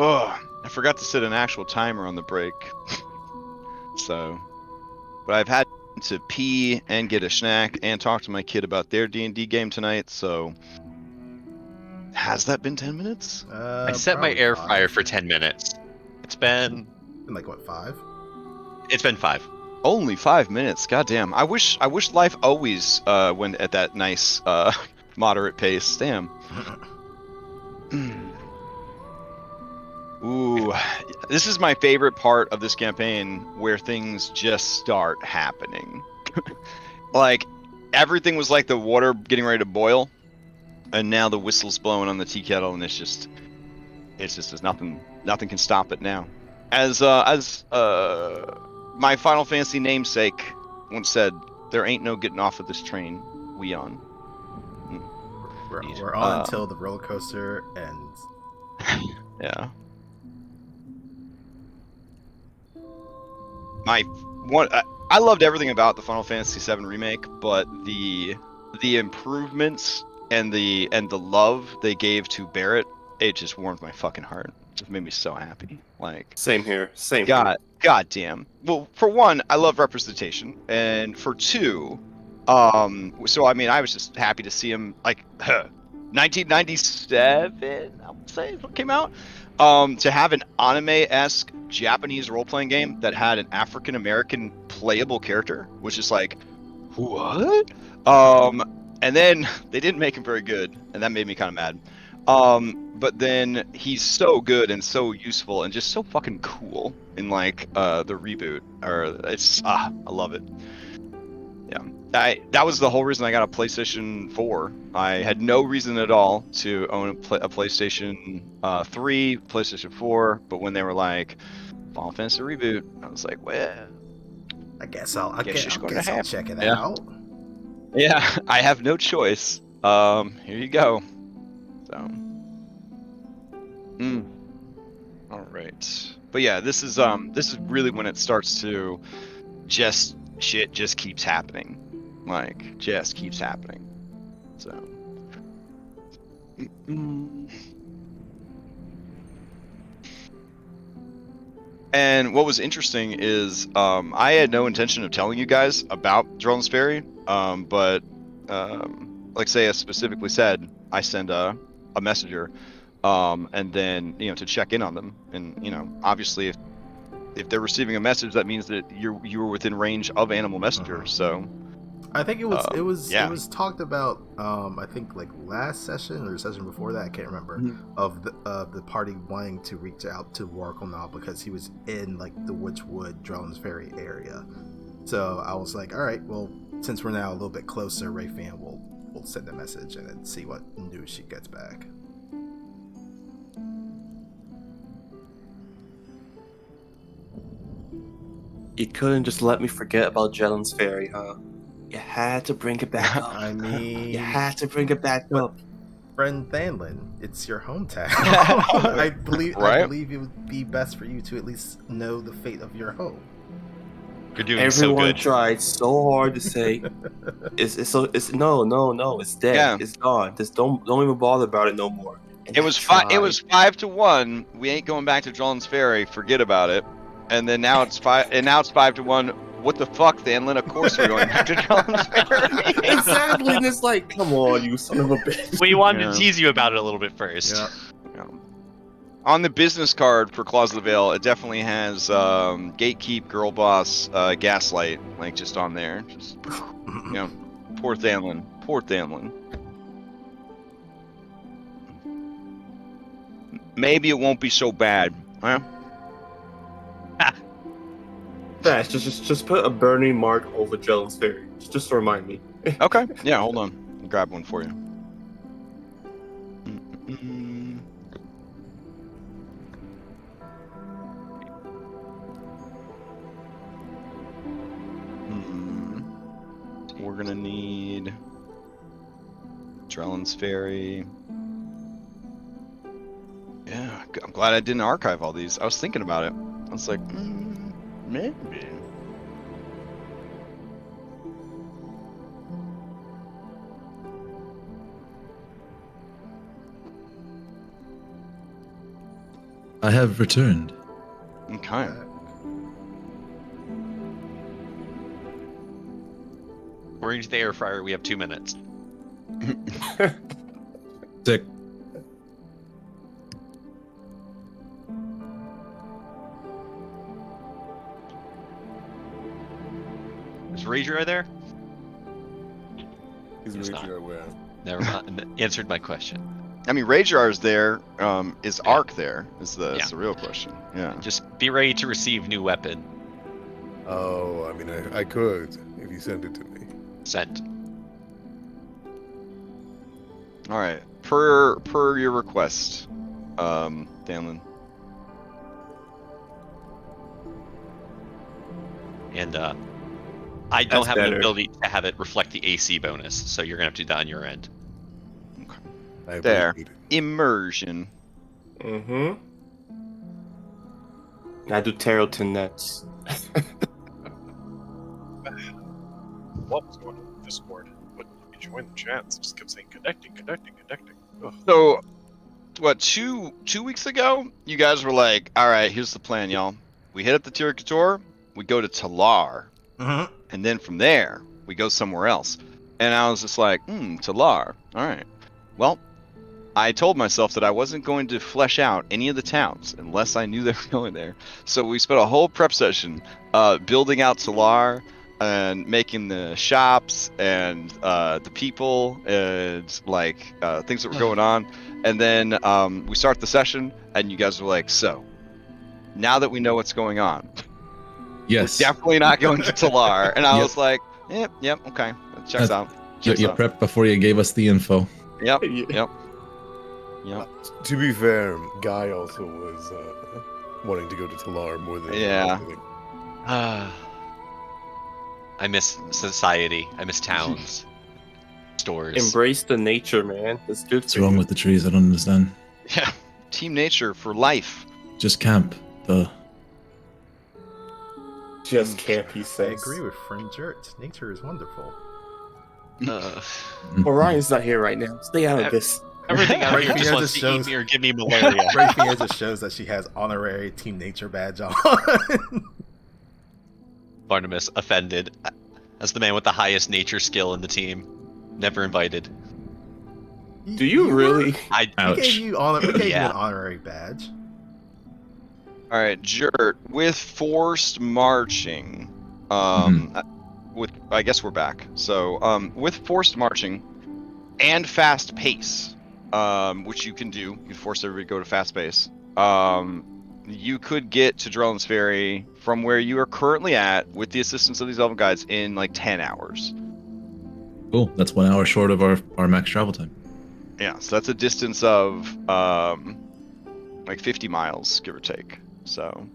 Oh, I forgot to set an actual timer on the break. So, but I've had to pee and get a snack and talk to my kid about their D&D game tonight. So, has that been 10 minutes? I set my Probably air 5. fryer for 10 minutes. It's been Like what, 5? 5. Only 5 minutes. Goddamn. I wish life always went at that nice moderate pace. Damn. Ooh, this is my favorite part of this campaign, where things just start happening. Like, everything was like the water getting ready to boil, and now the whistle's blowing on the tea kettle, and it's just there's nothing can stop it now. As my Final Fantasy namesake once said, "There ain't no getting off of this train we on." We're on until the roller coaster ends. Yeah. I loved everything about the Final Fantasy VII remake, but the improvements and the love they gave to Barrett, it just warmed my fucking heart. It just made me so happy. Like, Same here. Same here. God damn. Well, for one, I love representation, and for two, so I mean, I was just happy to see him, like, 1997, I would say, is what came out. To have an anime-esque Japanese role-playing game that had an African-American playable character, which is like, what? And then they didn't make him very good, and that made me kind of mad. But then he's so good and so useful and just so fucking cool in like the reboot. I love it. Yeah. That was the whole reason I got a PlayStation 4. I had no reason at all to own a PlayStation 3, PlayStation 4, but when they were like, Final Fantasy reboot, I was like, well, I guess I'll check it Yeah. out. Yeah, I have no choice. Here you go. So. All right. But yeah, this is really when it starts to shit just keeps happening. Like, just keeps happening. So. And what was interesting is I had no intention of telling you guys about Drellin's Ferry, but like Saya specifically said, I send a messenger, and then to check in on them, and obviously if they're receiving a message, that means that you were within range of Animal Messenger. So I think it was talked about. I think like last session or the session before that, I can't remember. Of the party wanting to reach out to Warkle now because he was in like the Witchwood, Drellin's Ferry area. So I was like, all right, well, since we're now a little bit closer, Rayfan will send a message and then see what news she gets back. You couldn't just let me forget about Drellin's Ferry, huh? You had to bring it back up. I mean, You had to bring it back up. Friend Thanlin, it's your hometown. I believe it would be best for you to at least know the fate of your home. You're doing Everyone so good. tried so hard to say it's no, it's dead. Yeah. It's gone. Just don't even bother about it no more. And it was 5-1. We ain't going back to Drellin's Ferry. Forget about it. And then now it's 5-1. What the fuck, Thanlin? Of course we're going back to Drellin's Ferry. Exactly. And it's like, come on, you son of a bitch. We wanted to tease you about it a little bit first. Yeah. On the business card for Claws of the Veil, it definitely has Gatekeep, Girl Boss, Gaslight, like just on there. Just poor Thanlin. Poor Thanlin. Maybe it won't be so bad, huh? Fast, just put a burning mark over Drellin's Ferry. Just to remind me. Okay. Yeah, hold on. I'll grab one for you. We're gonna need Drellin's Ferry. Yeah, I'm glad I didn't archive all these. I was thinking about it. I was like, maybe. I have returned. Okay. According to the air fryer, we have 2 minutes. Sick. Is Rager there? He's It's really not. aware. Never mind. Answered my question. I mean, Rajar is there. Is Yeah. Ark there? Is the Yeah. is the real question? Yeah. Just be ready to receive new weapon. Oh, I mean, I could if you send it to me. Sent. All right. Per your request, Danlin. And I don't That's have better. the ability to have it reflect the AC bonus, so you're gonna have to do that on your end. I There. appreciate it. Immersion. Mm-hmm. I do tarot to nets. What was going on with Discord? Wouldn't let me join the chats. It just kept saying connecting. Ugh. So, what? 2 weeks ago, you guys were like, "All right, here's the plan, y'all. We hit up the Tirkator, we go to Talar, Mm-hmm. and then from there we go somewhere else." And I was just like, Talar. All right. Well, I told myself that I wasn't going to flesh out any of the towns unless I knew they were going there. So we spent a whole prep session building out Talar and making the shops and the people and like things that were going on. And then we start the session, and you guys were like, "So, now that we know what's going on, Yes. we're definitely not going to Talar." And I Yep. was like, "Yep, okay, that checks out." You, Checks you out. prepped before you gave us the info. Yep, Yeah. yep, yep. To be fair, Guy also was wanting to go to Talar more than Yeah. anything. I miss society. I miss towns, stores. Embrace the nature, man. It's good What's for wrong you. with the trees? I don't understand. Yeah, Team Nature for life. Just camp. Duh. Just camp, he I says. agree with friend Jert. Nature is wonderful. Orion's not here right now. Stay out of this. Everything out here Right, just Fiona wants just to eat shows- me or give me malaria. Rayfia just shows that she has honorary Team Nature badge on. Barnabas offended. As the man with the highest nature skill in the team. Never invited. Do you really? I We gave Ouch. you we gave you Yeah. an honorary badge. All right, Jert, with forced marching, with I guess we're back. So, with forced marching and fast pace, which you can do, you can force everybody to go to fast pace. You could get to Drellin's Ferry from where you are currently at, with the assistance of these elven guides, in like 10 hours. Cool. That's 1 hour short of our max travel time. Yeah, so that's a distance of like 50 miles, give or take. So,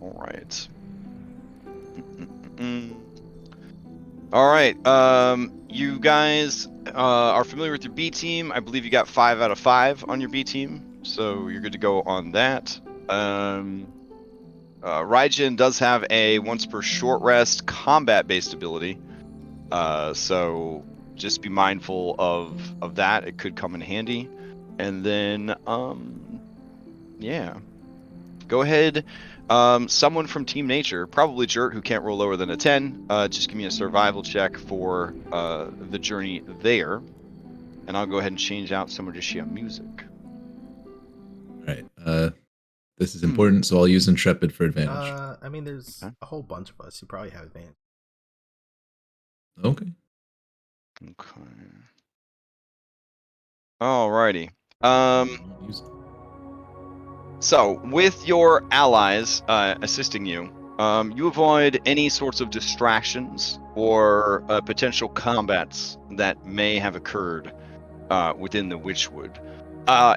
all right. All right. You guys are familiar with your B team. I believe you got 5 out of 5 on your B team, so you're good to go on that. Raijin does have a once per short rest combat-based ability, so just be mindful of that. It could come in handy. And then, yeah, go ahead. Someone from Team Nature, probably Jert, who can't roll lower than a 10. Just give me a survival check for the journey there, and I'll go ahead and change out some of Jishia music. All right. This is important, so I'll use Intrepid for advantage. I mean, there's Okay. a whole bunch of us. You probably have advantage. Okay. Okay. Alrighty. Use it. So, with your allies assisting you, you avoid any sorts of distractions or potential combats that may have occurred within the Witchwood.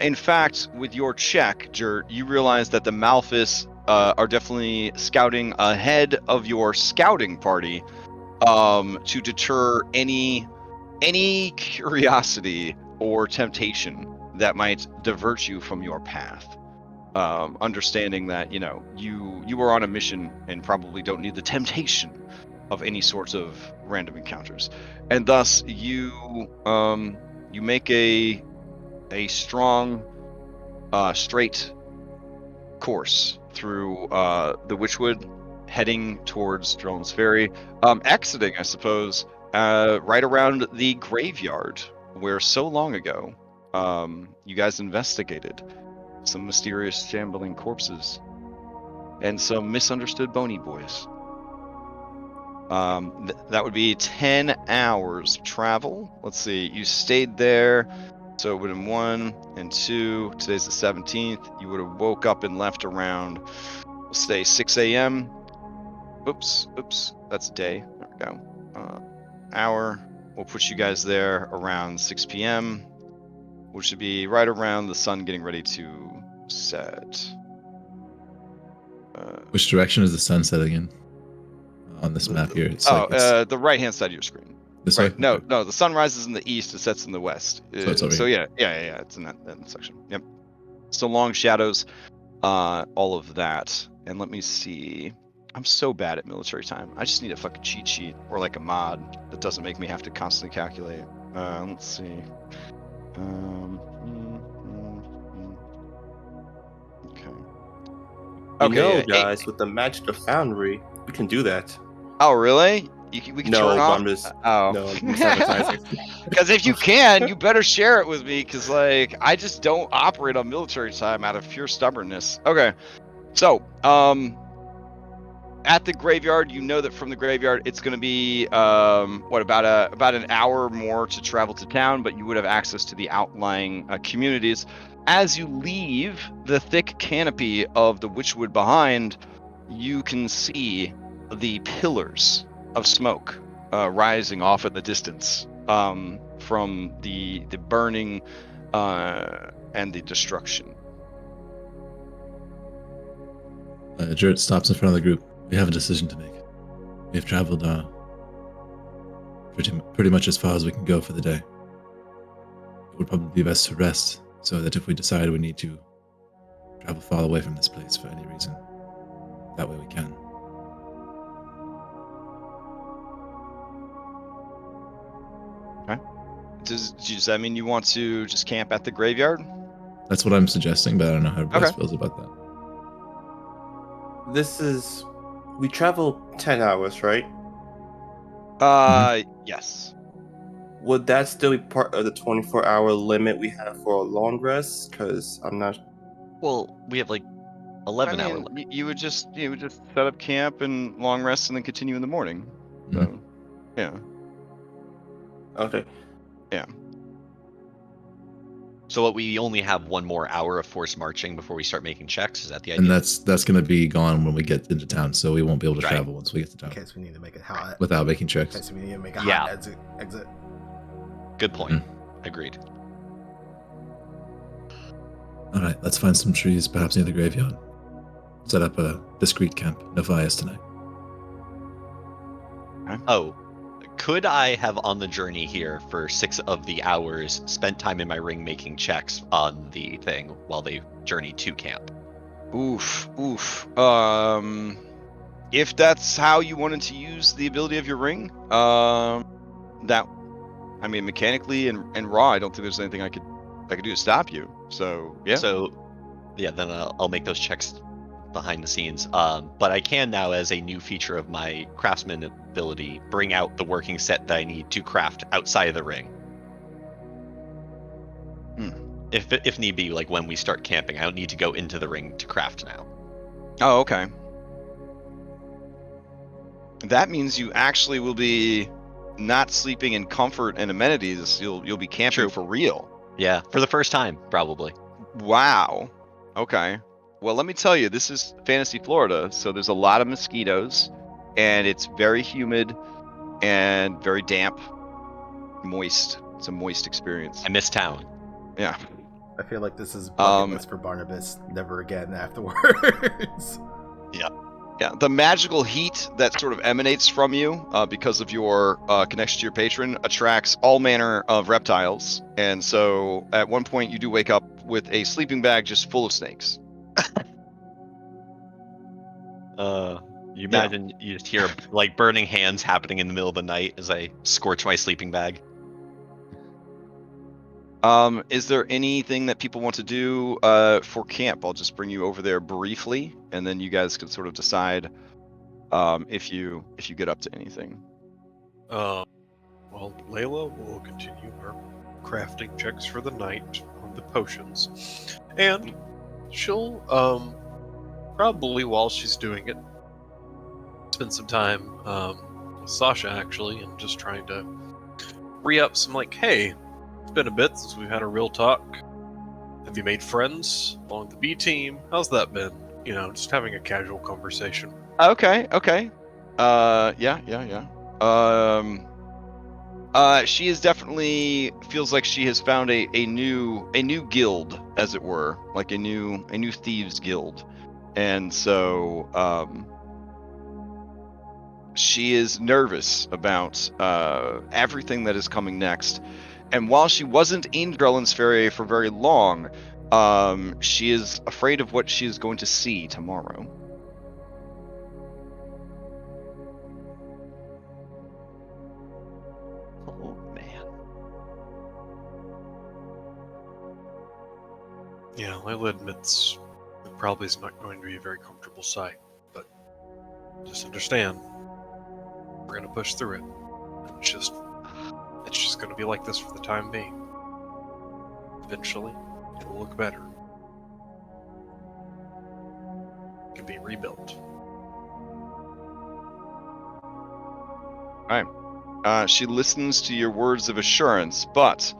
In fact, with your check, Jert, you realize that the Malphus are definitely scouting ahead of your scouting party to deter any curiosity or temptation that might divert you from your path. Understanding that you are on a mission and probably don't need the temptation of any sorts of random encounters, and thus you make a strong, straight course through the Witchwood, heading towards Drellin's Ferry, exiting, I suppose, right around the graveyard where so long ago you guys investigated some mysterious shambling corpses and some misunderstood bony boys. That would be 10 hours of travel. Let's see, you stayed there, so it would have been 1 and 2. Today's the 17th. You would have woke up and left around, we'll say 6 a.m. Oops, that's day. There we go. Hour. We'll put you guys there around 6 p.m., which should be right around the sun getting ready to set. Which direction is the sun setting in on this map here? It's it's the right-hand side of your screen. this Right. way? No, Okay. no. The sun rises in the east. It sets in the west. it's over here. Yeah. It's in that section. Yep. So long shadows, all of that. And let me see. I'm so bad at military time. I just need a fucking cheat sheet or like a mod that doesn't make me have to constantly calculate. Let's see. Okay. You know, guys, with the magic of Foundry, we can do that. Oh, really? We can No, turn but off. I'm just Oh. no, I'm sabotaging. Because if you can, you better share it with me. Because like I just don't operate on military time out of pure stubbornness. Okay, so at the graveyard, you know that from the graveyard, it's going to be about an hour more to travel to town, but you would have access to the outlying communities. As you leave the thick canopy of the Witchwood behind, you can see the pillars of smoke rising off in the distance from the burning and the destruction. Jurt stops in front of the group. We have a decision to make. We have traveled pretty much as far as we can go for the day. It would probably be best to rest, so that if we decide we need to travel far away from this place for any reason, that way we can. Does that mean you want to just camp at the graveyard? That's what I'm suggesting, but I don't know how everybody else feels about that. We travel 10 hours, right? Yes. Would that still be part of the 24-hour limit we have for a long rest? Because I'm not. Well, we have like 11 I hour mean, limit. you would just set up camp and long rest and then continue in the morning. So, yeah. Okay. Yeah. So what, we only have 1 more hour of forced marching before we start making checks? Is that the idea? And that's going to be gone when we get into town, so we won't be able to travel once we get to town In case we need to make it hot. without making checks. In case we need to make a Yeah. hot exit. Good point. Agreed. All right, let's find some trees, perhaps near the graveyard. Set up a discreet camp. No fires tonight. Oh, could I have on the journey here for 6 of the hours spent time in my ring making checks on the thing while they journey to camp? Oof. If that's how you wanted to use the ability of your ring, mechanically and raw, I don't think there's anything I could do to stop you. So yeah. So, yeah, then I'll make those checks behind the scenes. But I can now, as a new feature of my craftsman ability, bring out the working set that I need to craft outside of the ring. If need be, like when we start camping, I don't need to go into the ring to craft now. Oh, okay. That means you actually will be not sleeping in comfort and amenities. You'll be camping for real. Yeah, for the first time, probably. Wow. Okay. Well, let me tell you, this is Fantasy Florida, so there's a lot of mosquitoes, and it's very humid and very damp, moist. It's a moist experience. I miss town. Yeah. I feel like this is bucket list for Barnabas. Never again afterwards. Yeah, the magical heat that sort of emanates from you because of your connection to your patron attracts all manner of reptiles. And so at one point you do wake up with a sleeping bag just full of snakes. You imagine you just hear like burning hands happening in the middle of the night as I scorch my sleeping bag. Is there anything that people want to do for camp? I'll just bring you over there briefly, and then you guys can sort of decide if you get up to anything. Well, Layla will continue her crafting checks for the night on the potions, and she'll probably, while she's doing it, spend some time with Sasha actually, and just trying to re-up some, like, hey, it's been a bit since we've had a real talk. Have you made friends along the B team? How's that been? You know, just having a casual conversation. Okay. Yeah. She is definitely feels like she has found a new guild, as it were, like a new thieves guild, and so she is nervous about everything that is coming next. And while she wasn't in Drellin's Ferry for very long, she is afraid of what she is going to see tomorrow. Oh man. Yeah, Layla admits it probably is not going to be a very comfortable sight, but just understand, we're gonna push through it. It's just gonna be like this for the time being. Eventually, it will look better. It can be rebuilt. She listens to your words of assurance, but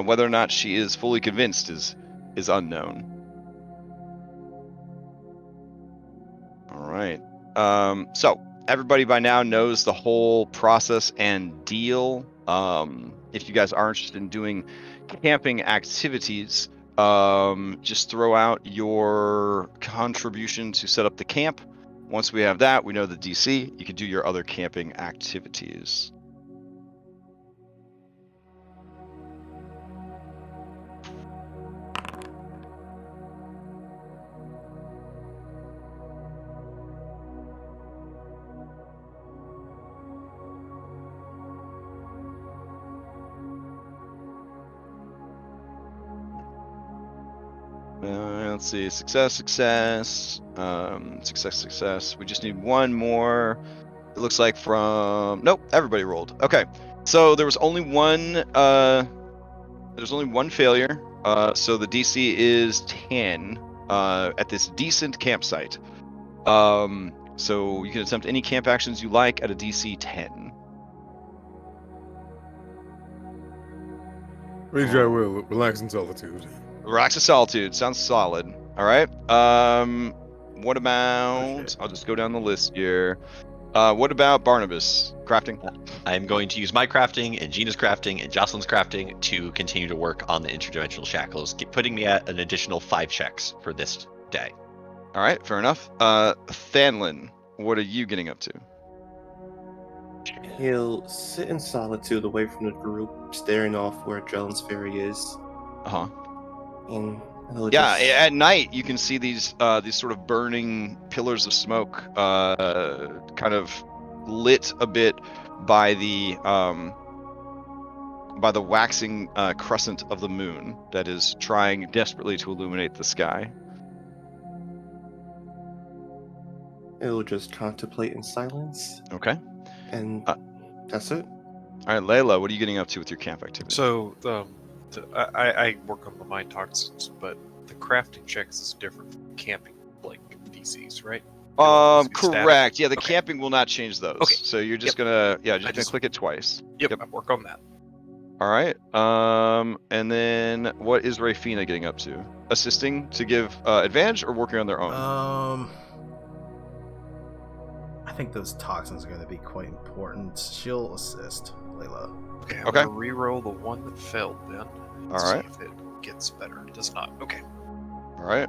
whether or not she is fully convinced is unknown. All right. So everybody by now knows the whole process and deal. If you guys are interested in doing camping activities, just throw out your contribution to set up the camp. Once we have that, we know the DC. You can do your other camping activities. Let's see, success. We just need one more. It looks like from nope, everybody rolled. Okay, so there was only one. There's only one failure. So the DC is 10 at this decent campsite. So you can attempt any camp actions you like at a DC 10. Rage I will. Relax in solitude. Rocks of Solitude sounds solid. All right. What about? I'll just go down the list here. What about Barnabas crafting? I'm going to use my crafting and Gina's crafting and Jocelyn's crafting to continue to work on the interdimensional shackles, putting me at an additional 5 checks for this day. All right, fair enough. Thanlin, what are you getting up to? He'll sit in solitude away from the group, staring off where Drellin's Ferry is. Uh-huh. And he'll Yeah, just... at night you can see these sort of burning pillars of smoke, kind of lit a bit by the waxing crescent of the moon that is trying desperately to illuminate the sky. He'll just contemplate in silence, Okay. and that's it. All right, Layla, what are you getting up to with your camp activity? So, I work on the mind toxins, but the crafting checks is different from camping, like DCs, right? Correct. Yeah, the Okay. camping will not change those. Okay. So you're just Yep. gonna click it twice. Yep, I work on that. All right. And then what is Rafina getting up to? Assisting to give advantage or working on their own? I think those toxins are going to be quite important. She'll assist, Layla. Okay, I'm Okay. gonna re-roll the one that failed then. And All see right. if it gets better. It does not. Okay. All right.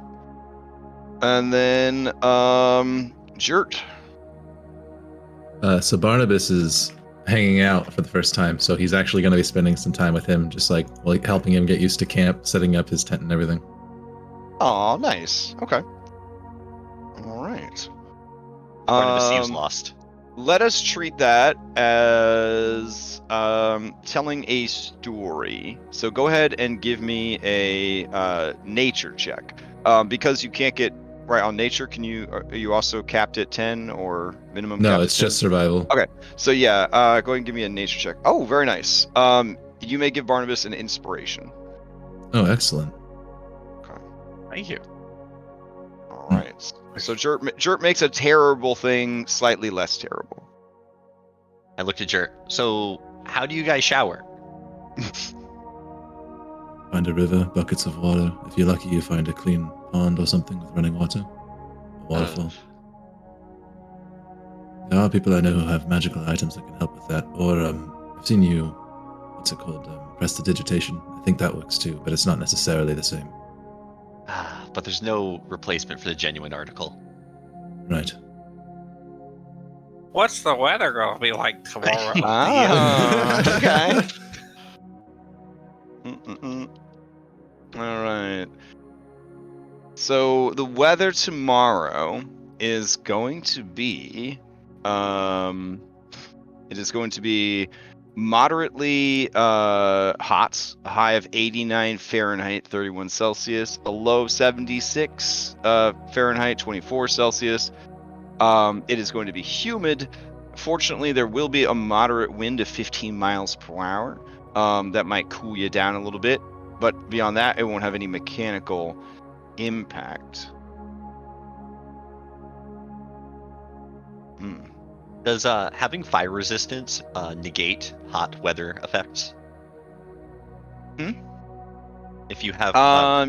And then Jert. So Barnabas is hanging out for the first time, so he's actually going to be spending some time with him, just like helping him get used to camp, setting up his tent and everything. Oh, nice. Okay. All right. Barnabas seems lost. let us treat that as telling a story. So go ahead and give me a nature check. Because you can't get right on nature, can you? Are you also capped at 10 or minimum? No, capped it's at 10? just survival. Okay. So yeah, go ahead and give me a nature check. Oh, very nice. You may give Barnabas an inspiration. Oh, excellent. Thank you. All right. So Jert makes a terrible thing slightly less terrible. I looked at Jert. So, how do you guys shower? Find a river, buckets of water. If you're lucky, you find a clean pond or something with running water. A waterfall. There are people I know who have magical items that can help with that. Or I've seen you, what's it called? Prestidigitation. I think that works too, but it's not necessarily the same. But there's no replacement for the genuine article. Right. What's the weather going to be like tomorrow? Ah, okay. All right. So the weather tomorrow is going to be, it is going to be moderately hot, a high of 89 Fahrenheit, 31 Celsius, a low 76 Fahrenheit, 24 Celsius. It is going to be humid. Fortunately, there will be a moderate wind of 15 miles per hour. That might cool you down a little bit, but beyond that, it won't have any mechanical impact. Does having fire resistance negate hot weather effects? If you have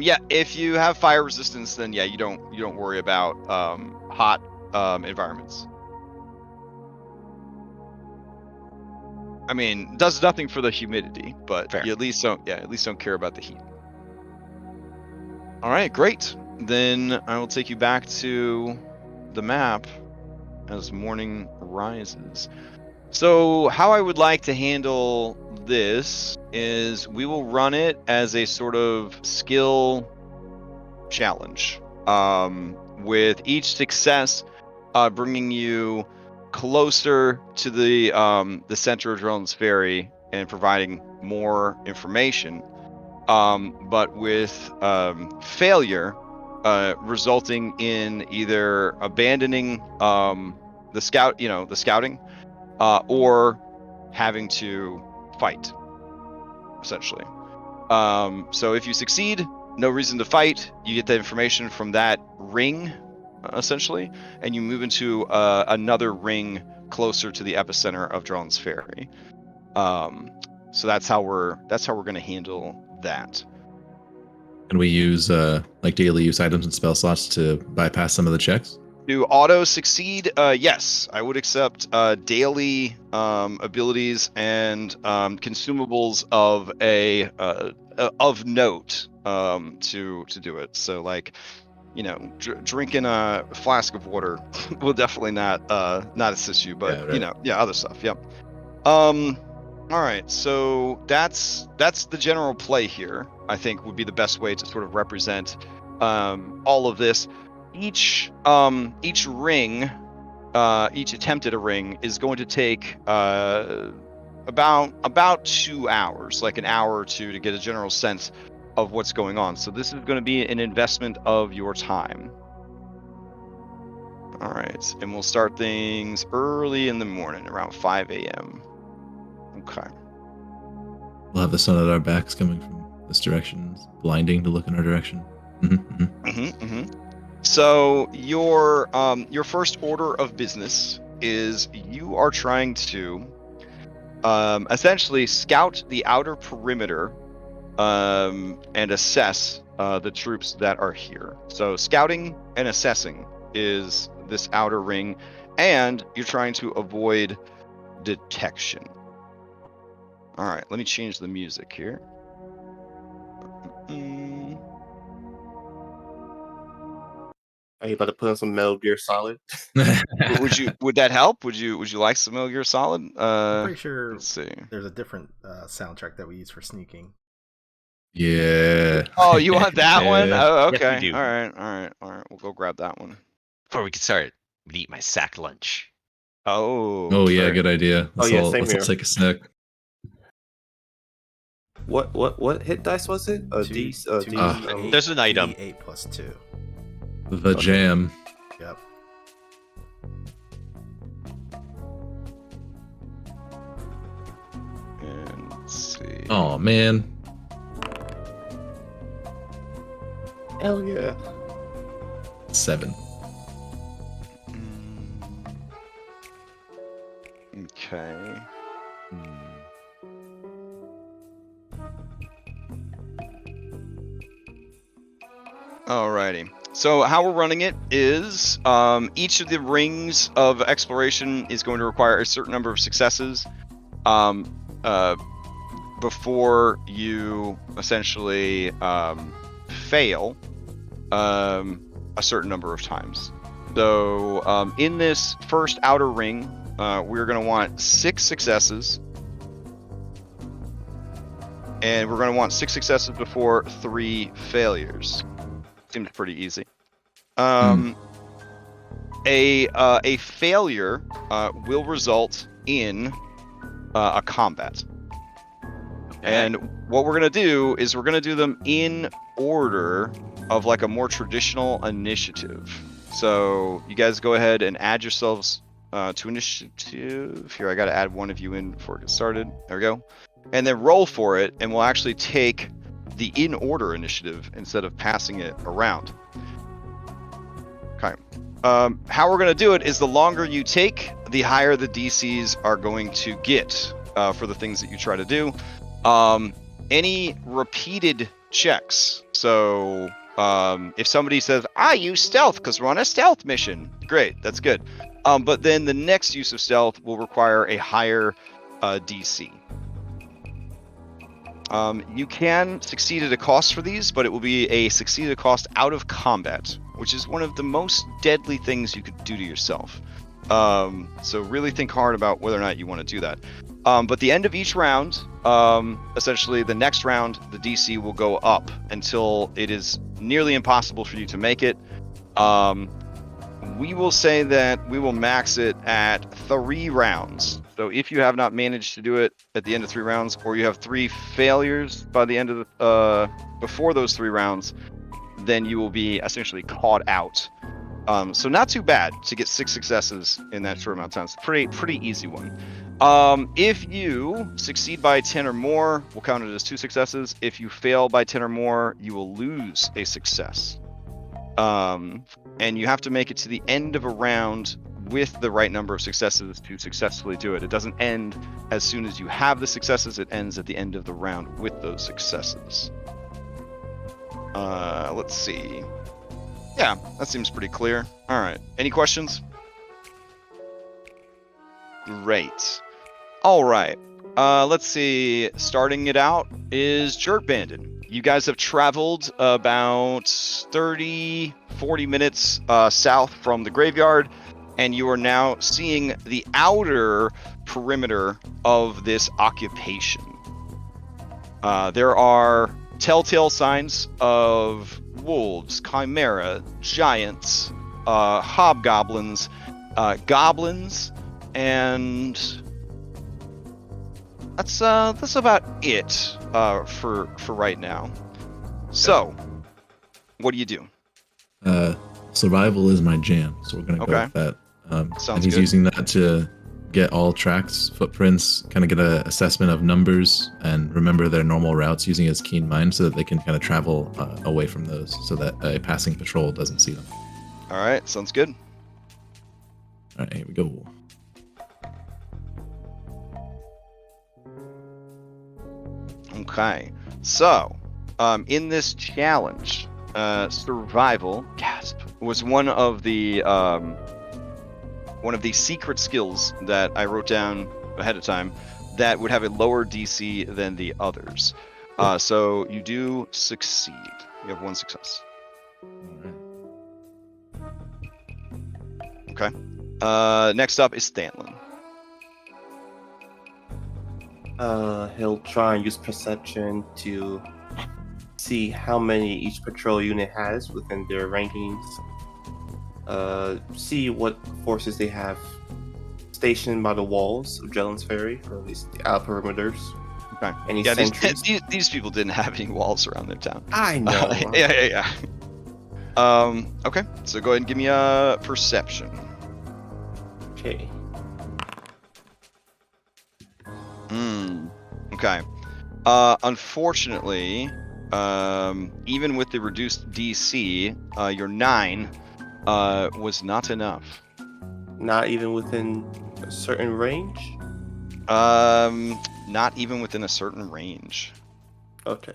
yeah, if you have fire resistance, then yeah, you don't worry about hot environments. I mean, does nothing for the humidity, but Fair. you at least don't care about the heat. All right, great. Then I will take you back to the map as morning rises. So how I would like to handle this is we will run it as a sort of skill challenge, with each success bringing you closer to the center of Drellin's Ferry and providing more information, but with failure resulting in either abandoning the scouting, or having to fight, essentially. So if you succeed, no reason to fight. You get the information from that ring, essentially, and you move into another ring closer to the epicenter of Drellin's Ferry. So that's how we're going to handle that. Can we use like daily use items and spell slots to bypass some of the checks? Do auto succeed? Yes, I would accept daily abilities and consumables of of note to do it. So like, drinking a flask of water will definitely not assist you, but Yeah, right. other stuff. Yep. All right, so that's the general play here. I think would be the best way to sort of represent all of this. Each ring, each attempt at a ring is going to take about 2 hours, like an hour or two, to get a general sense of what's going on. So this is going to be an investment of your time. All right, and we'll start things early in the morning, around 5 a.m. Okay. We'll have the sun at our backs coming from this direction, blinding to look in our direction. So your first order of business is you are trying to essentially scout the outer perimeter and assess the troops that are here. So scouting and assessing is this outer ring, and you're trying to avoid detection. All right, let me change the music here. Are you about to put on some Metal Gear Solid? Would that help? Would you like some Metal Gear Solid? I'm pretty sure Let's see. there's a different soundtrack that we use for sneaking. Yeah. Oh, you want that one? Yeah. Oh, Yes, we okay. do. All right. We'll go grab that one. Before we get started, I'm gonna eat my sack lunch. Oh. Oh yeah, fair. good idea. Oh, yeah, same let's all here. take a sec. What hit dice was it? Two- two D. D8, There's an item. 2D8 plus 2. The Okay. jam. Yep. And let's see. Oh man. Hell yeah. 7. Okay. Alrighty. So how we're running it is each of the rings of exploration is going to require a certain number of successes before you essentially fail a certain number of times. So in this first outer ring, we're going to want 6 successes. And we're going to want 6 successes before 3 failures. Seems pretty easy. A failure will result in a combat. And what we're going to do is we're going to do them in order of like a more traditional initiative. So you guys go ahead and add yourselves to initiative. Here, I got to add one of you in before it gets started. There we go. And then roll for it, and we'll actually take the in order initiative instead of passing it around. Okay. How we're going to do it is the longer you take, the higher the DCs are going to get for the things that you try to do. Any repeated checks. So if somebody says, I use stealth because we're on a stealth mission, great, that's good. But then the next use of stealth will require a higher DC. You can succeed at a cost for these, but it will be a succeed at a cost out of combat, which is one of the most deadly things you could do to yourself. So really think hard about whether or not you want to do that. But the end of each round, essentially the next round, the DC will go up until it is nearly impossible for you to make it. We will say that we will max it at 3 rounds. So if you have not managed to do it at the end of 3 rounds, or you have 3 failures by the end of the, before those 3 rounds, then you will be essentially caught out. So not too bad to get 6 successes in that short amount of time. It's a pretty easy one. If you succeed by 10 or more, we'll count it as 2 successes. If you fail by 10 or more, you will lose a success. And you have to make it to the end of a round with the right number of successes to successfully do it. It doesn't end as soon as you have the successes, it ends at the end of the round with those successes. Let's see. Yeah, that seems pretty clear. All right, any questions? Great. All right, let's see. Starting it out is Jerk Bandit. You guys have traveled about 30, 40 minutes south from the graveyard, and you are now seeing the outer perimeter of this occupation. There are telltale signs of wolves, chimera, giants, hobgoblins, goblins, and that's about it for right now. So, what do you do? Survival is my jam, so we're gonna go with that. Sounds and he's good. using that to get all tracks, footprints, kind of get an assessment of numbers, and remember their normal routes using his keen mind, so that they can kind of travel away from those, so that a passing patrol doesn't see them. All right, sounds good. All right, here we go. Okay, so in this challenge, survival was one of the secret skills that I wrote down ahead of time that would have a lower DC than the others. So you do succeed. You have 1 success. Okay. Next up is Stanlin. He'll try and use perception to see how many each patrol unit has within their rankings. See what forces they have stationed by the walls of Drellin's Ferry, or at least the outer perimeters. Okay. Any Yeah, sentries? these people didn't have any walls around their town. I know. Yeah. Okay, so go ahead and give me a perception. Okay. Okay. Unfortunately, even with the reduced DC, your 9 was not enough. Not even within a certain range? Not even within a certain range. Okay.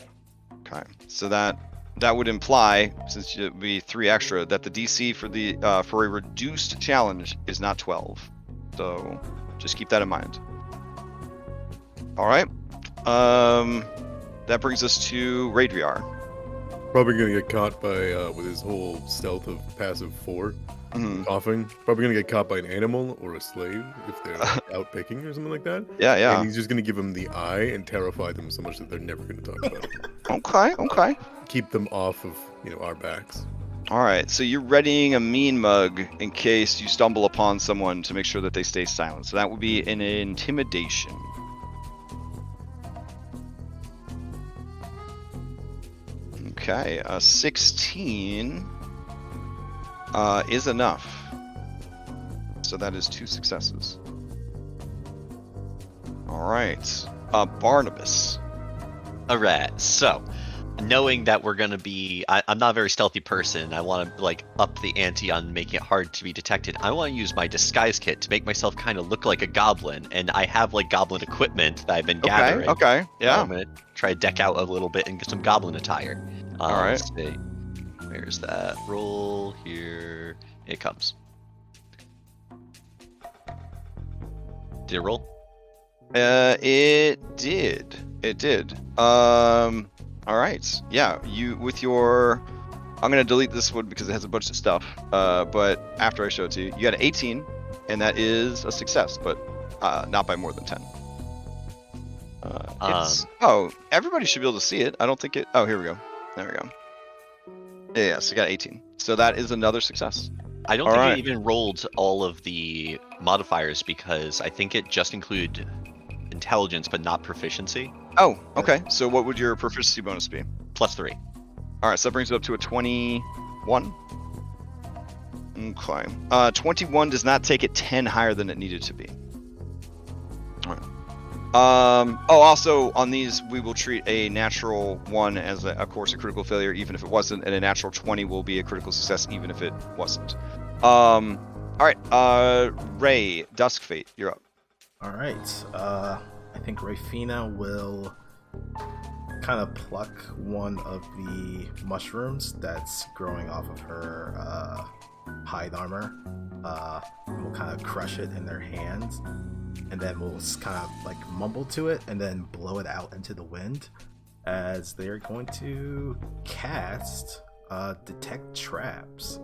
Okay, so that would imply, since it would be 3 extra, that the DC for the for a reduced challenge is not 12. So just keep that in mind. All right. That brings us to Radriar. Probably gonna get caught by with his whole stealth of passive 4 coughing. Probably gonna get caught by an animal or a slave if they're out picking or something like that. Yeah. And he's just gonna give them the eye and terrify them so much that they're never gonna talk about it. Okay. Keep them off of our backs. All right, so you're readying a mean mug in case you stumble upon someone to make sure that they stay silent. So that would be an intimidation. Okay, 16 is enough. So that is 2 successes. All right, Barnabas. All right, so knowing that we're gonna be, I'm not a very stealthy person. I want to like up the ante on making it hard to be detected. I want to use my disguise kit to make myself kind of look like a goblin, and I have like goblin equipment that I've been gathering. Okay, yeah. I'm gonna try to deck out a little bit and get some goblin attire. All right. Let's see. Where's that roll? Here it comes. Did it roll? It did. All right. Yeah, you with your. I'm gonna delete this one because it has a bunch of stuff. But after I show it to you, you got an 18, and that is a success, but not by more than 10. Everybody should be able to see it. I don't think it. Oh, here we go. There we go. Yeah, so you got 18. So that is another success. I don't think it even rolled all of the modifiers because I think it just included intelligence but not proficiency. Oh, okay. So what would your proficiency bonus be? +3. All right, so that brings it up to a 21. Okay. 21 does not take it 10 higher than it needed to be. All right. Also on these, we will treat a natural 1 as, of course, a critical failure, even if it wasn't, and a natural 20 will be a critical success, even if it wasn't. All right. Ray, Duskfate, you're up. All right. I think Rafina will kind of pluck one of the mushrooms that's growing off of her hide armor. And we'll kind of crush it in their hands, and then we'll kind of like mumble to it and then blow it out into the wind as they're going to cast Detect Traps.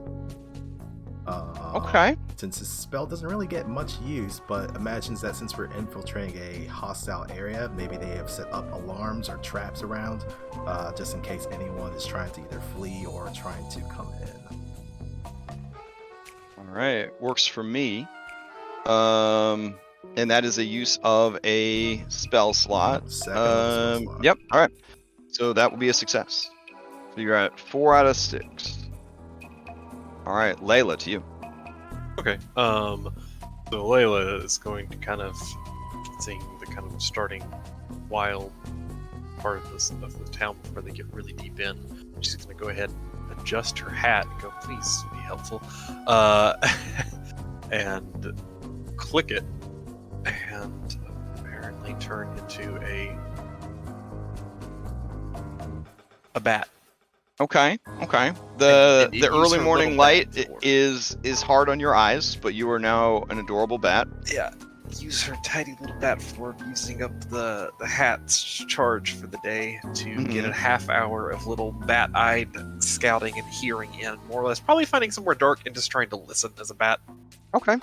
Okay. Since this spell doesn't really get much use, but imagines that since we're infiltrating a hostile area, maybe they have set up alarms or traps around, just in case anyone is trying to either flee or trying to come in. All right, works for me. And that is a use of a spell slot. Second level spell slot. Yep. All right. So that will be a success. So you're at 4 out of 6. All right, Layla, to you. Okay. So Layla is going to kind of, seeing the kind of starting wild part of the town before they get really deep in, she's going to go ahead and adjust her hat and go, please be helpful, and click it, and apparently turn into a bat. Okay. It The used early her morning little light bat for- is hard on your eyes, but you are now an adorable bat. Yeah, use her tiny little bat for using up the hat's charge for the day to get a half hour of little bat-eyed scouting and hearing in, more or less. Probably finding somewhere dark and just trying to listen as a bat. Okay.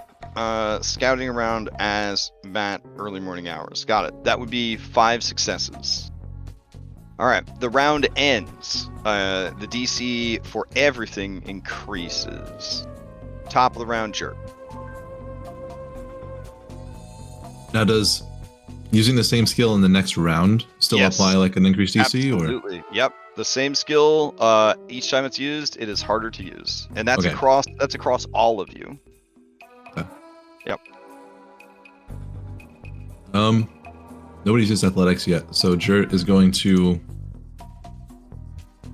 Scouting around as bat early morning hours. Got it. That would be 5 successes. All right. The round ends. The DC for everything increases. Top of the round, Jerk. Now, does using the same skill in the next round still Yes. apply like an increased DC? Or Absolutely. Yep. The same skill. Each time it's used, it is harder to use, and that's Okay. across all of you. Nobody's used athletics yet, so Jert is going to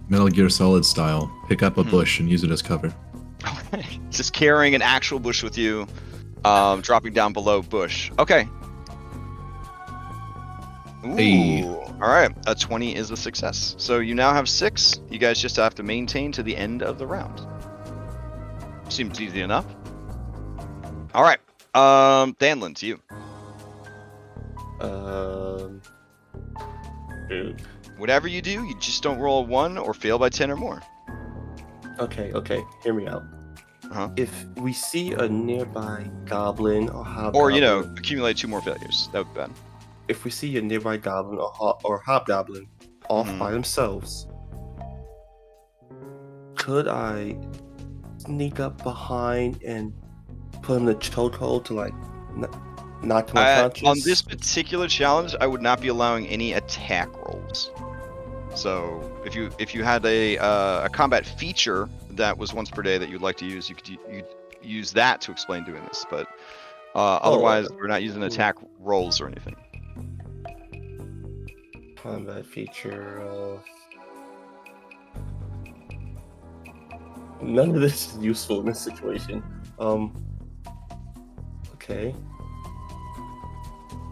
Metal Gear Solid style pick up a bush and use it as cover. Okay. Just carrying an actual bush with you, dropping down below bush. Okay. Ooh. Hey. All right. A 20 is a success. So you now have 6. You guys just have to maintain to the end of the round. Seems easy enough. All right. Danlin, to you. Whatever you do, you just don't roll a 1 or fail by 10 or more. Okay, hear me out. Uh-huh. If we see a nearby goblin or hobgoblin, Or, accumulate 2 more failures. That would be bad. if we see a nearby goblin or hobgoblin off Mhm. by themselves, could I sneak up behind and put him in a chokehold to knock him unconscious? On this particular challenge, I would not be allowing any attack rolls. So if you had a combat feature that was once per day that you'd like to use, you'd use that to explain doing this. But otherwise, we're not using attack rolls or anything. Combat feature. None of this is useful in this situation. Okay.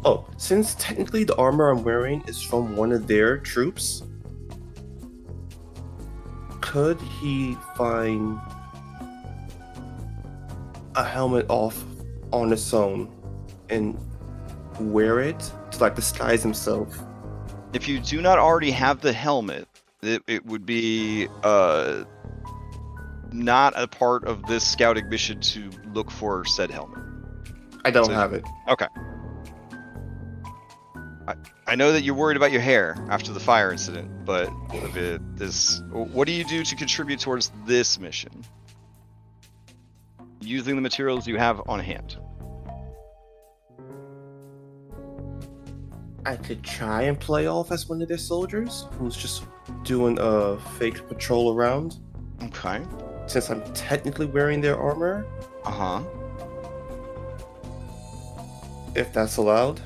Oh, since technically the armor I'm wearing is from one of their troops, could he find a helmet off on its own and wear it to disguise himself? If you do not already have the helmet, it would be not a part of this scouting mission to look for said helmet. I don't have it. Okay. I know that you're worried about your hair after the fire incident, but what do you do to contribute towards this mission? Using the materials you have on hand. I could try and play off as one of their soldiers who's just doing a fake patrol around. Okay. Since I'm technically wearing their armor. Uh-huh. If that's allowed.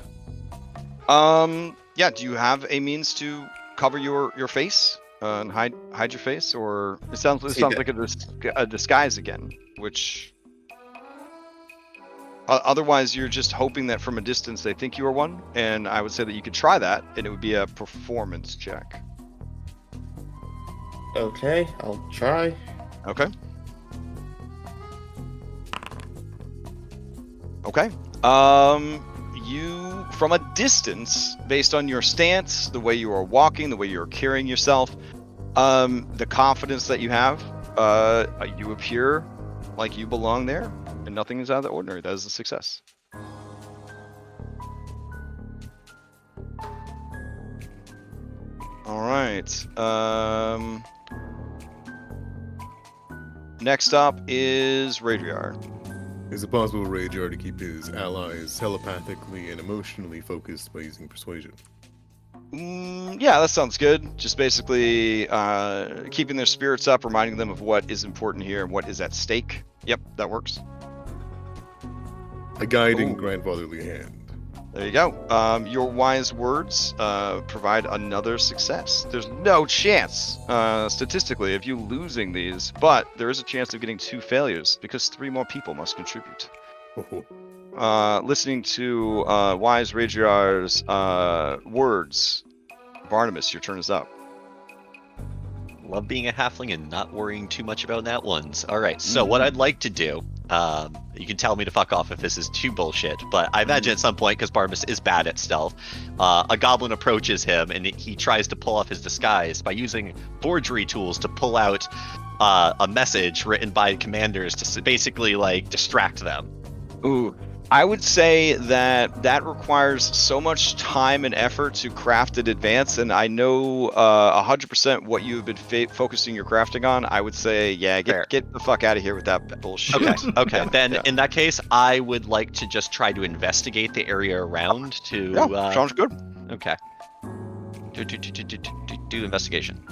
Yeah, do you have a means to cover your face and hide your face, or it sounds like a disguise again, which otherwise you're just hoping that from a distance they think you are one, and I would say that you could try that, and it would be a performance check. Okay, I'll try. Okay. Okay. You, from a distance, based on your stance, the way you are walking, the way you are carrying yourself, the confidence that you have, you appear like you belong there, and nothing is out of the ordinary. That is a success. All right. Next up is Radriar. Is it possible for Radriar to keep his allies telepathically and emotionally focused by using persuasion? Yeah, that sounds good. Just basically keeping their spirits up, reminding them of what is important here and what is at stake. Yep, that works. A guiding grandfatherly hand. There you go. Your wise words provide another success. There's no chance, statistically, of you losing these, but there is a chance of getting 2 failures because 3 more people must contribute. Listening to wise Radriar's words, Barnabas, your turn is up. Love being a halfling and not worrying too much about nat ones. All right, so what I'd like to do, you can tell me to fuck off if this is too bullshit, but I imagine at some point, because Barnabas is bad at stealth, a goblin approaches him and he tries to pull off his disguise by using forgery tools to pull out a message written by commanders to basically distract them. Ooh. I would say that requires so much time and effort to craft in advance, and I know 100% what you've been focusing your crafting on. I would say, yeah, Fair. get the fuck out of here with that bullshit. Okay. Yeah, Then yeah. in that case, I would like to just try to investigate the area around to. Yeah, sounds good. Okay. Do investigation.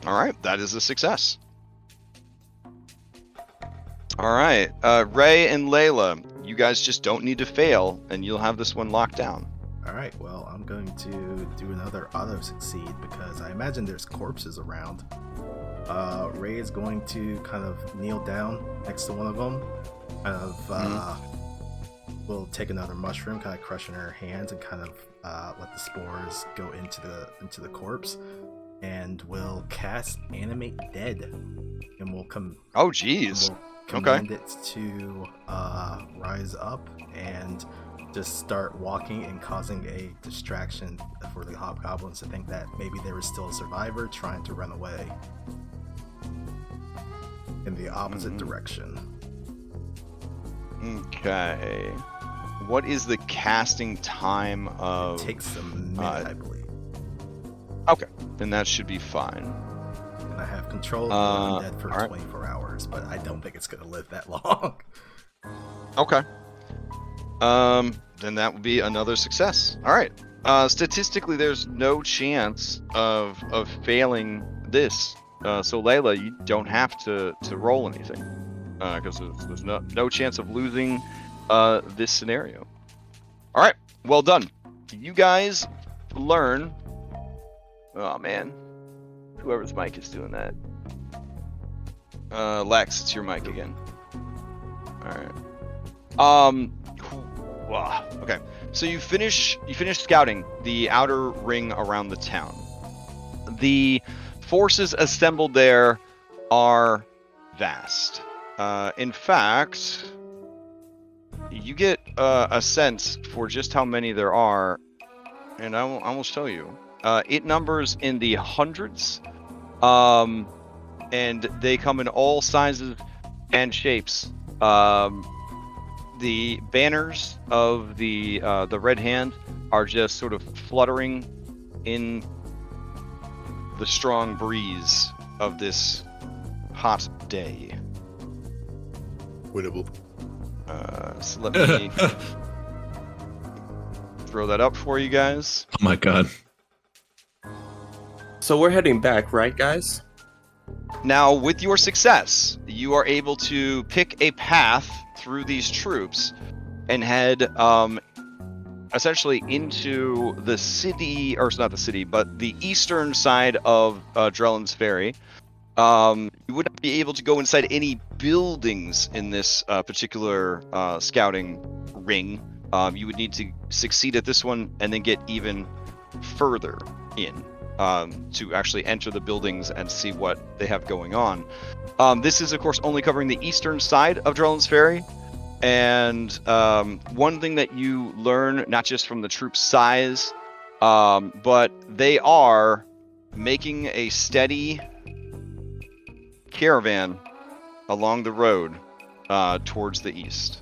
All right, that is a success. All right, Ray and Layla, you guys just don't need to fail, and you'll have this one locked down. Alright, well, I'm going to do another auto succeed because I imagine there's corpses around. Ray is going to kind of kneel down next to one of them. Kind of will take another mushroom, kind of crush in her hands, and kind of let the spores go into the corpse, and will cast Animate Dead, and will come. Oh, jeez. Command it to rise up and just start walking and causing a distraction for the hobgoblins to think that maybe there is still a survivor trying to run away in the opposite direction. Okay. What is the casting time of... It takes a minute, I believe. Okay, then that should be fine. And I have control of the undead for 24 hours, but I don't think it's going to live that long. Okay. Then that would be another success. All right. Statistically, there's no chance of failing this. So Layla, you don't have to roll anything because there's no chance of losing this scenario. All right. Well done. You guys learn. Oh man, whoever's mic is doing that. Lex, it's your mic again. All right. Okay. So you finish scouting the outer ring around the town. The forces assembled there are vast. In fact, you get a sense for just how many there are, and I will tell you. It numbers in the hundreds, and they come in all sizes and shapes. The banners of the Red Hand are just sort of fluttering in the strong breeze of this hot day. Winnable. So let me throw that up for you guys. Oh my god. So we're heading back, right, guys? Now, with your success, you are able to pick a path through these troops and head essentially into the city, or it's not the city, but the eastern side of Drellin's Ferry. You wouldn't be able to go inside any buildings in this particular scouting ring. You would need to succeed at this one and then get even further in to actually enter the buildings and see what they have going on. This is, of course, only covering the eastern side of Drellin's Ferry. And one thing that you learn, not just from the troop size, but they are making a steady caravan along the road towards the east.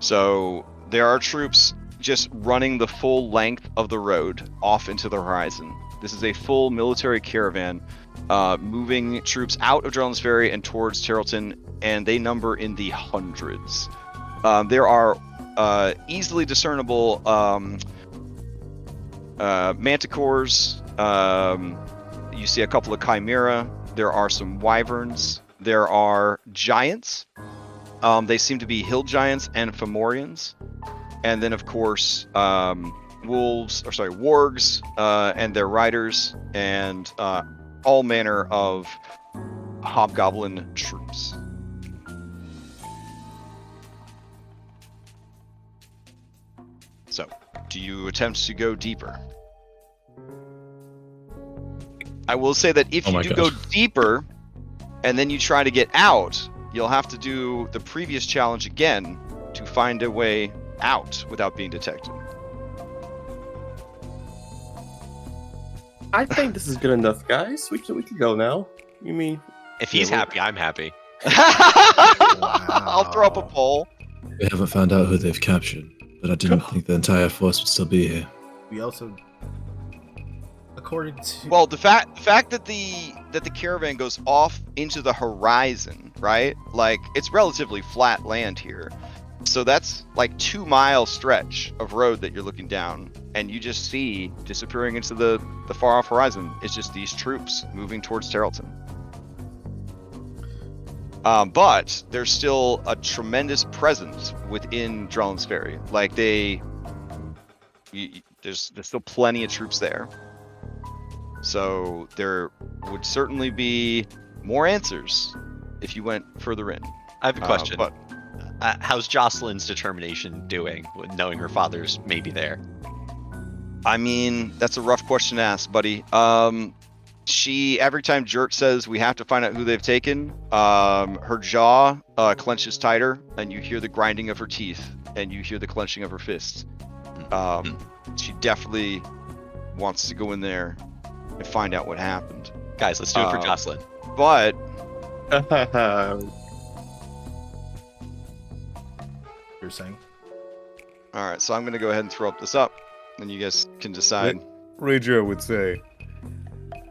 So there are troops just running the full length of the road off into the horizon. This is a full military caravan moving troops out of Drellin's Ferry and towards Terrelton, and they number in the hundreds. There are easily discernible manticores. You see a couple of chimera. There are some wyverns. There are giants. They seem to be hill giants and fomorians. And then, of course, wargs and their riders, and all manner of hobgoblin troops. So, do you attempt to go deeper? I will say that if you do go deeper, and then you try to get out, you'll have to do the previous challenge again to find a way out without being detected. I think this is good enough, guys. We can go now. You mean If he's happy, I'm happy. I'll throw up a Wow. poll. We haven't found out who they've captured, but I didn't think the entire force would still be here. We also, according to Well, the fact that the caravan goes off into the horizon, right? Like it's relatively flat land here. So that's like 2-mile stretch of road that you're looking down, and you just see disappearing into the far off horizon. It's just these troops moving towards Tarleton. But there's still a tremendous presence within Drellin's Ferry. Like there's still plenty of troops there. So there would certainly be more answers if you went further in. I have a question. But How's Jocelyn's determination doing, with knowing her father's maybe there? I mean, that's a rough question to ask, buddy. She, every time Jert says we have to find out who they've taken, her jaw clenches tighter, and you hear the grinding of her teeth, and you hear the clenching of her fists. She definitely wants to go in there and find out what happened. Guys, let's do it for Jocelyn. But you're saying. all right, so I'm gonna go ahead and throw up this up, and you guys can decide. Rager would say,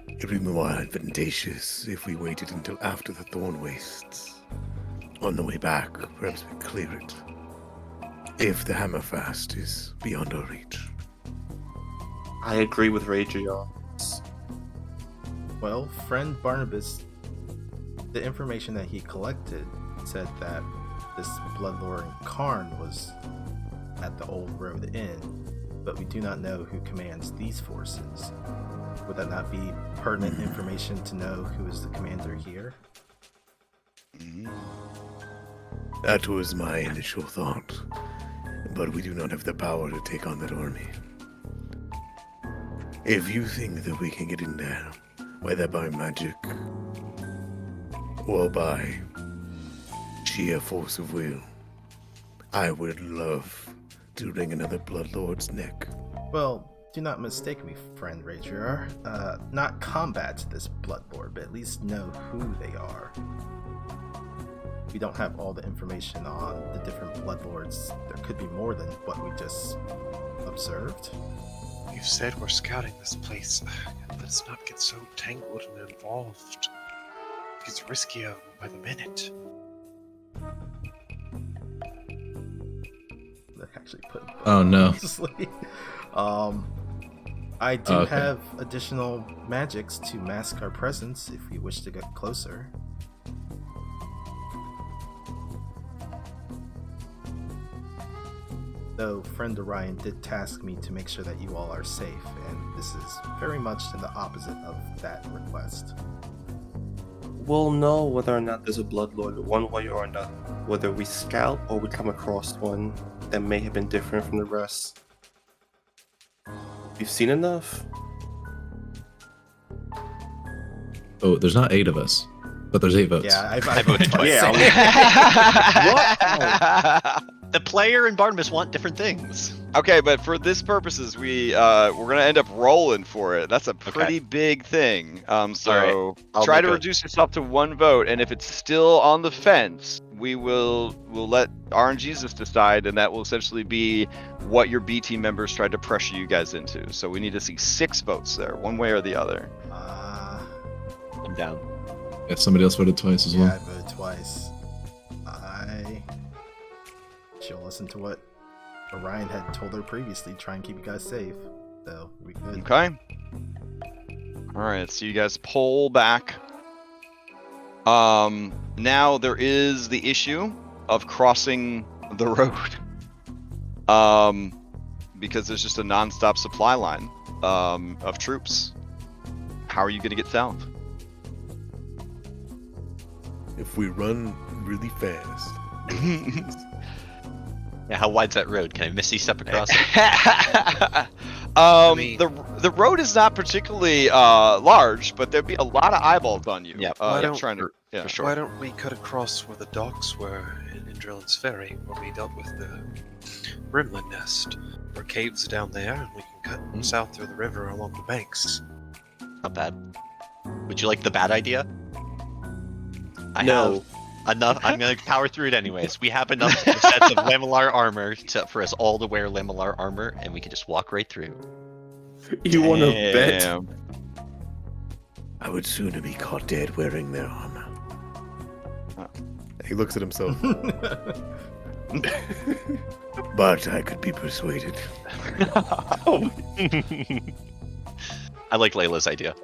it would be more advantageous if we waited until after the Thornwastes. On the way back, perhaps we clear it. If the Hammerfast is beyond our reach. I agree with Rager, y'all. Well, friend Barnabas, the information that he collected said that this Bloodlord Karn was at the Old Road Inn, but we do not know who commands these forces. Would that not be pertinent information to know who is the commander here? That was my initial thought, but we do not have the power to take on that army. If you think that we can get in there, whether by magic or by sheer force of will, I would love to wring another Bloodlord's neck. Well, do not mistake me, friend Rager. Not combat this Bloodlord, but at least know who they are. We don't have all the information on the different Bloodlords. There could be more than what we just observed. We've said we're scouting this place. Let's not get so tangled and involved. It gets riskier by the minute. That actually put. Oh, no. Honestly. I do Okay. have additional magics to mask our presence if we wish to get closer. Though friend Orion did task me to make sure that you all are safe, and this is very much in the opposite of that request. We'll know whether or not there's a Bloodlord one way or another. Whether we scout or we come across one that may have been different from the rest. You've seen enough? Oh, there's not 8 of us, but there's 8 votes. Yeah, I I voted twice. Yeah, The player and Barnabas want different things. Okay, but for this purposes, we're gonna end up rolling for it. That's a pretty big thing. So I'll try make to a- reduce yourself to 1 vote, and if it's still on the fence, we'll let RNGesus decide, and that will essentially be what your B team members tried to pressure you guys into. So we need to see 6 votes there, one way or the other. I'm down. Yeah, somebody else voted twice as yeah, well. I voted twice. She'll listen to what Orion had told her previously, try and keep you guys safe. So, we good. Okay. All right, so you guys pull back. Now there is the issue of crossing the road. Because there's just a non-stop supply line of troops. How are you going to get south? If we run really fast. Yeah, how wide's that road? Can I misty step across it? mean- The road is not particularly large, but there'd be a lot of eyeballs on you. Yep. Why don't- trying to, yeah. for sure. Why don't we cut across where the docks were in Drellin's Ferry, where we dealt with the Gremlin nest? There are caves down there, and we can cut south through the river along the banks. Not bad. Would you like the bad idea? I No. Enough. I'm gonna power through it anyways. We have enough sets of Lamilar armor for us all to wear Lamilar armor, and we can just walk right through. You want to bet? Damn. I would sooner be caught dead wearing their armor. He looks at himself. But I could be persuaded. I like Layla's idea.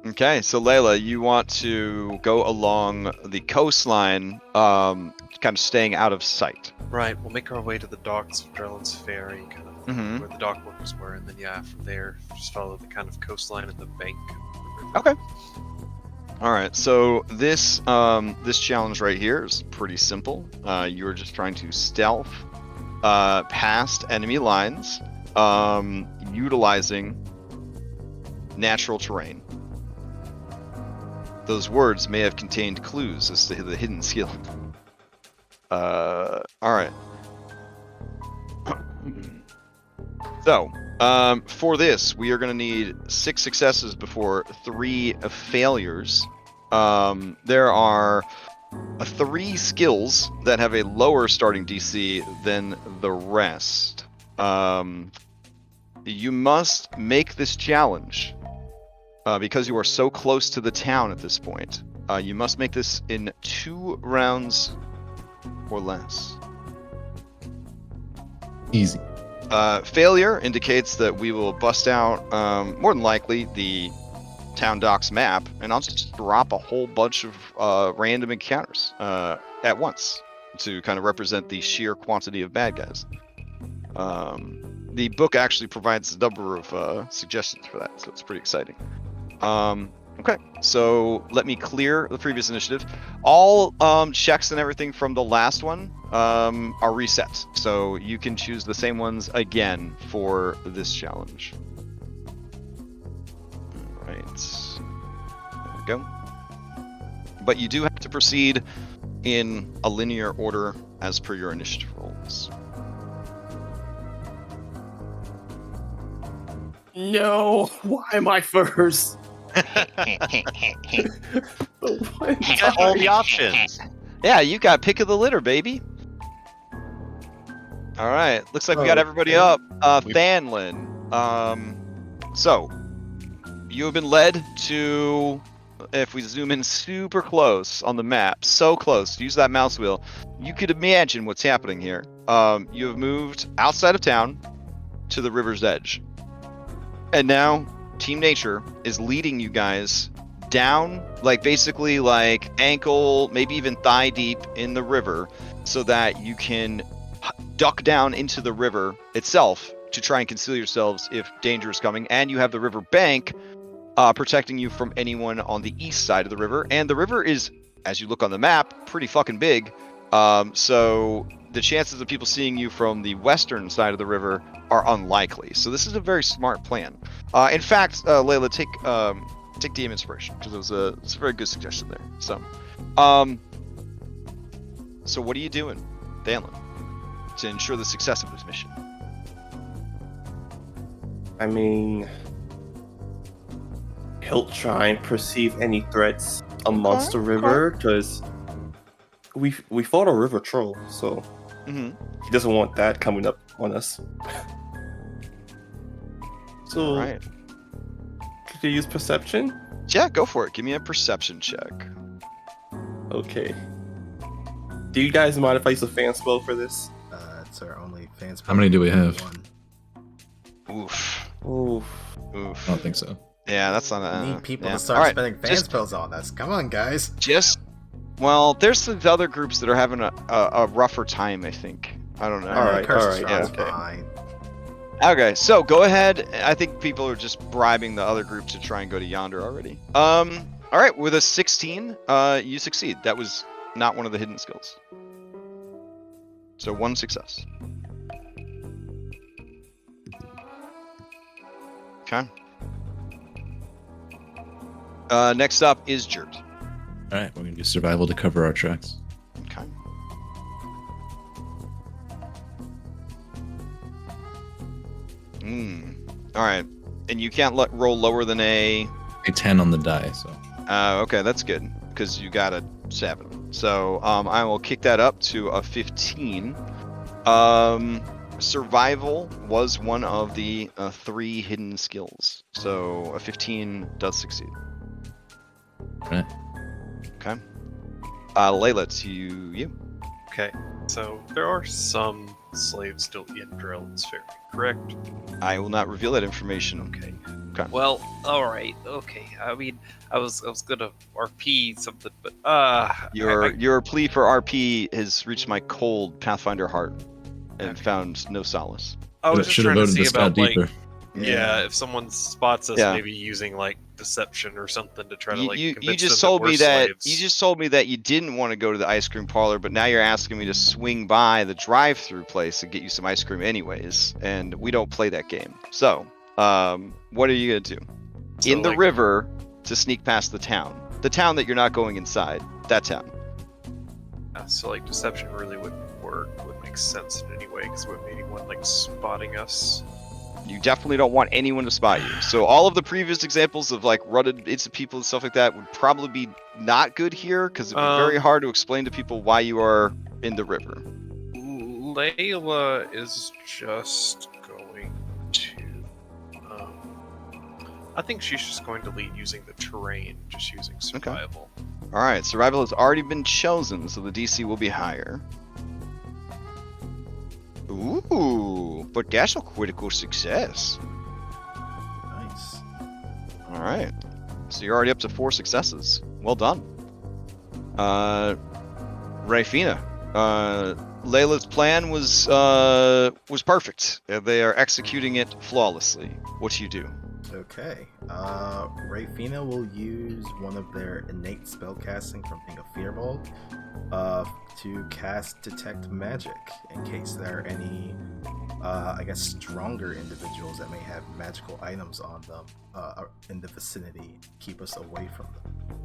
Okay, so Layla, you want to go along the coastline, kind of staying out of sight. Right, we'll make our way to the docks of Drellin's Ferry, kind of Mhm. where the dock workers were, and then from there, just follow the kind of coastline and the bank. Okay. All right. So this this challenge right here is pretty simple. You are just trying to stealth past enemy lines, utilizing natural terrain. Those words may have contained clues as to the hidden skill. All right. So, for this, we are going to need 6 successes before 3 failures. There are 3 skills that have a lower starting DC than the rest. You must make this challenge because you are so close to the town at this point. You must make this in 2 rounds or less. Easy. Failure indicates that we will bust out, more than likely, the town docks map, and I'll just drop a whole bunch of random encounters at once to kind of represent the sheer quantity of bad guys. The book actually provides a number of suggestions for that, so it's pretty exciting. Okay, so let me clear the previous initiative. All checks and everything from the last one are reset, so you can choose the same ones again for this challenge. All right, there we go. But you do have to proceed in a linear order as per your initiative rolls. No, why am I first? You got all the options. Yeah, you got pick of the litter, baby. All right, looks like we got everybody up. Thanlin. So you have been led to, if we zoom in super close on the map, so close, use that mouse wheel, you could imagine what's happening here. You have moved outside of town to the river's edge. And now Team Nature is leading you guys down, like basically like ankle, maybe even thigh deep in the river, so that you can duck down into the river itself to try and conceal yourselves if danger is coming. And you have the river bank protecting you from anyone on the east side of the river. And the river is, as you look on the map, pretty fucking big. So the chances of people seeing you from the western side of the river are unlikely. So this is a very smart plan. In fact, Layla, take DM inspiration, because it's a very good suggestion there. So what are you doing, Thanlin, to ensure the success of this mission? I mean, he'll try and perceive any threats amongst the river, because we fought a river troll, so he doesn't want that coming up on us. So, Right. could you use perception? Yeah, go for it. Give me a perception check. Okay. Do you guys mind if I use a fan spell for this? It's our only fan spell. How many do we have? One. Oof. Oof. Oof. I don't think so. Yeah, that's not We a. need people yeah. to start All right, spending fan spells on us. Come on, guys. Well, there's the other groups that are having a rougher time, I think. I don't know. All right, Curse yeah, Shot's okay. fine. Okay, so go ahead. I think people are just bribing the other group to try and go to yonder already. All right, with a 16, you succeed. That was not one of the hidden skills. So 1 success. Okay. Next up is Jert. All right, we're gonna do survival to cover our tracks. Okay. All right, and you can't roll lower than a A 10 on the die, so. Okay, that's good because you got a 7. So I will kick that up to a 15. Survival was one of the 3 hidden skills, so a 15 does succeed. Right. Okay. Layla, it's you. Okay, so there are some slaves still in Drellin's Ferry, correct? I will not reveal that information. Okay. Okay. Well, all right. Okay. I mean, I was gonna RP something, but Your plea for RP has reached my cold Pathfinder heart and Okay. found no solace. I was just Should have trying to voted see the scout about like, deeper. Yeah, if someone spots us, Yeah. maybe using like deception or something to try to like You convince just them told that we're me that slaves. you just told me that you didn't want to go to the ice cream parlor, but now you're asking me to swing by the drive-through place and get you some ice cream anyways, and we don't play that game. So, what are you gonna do? So, In the like, river to sneak past the town that you're not going inside, that town. So like deception really wouldn't work, wouldn't make sense in any way because wouldn't be anyone like spotting us. You definitely don't want anyone to spot you. So all of the previous examples of like rutted instant people and stuff like that would probably be not good here because it'd be very hard to explain to people why you are in the river. Layla is just going to. I think she's just going to lead using the terrain, just using survival. All right, survival has already been chosen, so the DC will be higher. Ooh, but that's a critical success. Nice. All right, so you're already up to 4 successes. Well done. Rafina, Layla's plan was perfect. They are executing it flawlessly. What do you do? Okay. Rafina will use one of their innate spellcasting from being a Fearball to cast Detect Magic in case there are any, I guess, stronger individuals that may have magical items on them in the vicinity. Keep us away from them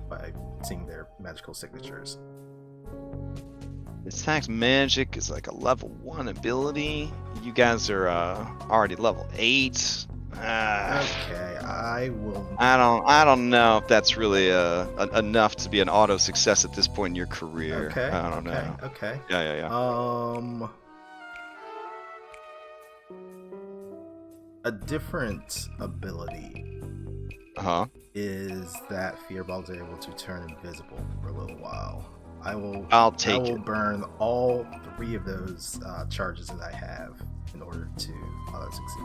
by seeing their magical signatures. Detect Magic is like a level 1 ability. You guys are already level 8. Okay, I will. I don't know if that's really enough to be an auto success at this point in your career. Okay. I don't know. Okay. Yeah. A different ability is that Fearball is able to turn invisible for a little while. I'll take I will it. burn all 3 of those charges that I have in order to succeed.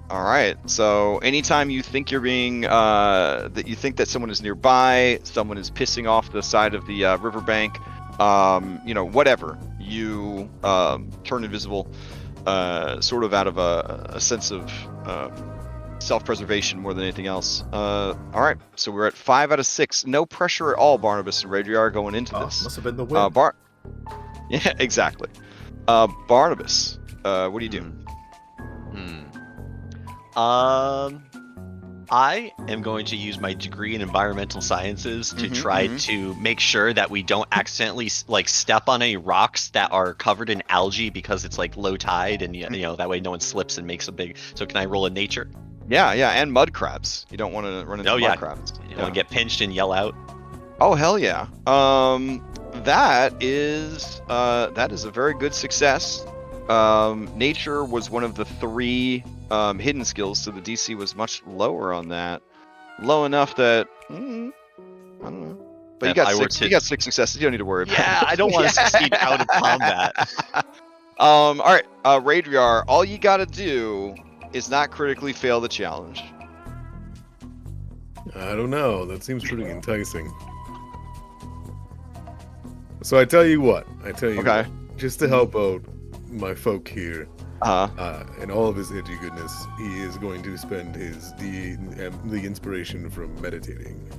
All right. So anytime you think you're being that you think that someone is nearby, someone is pissing off the side of the riverbank, whatever, you turn invisible, sort of out of a sense of self-preservation more than anything else. All right. So we're at 5 out of 6. No pressure at all, Barnabas and Radriar going into this. Must have been the win. Yeah, exactly. Barnabas, what do you do? I am going to use my degree in environmental sciences to try to make sure that we don't accidentally like step on any rocks that are covered in algae because it's like low tide, and you know that way no one slips and makes a big. So can I roll a nature? Yeah, and mud crabs. You don't want to run into mud crabs. You don't want to get pinched and yell out. Oh hell yeah. That is a very good success. Nature was one of the 3 hidden skills, so the DC was much lower on that. Low enough that I don't know. But you got 6 successes. You don't need to worry about it. Yeah, I don't want to succeed out of combat. All right, Radriar, all you got to do is not critically fail the challenge. I don't know. That seems pretty enticing. So I tell you what. Okay. Just to help out my folk here, Uh-huh. and all of his edgy goodness, he is going to spend the inspiration from meditating,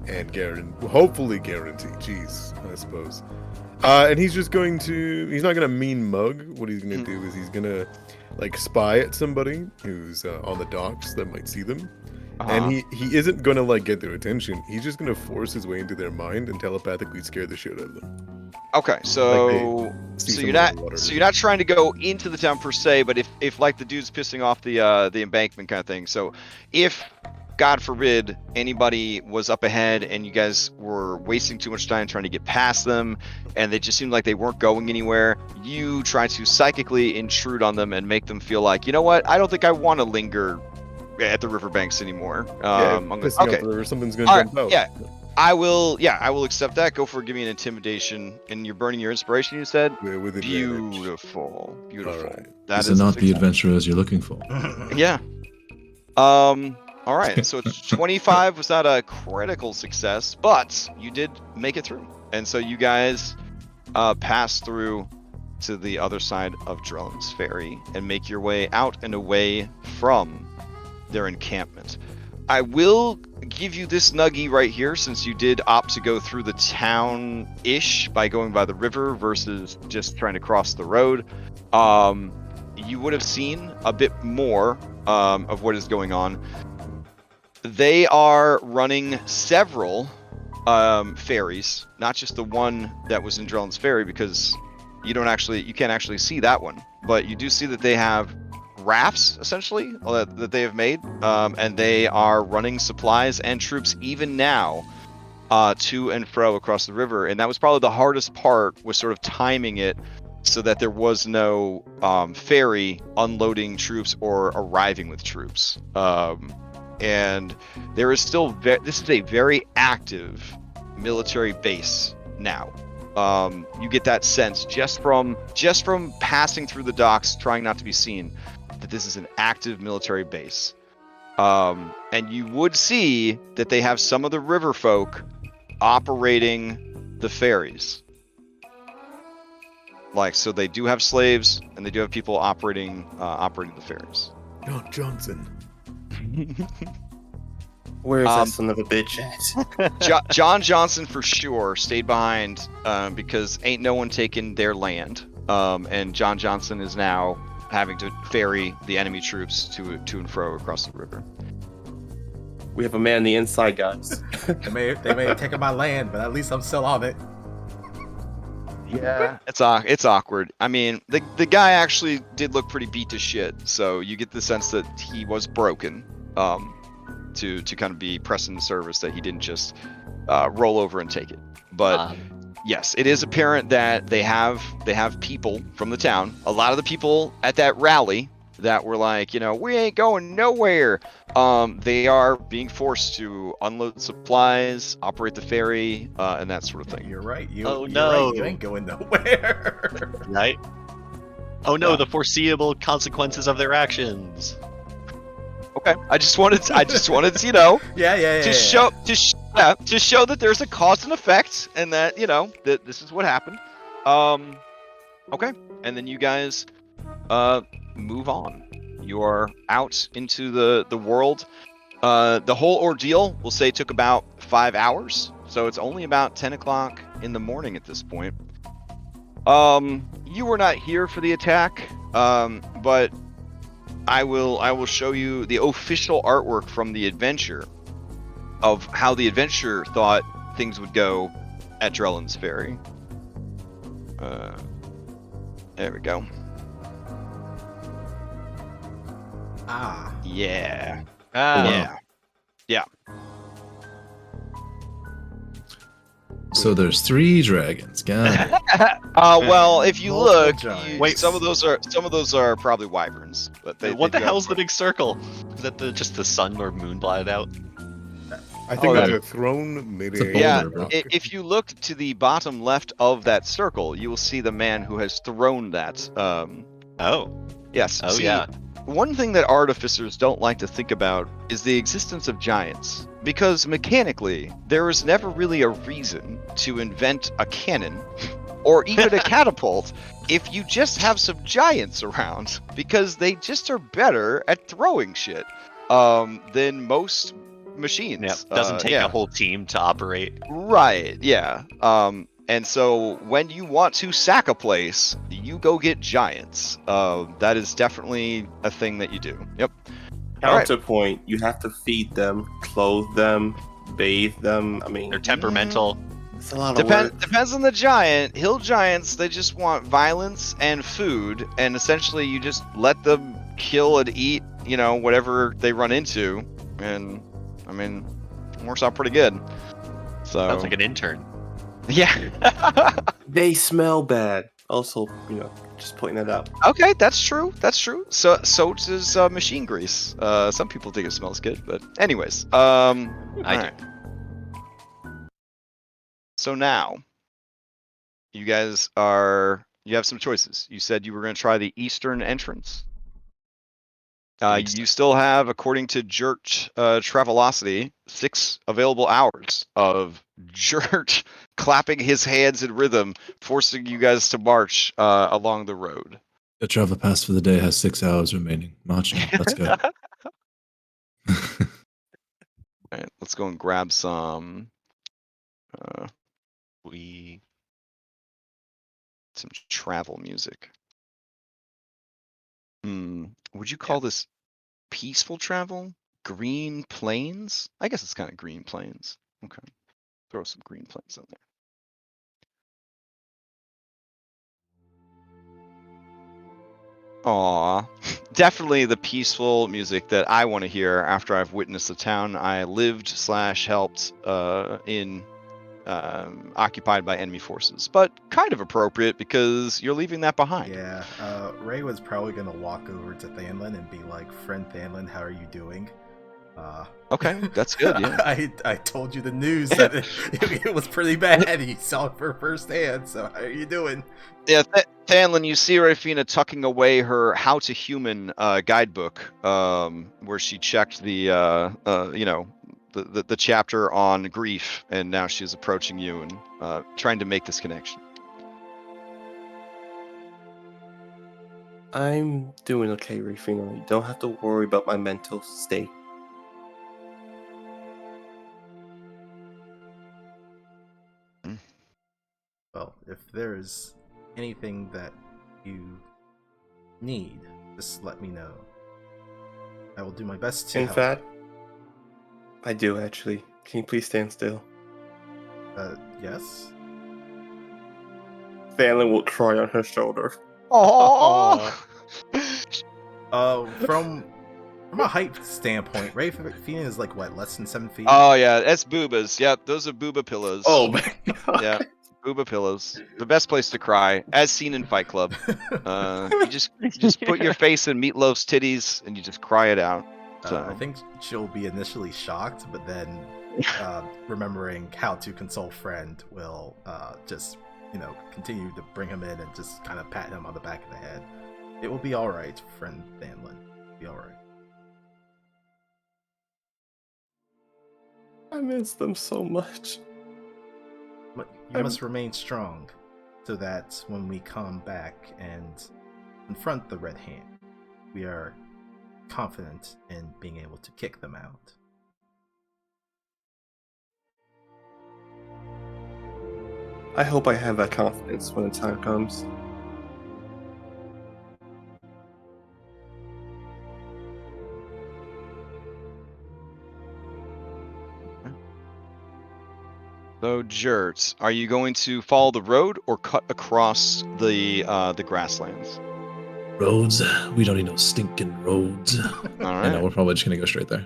and hopefully guarantee. Jeez, I suppose. And he's just going to. He's not going to mean mug. What he's going to do is he's going to like spy at somebody who's on the docks that might see them. And he isn't gonna like get their attention. He's just gonna force his way into their mind and telepathically scare the shit out of them. Okay, so you're not trying to go into the town per se, but if like the dude's pissing off the embankment kind of thing. So if God forbid anybody was up ahead and you guys were wasting too much time trying to get past them and they just seemed like they weren't going anywhere, you try to psychically intrude on them and make them feel like, you know what, I don't think I want to linger at the riverbanks anymore. I'm gonna, pissing okay. off the river, something's gonna All jump right, out. yeah. I will accept that. Go for give me an intimidation, and you're burning your inspiration. You said With advantage. beautiful. All right. That These is are a not the success. adventurers you're looking for. Yeah. All right. So 25 was not a critical success, but you did make it through, and so you guys pass through to the other side of Drellin's Ferry and make your way out and away from their encampment. I will give you this nuggie right here, since you did opt to go through the town-ish by going by the river versus just trying to cross the road. You would have seen a bit more of what is going on. They are running several ferries, not just the one that was in Drellin's Ferry, because you can't actually see that one, but you do see that they have rafts essentially that they have made, and they are running supplies and troops even now to and fro across the river. And that was probably the hardest part, was sort of timing it so that there was no ferry unloading troops or arriving with troops. And there is still this is a very active military base now. You get that sense just from passing through the docks, trying not to be seen, that this is an active military base. And you would see that they have some of the river folk operating the ferries. Like, so they do have slaves and they do have people operating the ferries. John Johnson. Where is that son of a bitch at? John Johnson for sure stayed behind because ain't no one taken their land. And John Johnson is now having to ferry the enemy troops to and fro across the river. We have a man on the inside, guys. They may have taken my land, but at least I'm still on it. Yeah, it's awkward. I mean, the guy actually did look pretty beat to shit, so you get the sense that he was broken. To kind of be pressing the service, that he didn't just roll over and take it. But yes, it is apparent that they have people from the town. A lot of the people at that rally that were like, we ain't going nowhere. They are being forced to unload supplies, operate the ferry, and that sort of thing. You're right. Oh, You're no. right. You ain't going nowhere. Right? Oh no, the foreseeable consequences of their actions. Okay, I just wanted to, Yeah. to show that there's a cause and effect, and that that this is what happened. Okay, and then you guys move on. You are out into the world. The whole ordeal, we'll say, took about 5 hours, so it's only about 10 o'clock in the morning at this point. You were not here for the attack, but I will show you the official artwork from the adventure of how the adventure thought things would go at Drellin's Ferry. There we go. Ah. Yeah. Ah. Yeah. So there's 3 dragons. Got it. Well, if you Multiple look, giants. Wait. some of those are probably wyverns, but What they the do hell's the have- big circle? Is that just the sun or moon blotted out? I think Oh, that's that- a throne, maybe. It's a Yeah, boulder, bro. if you look to the bottom left of that circle, you will see the man who has thrown that. Oh. Yes. Oh, see, yeah. One thing that artificers don't like to think about is the existence of giants, because mechanically, there is never really a reason to invent a cannon or even a catapult if you just have some giants around, because they just are better at throwing shit than most machines. Yeah. Doesn't take yeah. a whole team to operate. Right, yeah. And so when you want to sack a place, you go get giants. That is definitely a thing that you do. Yep. All right. Counterpoint, you have to feed them, clothe them, bathe them. I mean, They're temperamental. it's a lot of work. Depends on the giant. Hill giants, they just want violence and food, and essentially you just let them kill and eat, whatever they run into, and I mean, it works out pretty good. So Sounds like an intern. yeah. They smell bad. Also, just pointing that out. Okay, that's true. That's true. So does machine grease. Some people think it smells good, but anyways, I do. alright. So now, you guys you have some choices. You said you were going to try the eastern entrance. You still have, according to Jert Travelocity, 6 available hours of Jert clapping his hands in rhythm, forcing you guys to march along the road. The travel pass for the day has 6 hours remaining. March now. Let's go. Alright, let's go and grab some some travel music. Would you call this peaceful travel? Green plains? I guess it's kind of green plains. Okay. Throw some green plains in there. Aw, definitely the peaceful music that I want to hear after I've witnessed the town I lived/helped in occupied by enemy forces. But kind of appropriate because you're leaving that behind. Yeah, Ray was probably gonna walk over to Thanlin and be like, "Friend Thanlin, how are you doing?" Okay, that's good. Yeah. I told you the news that it was pretty bad. You saw it for firsthand. So how are you doing? Yeah, Thanlin, you see Rafina tucking away her How to Human guidebook, where she checked the the chapter on grief, and now she's approaching you and trying to make this connection. I'm doing okay, Rafina. You don't have to worry about my mental state. Well, if there's anything that you need, just let me know. I will do my best to In help. fact, I do actually. Can you please stand still? Yes? Thanlin will cry on her shoulder. Oh. From a height standpoint, Rafina is like what, less than 7 feet? Oh yeah, that's boobas. Yep, those are booba pillows. Oh my god. Yeah, booba pillows. The best place to cry, as seen in Fight Club. You just put your face in Meatloaf's titties and you just cry it out. So I think she'll be initially shocked, but then remembering how to console friend will just continue to bring him in and just kind of pat him on the back of the head. It will be all right, friend Thanlin. Be all right. I miss them so much. But you must remain strong, so that when we come back and confront the Red Hand, we are confident in being able to kick them out. I hope I have that confidence when the time comes. So, Jert, are you going to follow the road or cut across the grasslands? Roads? We don't need no stinking roads. All I right. know, we're probably just gonna go straight there.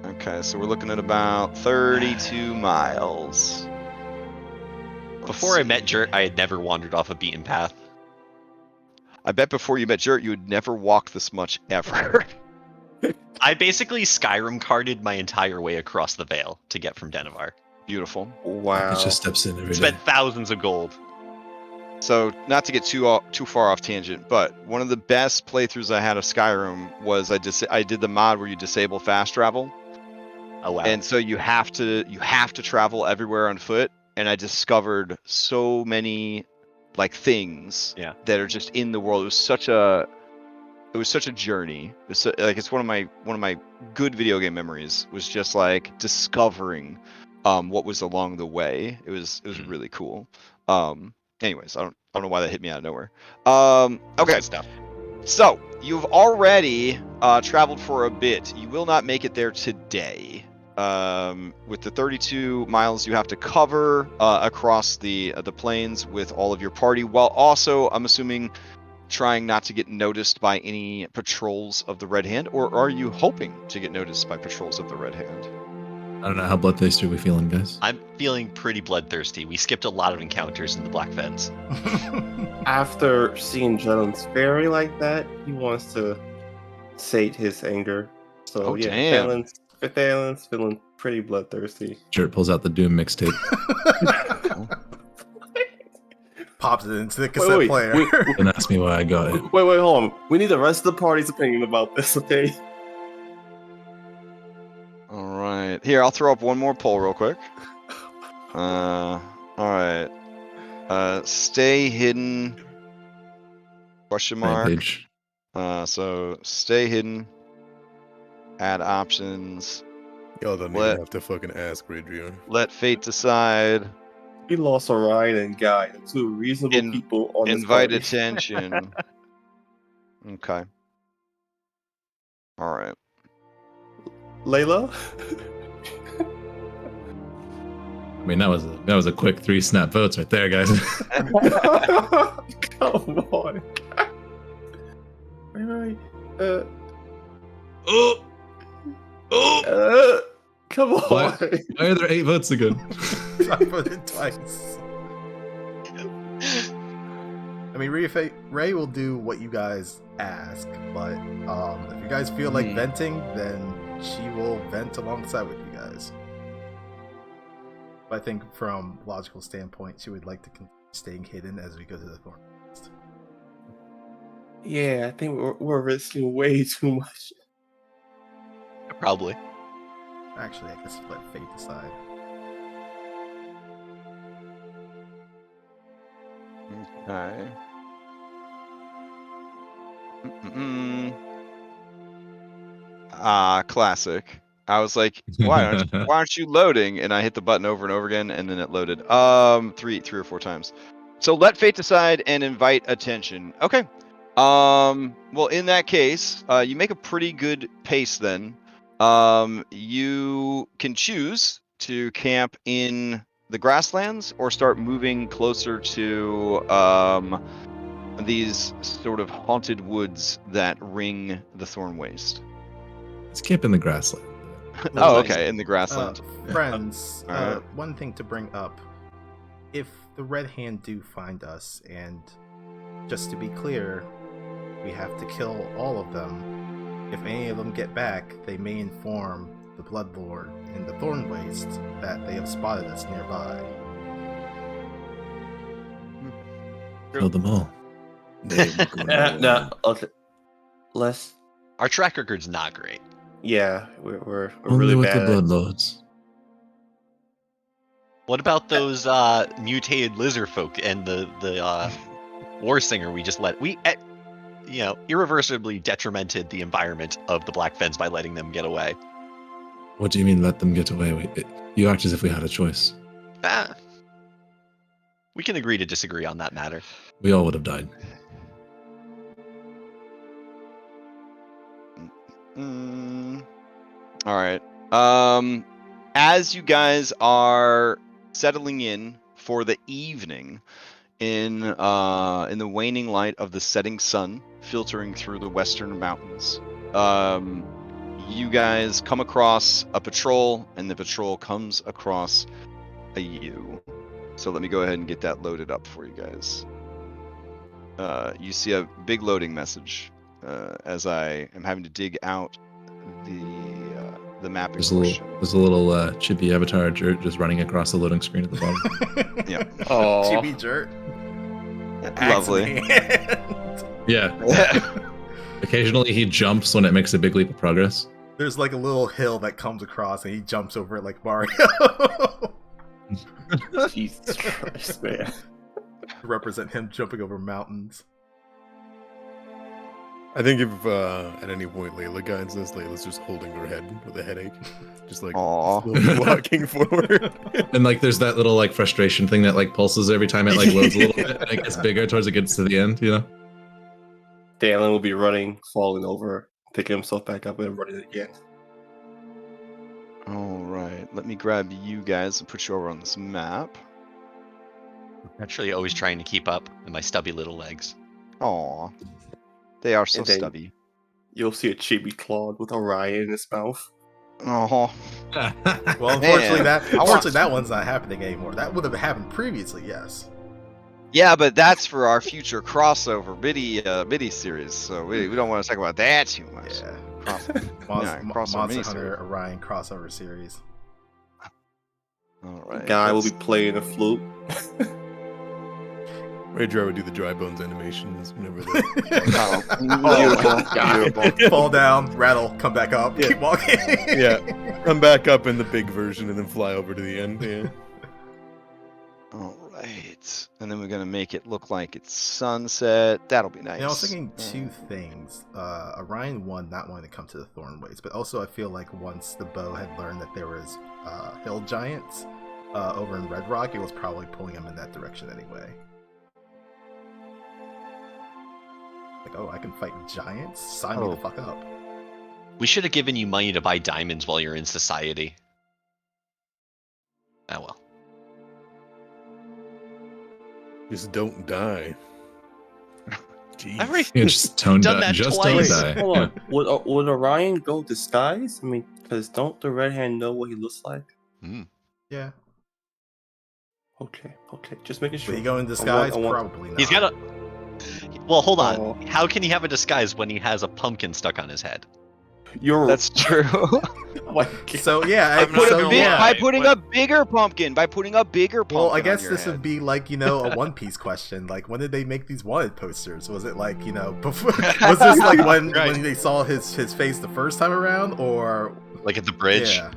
Okay, so we're looking at about 32 miles. Before I met Jert, I had never wandered off a beaten path. I bet before you met Jert, you would never walk this much ever. I basically Skyrim carded my entire way across the Vale to get from Denivar. Beautiful. Wow. It just steps in every day. Spent thousands of gold. So, not to get too far off tangent, but one of the best playthroughs I had of Skyrim was I did the mod where you disable fast travel. Oh wow. And so you have to travel everywhere on foot, and I discovered so many things that are just in the world. It was such a journey. It's one of my good video game memories, was just discovering what was along the way. It was really cool. Anyways, I don't know why that hit me out of nowhere. Okay. Stuff. So you've already traveled for a bit. You will not make it there today. With the 32 miles you have to cover across the plains with all of your party, while also, I'm assuming, trying not to get noticed by any patrols of the Red Hand, or are you hoping to get noticed by patrols of the Red Hand? I don't know how bloodthirsty are we feeling, guys. I'm feeling pretty bloodthirsty. We skipped a lot of encounters in the Black Fens. After seeing Drellin's Ferry like that, he wants to sate his anger. So Oh, yeah, damn. Phelan's feeling pretty bloodthirsty. Shirt pulls out the Doom mixtape. Pops it into the cassette player. Don't ask me why I got it. Wait, hold on. We need the rest of the party's opinion about this, okay? All right. Here, I'll throw up one more poll real quick. All right. Stay hidden. Question mark. Rampage. So stay hidden. Add options. Y'all don't even have to fucking ask, Radrion. Let fate decide. We lost Orion and Guy, the two reasonable people on this Invite party. attention. Okay. All right. Layla? I mean, that was a quick 3 snap votes right there, guys. Come on. Wait. Come on. Why are there 8 votes again? I voted twice. I mean, Ray will do what you guys ask, but if you guys feel like venting, then she will vent alongside with you guys. But I think from a logical standpoint, she would like to continue staying hidden as we go to the Thornwastes. Yeah, I think we're risking way too much. Probably. Actually, I guess let fate decide. Okay. Classic. I was like, why aren't you loading? And I hit the button over and over again, and then it loaded. Three or 4 times. So let fate decide and invite attention. Okay. Well, in that case, you make a pretty good pace then. You can choose to camp in the grasslands or start moving closer to these sort of haunted woods that ring the Thornwaste. Let's camp in the grassland. Oh, okay, in the grassland. Friends, Alright. one thing to bring up. If the Red Hand do find us, and just to be clear, we have to kill all of them. If any of them get back, they may inform the Bloodlord in the Thornwastes that they have spotted us nearby. Kill them all. No, okay. Let's. Our track record's not great. Yeah, we're Only really with the bad. Bloodlords. What about those mutated lizard folk and the war singer we just let? We irreversibly detrimented the environment of the Black Fens by letting them get away. What do you mean let them get away? You act as if we had a choice. We can agree to disagree on that matter. We all would have died. All right. As you guys are settling in for the evening, in the waning light of the setting sun filtering through the western mountains, you guys come across a patrol, and the patrol comes across you. So let me go ahead and get that loaded up for you guys. You see a big loading message as I am having to dig out the map. There's a little chippy avatar Jert just running across the loading screen at the bottom. Yeah. Oh, Chibi Jert. Lovely. Yeah. Occasionally he jumps when it makes a big leap of progress. There's like a little hill that comes across, and he jumps over it like Mario. Jesus Christ, man. To represent him jumping over mountains. I think if at any point Layla guides us, Layla's just holding her head with a headache. Just like slowly walking forward. And like there's that little like frustration thing that like pulses every time it like loads a little bit, and it gets bigger towards it gets to the end, you know? Dalen will be running, falling over, picking himself back up, and running again. All right. Let me grab you guys and put you over on this map. Actually, always trying to keep up with my stubby little legs. Aw. They are so And then stubby. You'll see a chibi Claude with Orion in his mouth. Oh, Well, unfortunately, Man, that one's not happening anymore. That would have happened previously, yes. yeah, but that's for our future crossover mini series. So we don't want to talk about that too much. Yeah. Crossover Monster miniseries. Hunter Orion crossover series. All right. Guy will be let's- playing a flute. Rager would do the dry bones animations whenever they. Beautiful. Fall down, rattle, come back up, keep walking. Yeah, come back up in the big version and then fly over to the end. Yeah. All right, and then we're gonna make it look like it's sunset. That'll be nice. You know, I was thinking two things. Orion one not wanting to come to the Thornwastes, but also I feel like once the bow had learned that there was hill giants over in Red Rock, it was probably pulling him in that direction anyway. Like, oh, I can fight giants? Sign me the fuck up. We should have given you money to buy diamonds while you're in society. Oh well. Just don't die. Jeez. I've already Yeah, just don't done die. that Just twice. don't die. Hold on. Would Orion go disguise? I mean, because don't the Red Hand know what he looks like? Yeah. Okay. Just making sure. Would he go in disguise? I want- Probably not. He's got a. Well, hold on. Oh. How can he have a disguise when he has a pumpkin stuck on his head? That's true. Oh my God. So yeah, I'm not so, gonna yeah. lie. By putting a bigger pumpkin. Well, I guess this would be like, you know, a One Piece question. Like, when did they make these wanted posters? Was it like, you know, before? Was this like when they saw his face the first time around, or Like at the bridge? Yeah.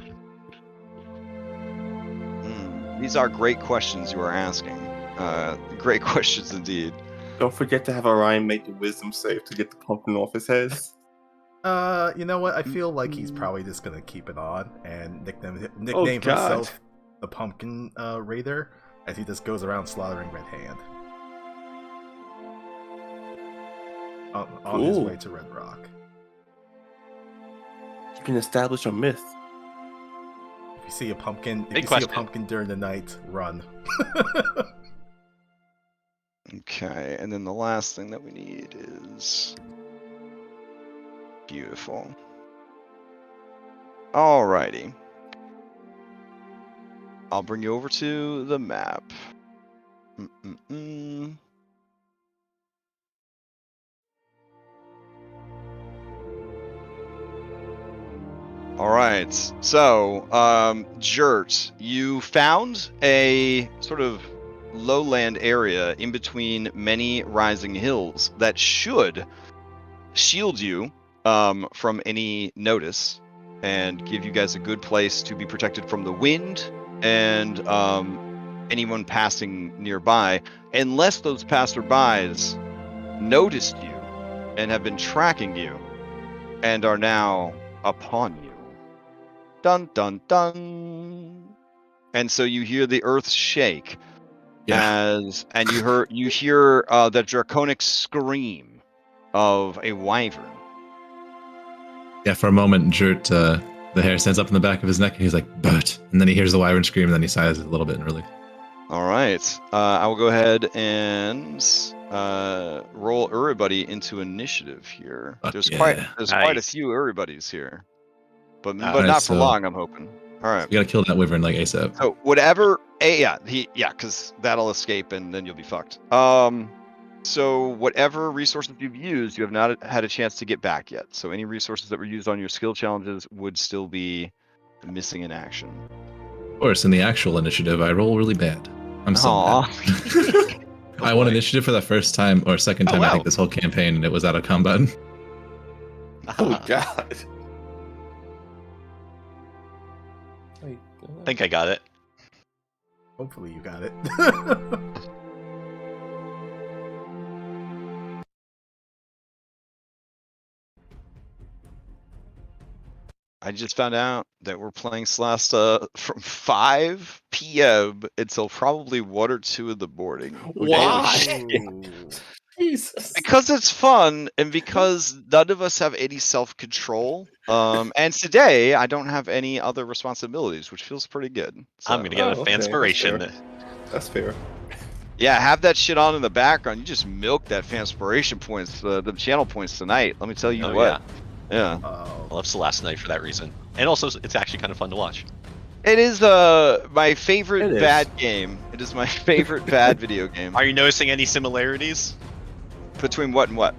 These are great questions you are asking. Great questions indeed. Don't forget to have Orion make the wisdom save to get the pumpkin off his head. You know what? I feel like he's probably just gonna keep it on and nickname God. himself the Pumpkin Raider, as he just goes around slaughtering Red Hand on his Cool. way to Red Rock. You can establish a myth. If you see a pumpkin, Big question. during the night, run. Okay, and then the last thing that we need is beautiful. Alrighty. I'll bring you over to the map. Alright, so, Jert, you found a sort of lowland area in between many rising hills that should shield you from any notice and give you guys a good place to be protected from the wind and anyone passing nearby, unless those passerbys noticed you and have been tracking you and are now upon you. Dun dun dun. And so you hear the earth shake and you hear the draconic scream of a wyvern. Yeah, for a moment, Jert, the hair stands up in the back of his neck, and he's like, "But," and then he hears the wyvern scream, and then he sighs a little bit in relief. All right, I will go ahead and roll everybody into initiative here. Fuck There's yeah. quite a Nice. few everybody's here, but Alright, not for so- long. I'm hoping. All right. We gotta kill that wyvern like ASAP. So whatever, because that'll escape and then you'll be fucked. So whatever resources you've used, you have not had a chance to get back yet. So any resources that were used on your skill challenges would still be missing in action. Of course, in the actual initiative, I roll really bad. I'm so Aw. mad. I won initiative for the first time or second Oh, time I wow. think this whole campaign, and it was out of combat. Oh God. I think I got it. Hopefully you got it. I just found out that we're playing Celesta from 5 p.m. until probably 1 or 2 in the morning. Why? Jesus. Because it's fun and because none of us have any self-control. And today I don't have any other responsibilities, which feels pretty good. So, I'm gonna get Oh, a okay, that's fanspiration. fair. That's fair. yeah, have that shit on in the background. You just milk that fanspiration points, the channel points tonight. Let me tell you Oh, what. Yeah. Oh, I love Celeste Night for that reason. And also, it's actually kind of fun to watch. It is my favorite It is. bad game. It is my favorite bad video game. Are you noticing any similarities? Between what and what?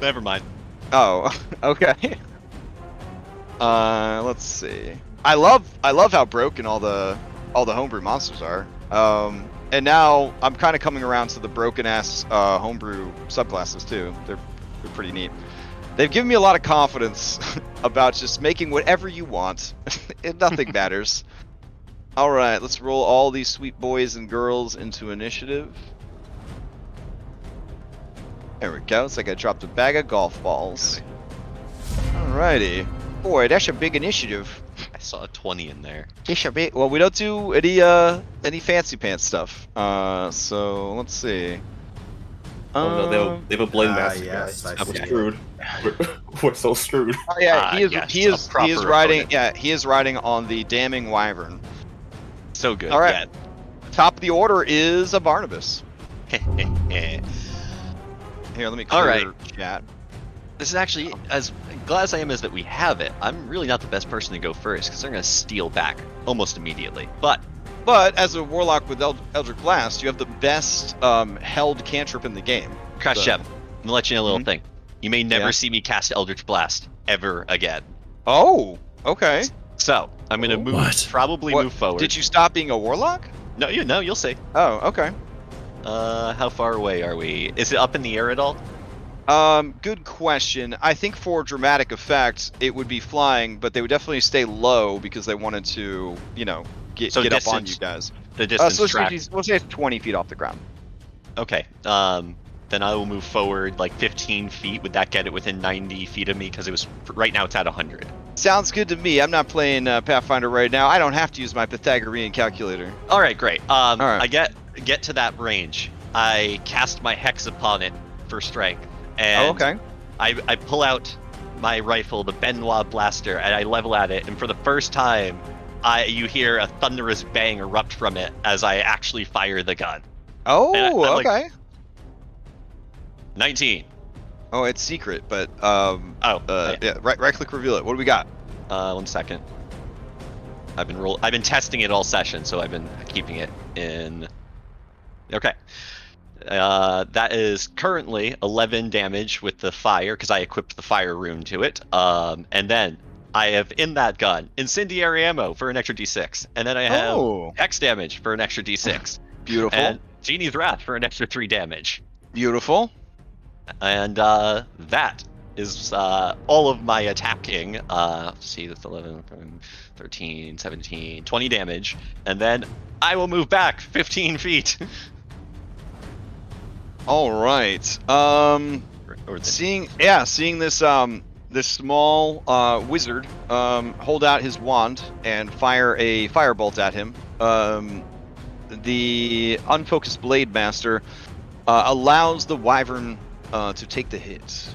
Never mind. Oh, okay. Let's see. I love how broken all the homebrew monsters are. And now I'm kind of coming around to the broken ass homebrew subclasses too. They're pretty neat. They've given me a lot of confidence about just making whatever you want. Nothing matters. All right, let's roll all these sweet boys and girls into initiative. There we go. It's like I dropped a bag of golf balls. Alrighty. Boy, that's a big initiative. I saw a 20 in there. Well, we don't do any fancy pants stuff. So let's see. Oh no, they have a blade master. yes, guys. I We're see. screwed. We're so screwed. Oh, yeah, yes, he a is proper riding. opponent. Yeah, he is riding on the damning wyvern. So good. All right. Top of the order is a Barnabas. Yeah. Here, let me clear All right. chat. This is actually, as glad as I am is that we have it, I'm really not the best person to go first, because they're going to steal back almost immediately. But as a warlock with Eldritch Blast, you have the best held cantrip in the game. Crash So- Shep, I'm going to let you know a little thing. You may never Yeah. see me cast Eldritch Blast ever again. Oh, okay. So, I'm going to move, What? probably What? move forward. Did you stop being a warlock? No, you'll see. Oh, okay. How far away are we? Is it up in the air at all? Good question. I think for dramatic effect, it would be flying, but they would definitely stay low because they wanted to, get So up on distance- you guys. The distance So track. we'll say it's 20 feet off the ground. Okay. Then I will move forward like 15 feet. Would that get it within 90 feet of me? Because right now it's at 100. Sounds good to me. I'm not playing Pathfinder right now. I don't have to use my Pythagorean calculator. All right, great. right. I get to that range. I cast my hex upon it for strength, and Oh, okay. I pull out my rifle, the Benoit blaster, and I level at it. And for the first time, you hear a thunderous bang erupt from it as I actually fire the gun. Oh, And I'm like- okay. 19. Oh, it's secret, but yeah. yeah. Right click reveal it. What do we got? 1 second. I've been testing it all session, so I've been keeping it in. Okay. That is currently 11 damage with the fire, because I equipped the fire rune to it. And then I have in that gun incendiary ammo for an extra d6, and then I have Oh. hex damage for an extra d6, Beautiful. and Genie's Wrath for an extra 3 damage. Beautiful. And that is all of my attacking. See, that's 11, 13, 17, 20 damage. And then I will move back 15 feet. All right. Or the- Seeing this this small wizard hold out his wand and fire a firebolt at him. The unfocused blade master allows the wyvern to take the hit.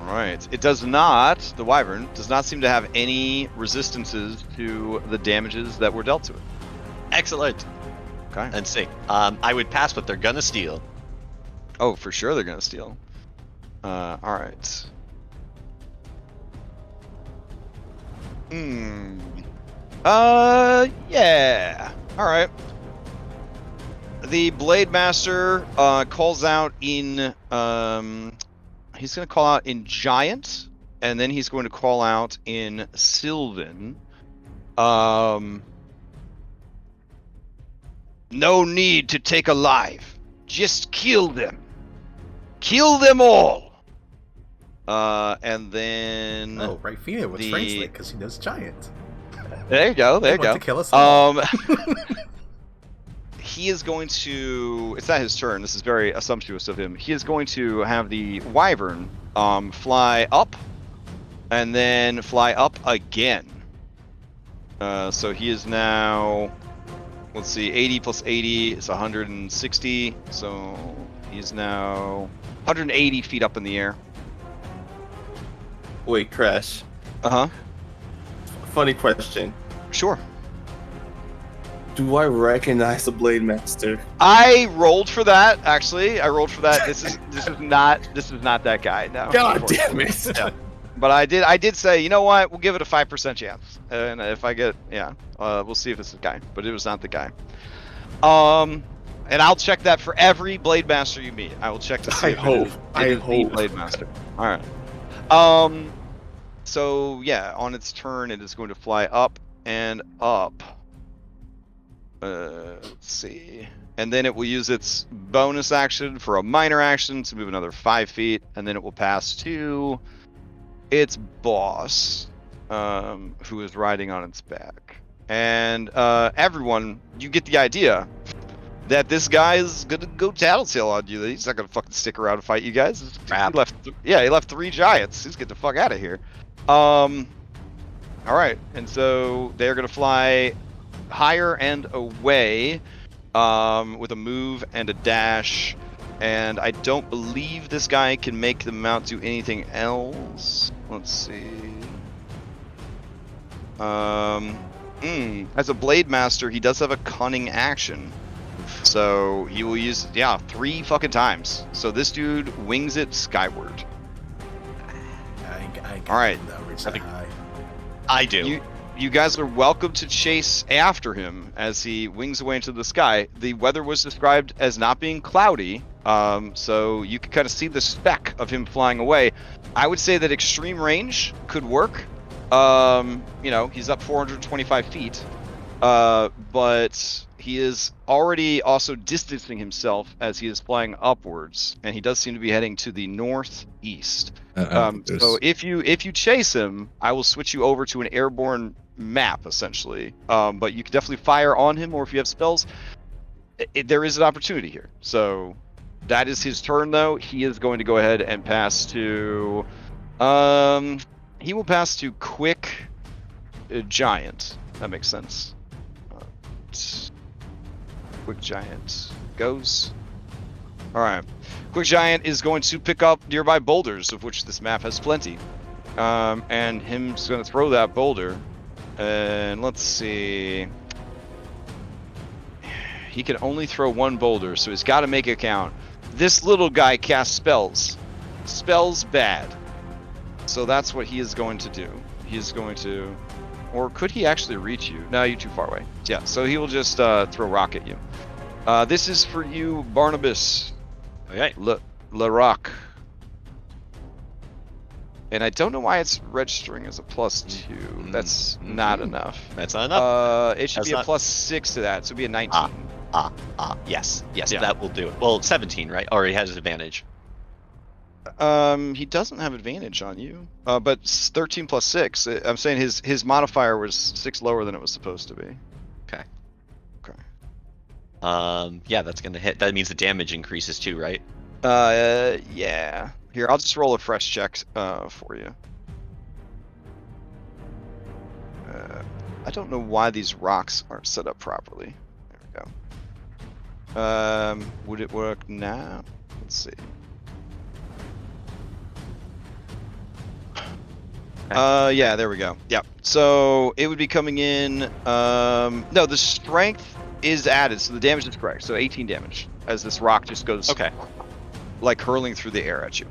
All right. It does not. The wyvern does not seem to have any resistances to the damages that were dealt to it. Excellent. Okay. And see, I would pass, but they're gonna steal. Oh, for sure they're gonna steal. All right. Yeah. All right. The Blade Master calls out in. He's gonna call out in Giant, and then he's going to call out in Sylvan. No need to take a life. Just kill them. Kill them all. And then Oh, right, Fina would the- translate because he does giant. there you go. There you He'd like go. to kill us all. He is going to. It's not his turn. This is very assumptuous of him. He is going to have the wyvern fly up, and then fly up again. So he is now. Let's see. 80 plus 80 is 160. So he's now 180 feet up in the air. Wait, Crash. Uh huh. Funny question. Sure. Do I recognize the Blade Master? I rolled for that. Actually, I rolled for that. This is not that guy. No. God damn it! Yeah. But I did say, you know what? We'll give it a 5% chance, and if I get, we'll see if it's the guy. But it was not the guy. And I'll check that for every Blade Master you meet. I will check to see if it is the Blade Master. All right. So yeah, on its turn, it is going to fly up and up. Let's see. And then it will use its bonus action for a minor action to move another 5 feet, and then it will pass to its boss, who is riding on its back. And everyone, you get the idea that this guy is gonna go tattletale on you. He's not gonna fucking stick around and fight you guys. He left 3 giants. He's get the fuck out of here. All right, and so they're gonna fly higher and away, with a move and a dash. And I don't believe this guy can make the mount do anything else. Let's see. As a Blade Master, he does have a cunning action. So he will use, 3 fucking times. So this dude wings it skyward. All right. I do. You guys are welcome to chase after him as he wings away into the sky. The weather was described as not being cloudy, so you can kind of see the speck of him flying away. I would say that extreme range could work. He's up 425 feet, but he is already also distancing himself as he is flying upwards, and he does seem to be heading to the northeast. So if you chase him, I will switch you over to an airborne map, essentially. But you can definitely fire on him, or if you have spells, there is an opportunity here. So that is his turn, though. He is going to go ahead and pass to... he will pass to Quick Giant. That makes sense. Quick Giant goes. Alright. Quick Giant is going to pick up nearby boulders, of which this map has plenty. And him's going to throw that boulder. And let's see. He can only throw 1 boulder, so he's got to make it count. This little guy casts spells. Spells bad. So that's what he is going to do. He is going to... Or could he actually reach you? No, you're too far away. Yeah, so he will just throw rock at you. This is for you, Barnabas. Okay. Le Rock. And I don't know why it's registering as a +2. That's not enough. That's not enough. It should be a +6 to that, so it'd be a 19. Yes, that will do it. Well, 17, right? Or he has advantage. He doesn't have advantage on you. But 13 + 6. I'm saying his modifier was 6 lower than it was supposed to be. Okay. Okay. Yeah, that's gonna hit. That means the damage increases too, right? Yeah. Here, I'll just roll a fresh check for you. I don't know why these rocks aren't set up properly. There we go. Would it work now? Let's see. Yeah, there we go. Yep. So it would be coming in. No, the strength is added, so the damage is correct. So 18 damage as this rock just goes. Okay. Like hurling through the air at you.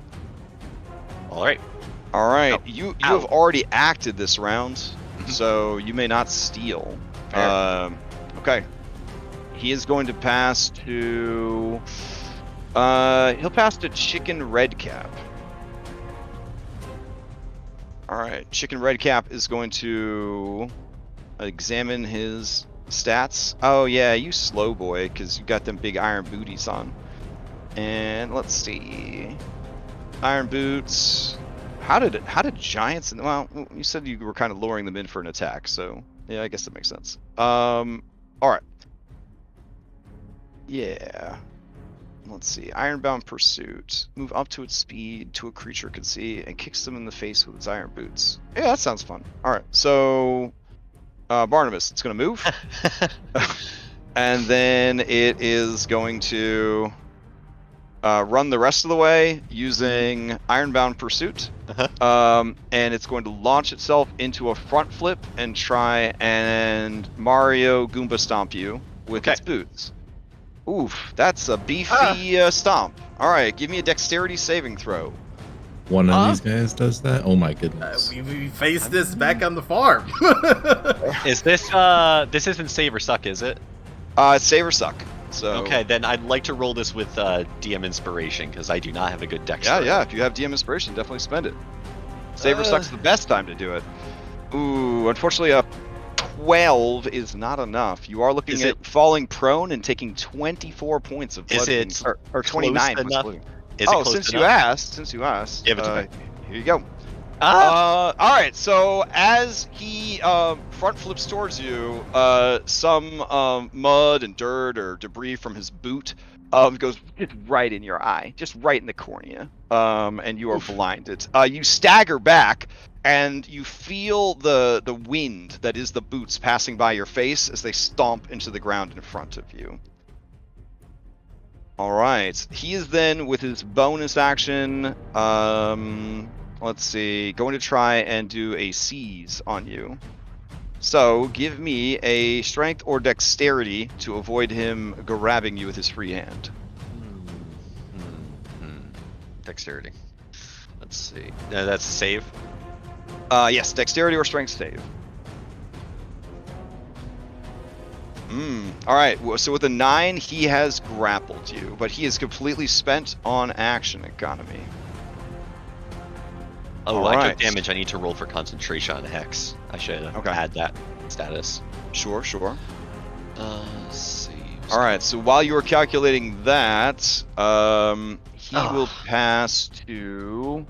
All right. All right. Oh. You have already acted this round, so you may not steal. Okay. He is going to pass to. He'll pass to Chicken Redcap. All right. Chicken Redcap is going to examine his stats. Oh yeah, you slow boy, because you got them big iron booties on. And let's see. Iron boots. How did giants? Well, you said you were kind of luring them in for an attack, so yeah, I guess that makes sense. All right. Yeah. Let's see. Ironbound Pursuit. Move up to its speed to a creature can see and kicks them in the face with its iron boots. Yeah, that sounds fun. All right. So, Barnabas, it's gonna move, and then it is going to. Run the rest of the way using Ironbound Pursuit, and it's going to launch itself into a front flip and try and Mario Goomba stomp you with its boots. Oof, that's a beefy stomp. All right, give me a dexterity saving throw. one of these guys does that? Oh my goodness. We faced this back on the farm. Is this this isn't save or suck, is it? It's save or suck. So Okay, then I'd like to roll this with DM inspiration because I do not have a good dex. yeah. If you have DM inspiration, definitely spend it. Save or suck's the best time to do it. Ooh, unfortunately, a 12 is not enough. You are looking at falling prone and taking 24 points of bludgeoning. Is it or 29 close enough? bludgeoning. Is it close since enough? you asked, Give it to me. here you go. Ah! All right, so as he front flips towards you, some mud and dirt or debris from his boot goes just right in your eye, just right in the cornea, and you are blinded. You stagger back, and you feel the wind that is the boots passing by your face as they stomp into the ground in front of you. All right, he is then with his bonus action. Let's see, going to try and do a seize on you. So give me a strength or dexterity to avoid him grabbing you with his free hand. Dexterity. Let's see. That's a save. Yes, dexterity or strength save. All right, so with a 9, he has grappled you, but he is completely spent on action economy. Oh, I took damage. I need to roll for concentration on Hex. I should add that status. Sure. Let's see. All right, so while you were calculating that, he will pass to...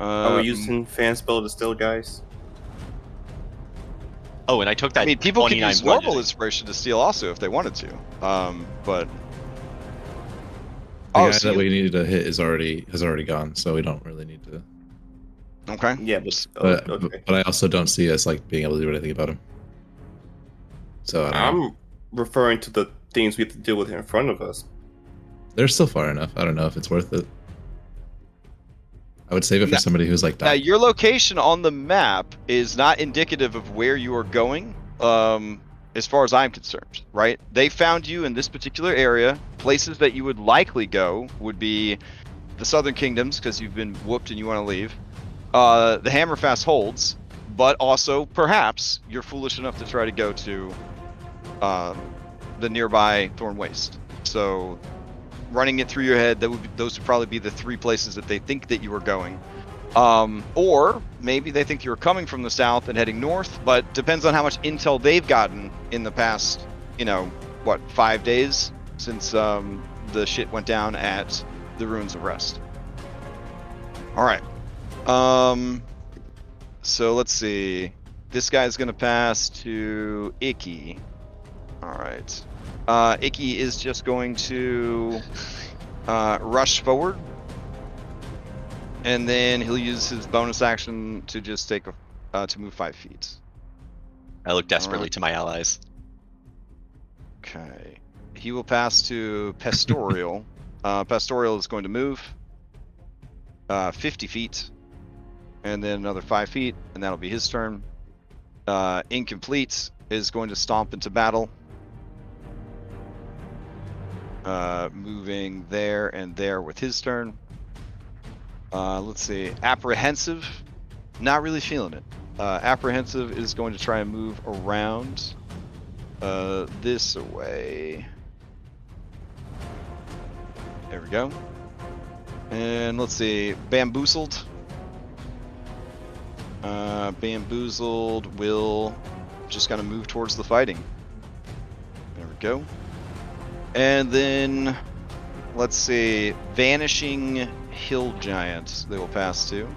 Are we using fan spell to still, guys? Oh, and I took that. I mean, people can use normal bludgeoning. inspiration to steal also if they wanted to, but... The guy that we needed to hit has already gone, so we don't really need to... Okay. Yeah, but I also don't see us like being able to do anything about him. So I'm referring to the things we have to deal with in front of us. They're still far enough. I don't know if it's worth it. I would save it for somebody who's like Now, your location on the map is not indicative of where you are going, as far as I'm concerned, right? They found you in this particular area. Places that you would likely go would be the Southern Kingdoms, because you've been whooped and you want to leave. The Hammerfast holds, but also perhaps you're foolish enough to try to go to the nearby Thornwastes. So running it through your head, those would probably be the 3 places that they think that you are going. Or maybe they think you're coming from the south and heading north, but depends on how much intel they've gotten in the past, 5 days since the shit went down at the Ruins of Rest. All right. So let's see. This guy's gonna pass to Icky. All right. Icky is just going to rush forward, and then he'll use his bonus action to just take to move 5 feet. I look desperately to my allies. Okay. He will pass to Pastoral. Pastoral is going to move 50 feet. And then another 5 feet, and that'll be his turn. Incomplete is going to stomp into battle. Moving there and there with his turn. Let's see. Apprehensive, not really feeling it. Apprehensive is going to try and move around this way. There we go. And let's see. Bamboozled. Bamboozled will just kind of move towards the fighting. There we go. And then, let's see, Vanishing Hill Giant they will pass to.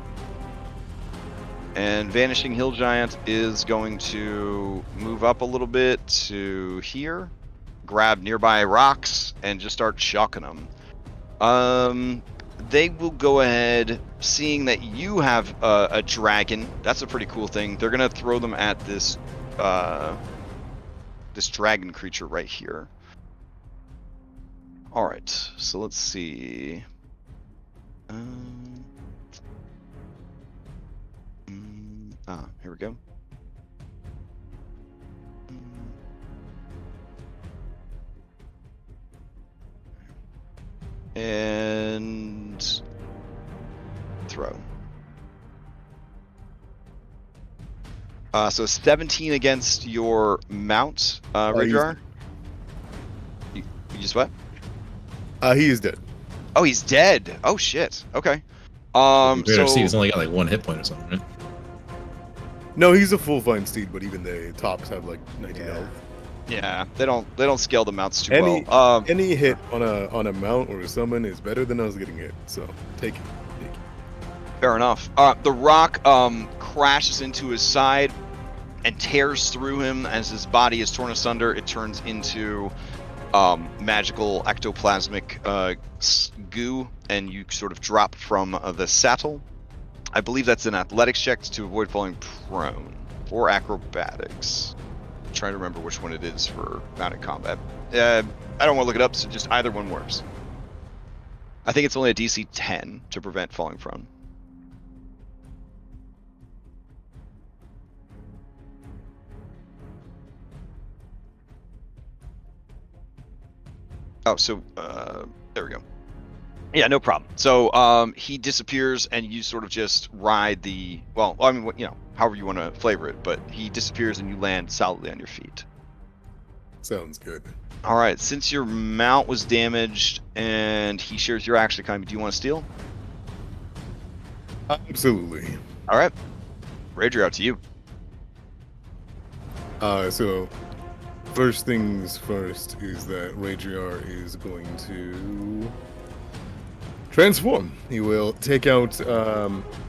And Vanishing Hill Giant is going to move up a little bit to here, grab nearby rocks, and just start chucking them. They will go ahead, seeing that you have a dragon. That's a pretty cool thing. They're gonna throw them at this this dragon creature right here. All right, so let's see. Here we go. And throw. So 17 against your mount, Rajar. You just what? He is dead. Oh, he's dead. Oh shit. Okay. Greater Steed has So only got like 1 hit point or something, right? No, he's a full fine steed, but even the tops have like 19 health. yeah, they don't scale the mounts too well. Any hit on a mount or a summon is better than us getting hit. So take it. Fair enough. The rock crashes into his side and tears through him. As his body is torn asunder, it turns into magical ectoplasmic goo, and you sort of drop from the saddle. I believe that's an athletics check to avoid falling prone, or acrobatics. I'm trying to remember which one it is for mounted combat. I don't want to look it up, so just either one works. I think it's only a DC 10 to prevent falling prone. Oh, so there we go. Yeah, no problem. So he disappears, and you sort of just ride the, well, I mean, you know, however you want to flavor it, but he disappears and you land solidly on your feet. Sounds good. All right, since your mount was damaged and he shares your action economy, do you want to steal? Absolutely. All right, Rager, out to you. So first things first is that Ragiar is going to transform. He will take out,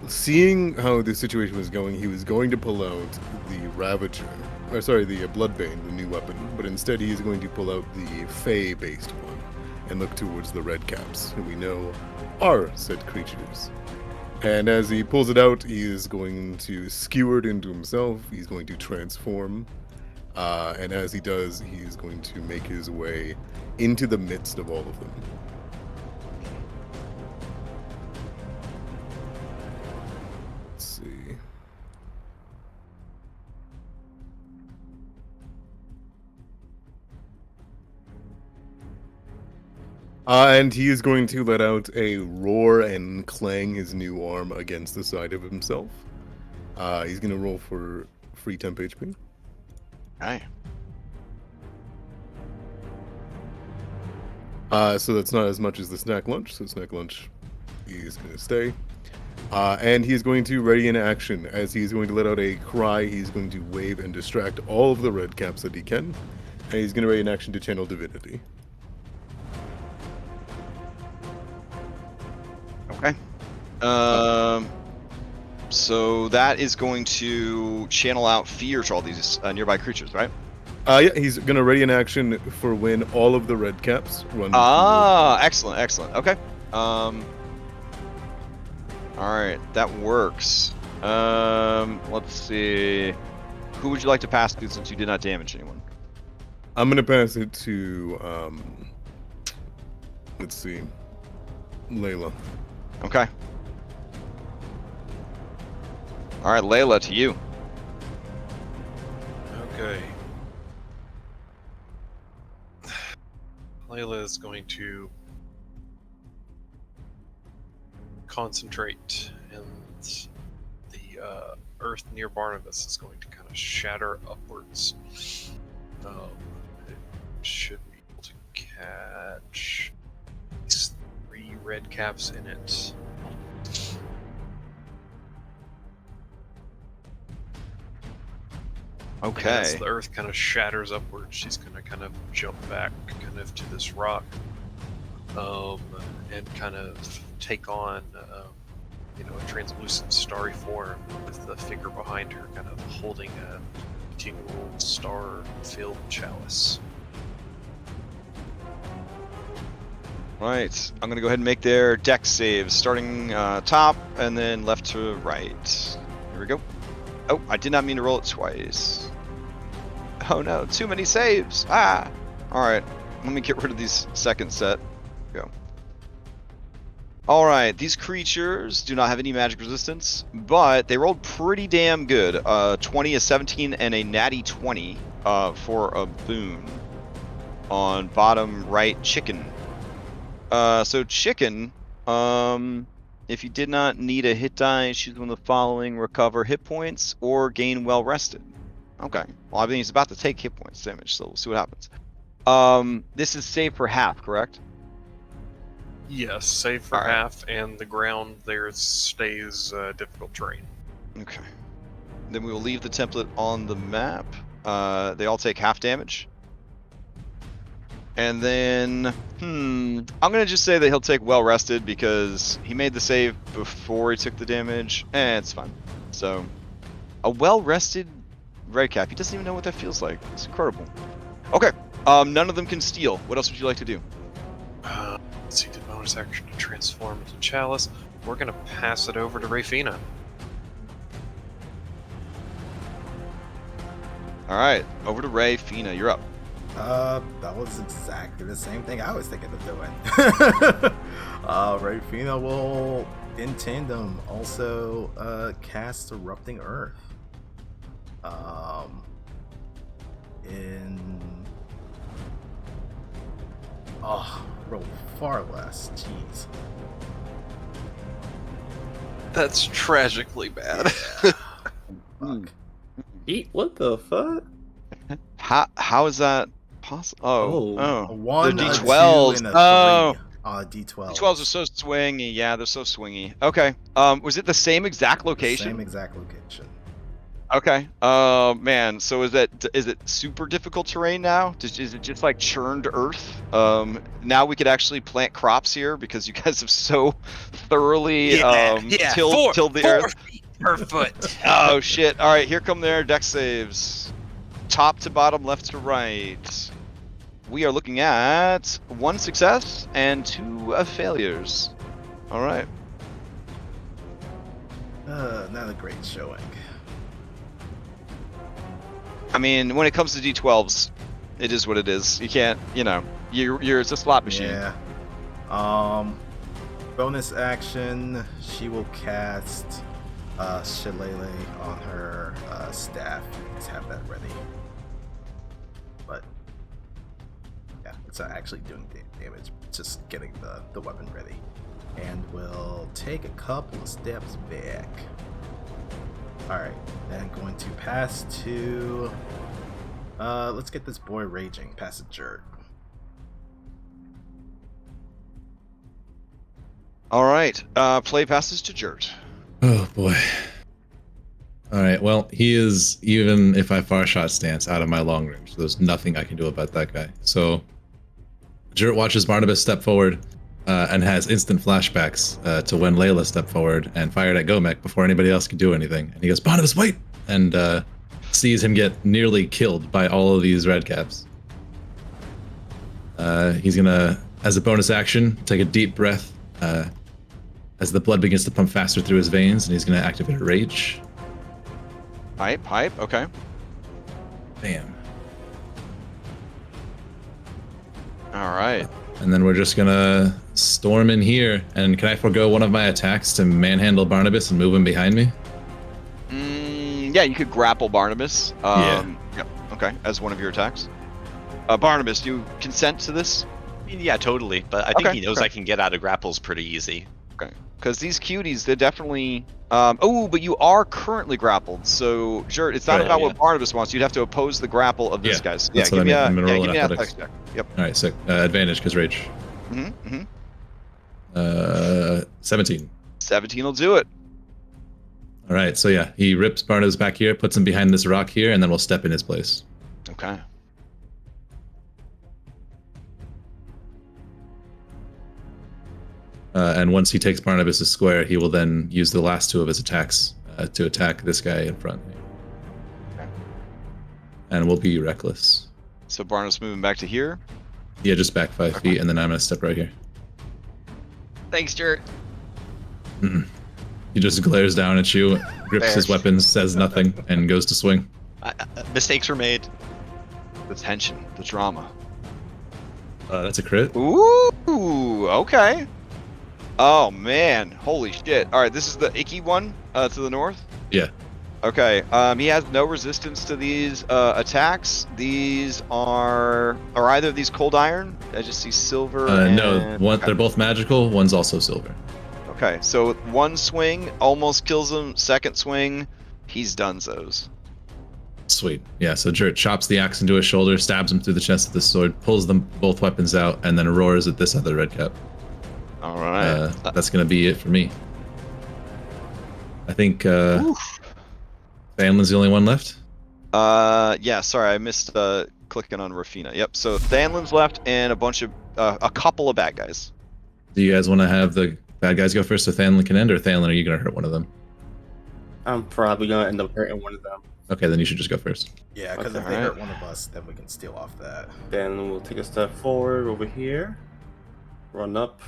seeing how the situation was going, he was going to pull out the Ravager, or sorry, the Bloodbane, the new weapon, but instead he is going to pull out the Fey-based one and look towards the Redcaps, who we know are said creatures. And as he pulls it out, he is going to skewer it into himself, he's going to transform, and as he does, he is going to make his way into the midst of all of them. And he is going to let out a roar and clang his new arm against the side of himself. He's going to roll for free temp HP. Aye. So that's not as much as the snack lunch. So snack lunch is going to stay. And he's going to ready in action. As he's going to let out a cry, he's going to wave and distract all of the red caps that he can. And he's going to ready in action to channel divinity. Okay. So that is going to channel out fear to all these nearby creatures, right? Yeah, he's going to ready in action for when all of the red caps run. Excellent, excellent. Okay. All right, that works. Let's see. Who would you like to pass to since you did not damage anyone? I'm going to pass it to, let's see, Layla. Okay. All right, Layla, to you. Okay. Layla is going to concentrate, and the earth near Barnabas is going to kind of shatter upwards. It should be able to catch these 3 red caps in it. Okay. And as the earth kind of shatters upwards, she's going to kind of jump back kind of to this rock, and kind of take on, a translucent starry form with the figure behind her kind of holding a continual star-filled chalice. Right. I'm going to go ahead and make their dex saves, starting top and then left to right. Here we go. Oh, I did not mean to roll it twice. Oh no, too many saves. Ah! Alright, let me get rid of these second set. Go. Alright, these creatures do not have any magic resistance, but they rolled pretty damn good. 20, a 17, and a natty 20 for a boon on bottom right chicken. So chicken, If you did not need a hit die, choose one of the following: recover hit points or gain well rested. Okay. Well, I mean, he's about to take hit points damage, so we'll see what happens. This is saved for half, correct? Yes, save for All right. half, and the ground there stays difficult terrain. Okay. Then we will leave the template on the map. They all take half damage. And then, I'm gonna just say that he'll take well rested because he made the save before he took the damage. It's fine. So, a well rested red cap. He doesn't even know what that feels like. It's incredible. Okay. None of them can steal. What else would you like to do? Let's see, the bonus action to transform into Chalice. We're gonna pass it over to Rafina. All right, over to Ray. Fina, you're up. That was exactly the same thing I was thinking of doing. Rafina will, in tandem, also cast Erupting Earth. Roll far less. Jeez. That's tragically bad. Fuck. Eat? What the fuck? How is that possible? A The 1, a 2, D12s. and a 3 Oh. on a D12. D12s are so swingy. Yeah, they're so swingy. Okay. Was it the same exact location? Same exact location. Okay. Man. So is it super difficult terrain now? Is it just like churned earth? Now we could actually plant crops here because you guys have so thoroughly tilled the 4 earth. feet per foot. Oh shit! All right, here come their deck saves. Top to bottom, left to right. We are looking at 1 success and 2 failures. All right. Not a great showing. I mean, when it comes to D12s, it is what it is. You can't, you're it's a slot machine. Yeah. Bonus action, she will cast Shillelagh on her staff. Let's have that ready. But yeah, it's not actually doing damage, just getting the weapon ready. And we'll take a couple of steps back. Alright, then going to pass to let's get this boy raging, pass it Jert. Alright, play passes to Jert. Oh boy. Alright, well, he is, even if I far shot stance, out of my long range. So there's nothing I can do about that guy. So Jert watches Barnabas step forward and has instant flashbacks to when Layla stepped forward and fired at Gomek before anybody else could do anything. And he goes, Barnabas, wait! And sees him get nearly killed by all of these red caps. He's gonna, as a bonus action, take a deep breath as the blood begins to pump faster through his veins, and he's gonna activate a rage. Pipe, okay. Bam. Alright. And then we're just gonna storm in here. And can I forego one of my attacks to manhandle Barnabas and move him behind me? Yeah, you could grapple Barnabas. Yep, okay, as one of your attacks. Barnabas, do you consent to this? I mean, yeah, totally. But I think Okay, he knows okay. I can get out of grapples pretty easy. Okay. Because these cuties, they're definitely... but you are currently grappled, so Jert, it's not Right, about yeah. what Barnabas wants. You'd have to oppose the grapple of this Yeah, guy's. that's what I mean. I'm gonna roll give an me an athletics. athletics check. Yep. All right, sick. Advantage because rage. 17. 17 will do it. All right, so yeah, he rips Barnabas back here, puts him behind this rock here, and then we'll step in his place. Okay. And once he takes Barnabas' square, he will then use the last 2 of his attacks to attack this guy in front. Okay. And we'll be reckless. So Barnabas moving back to here. Yeah, just back 5 feet, and then I'm gonna step right here. Thanks, Jert. He just glares down at you, grips Fair. his weapons, says nothing, and goes to swing. Mistakes were made. The tension, the drama. That's a crit. Ooh, okay. Oh man, holy shit. All right, this is the icky one to the north. Yeah. Okay. He has no resistance to these attacks. These are either of these cold iron? I just see silver. No, and... one. Okay. They're both magical. One's also silver. Okay. Okay, so one swing almost kills him. Second swing, he's donezo's. Sweet. Yeah, so Jurt chops the axe into his shoulder, stabs him through the chest with the sword, pulls them both weapons out, and then roars at this other redcap. All right. That's going to be it for me. I think Thanlin's the only one left. Yeah, sorry, I missed clicking on Rafina. Yep, so Thanlin's left and a couple of bad guys. Do you guys want to have the bad guys go first so Thanlin can end, or Thanlin, are you going to hurt one of them? I'm probably gonna end up hurting one of them. Okay, then you should just go first. Yeah, because if Okay. they hurt one of us, then we can steal off that. Then we'll take a step forward over here. Run up.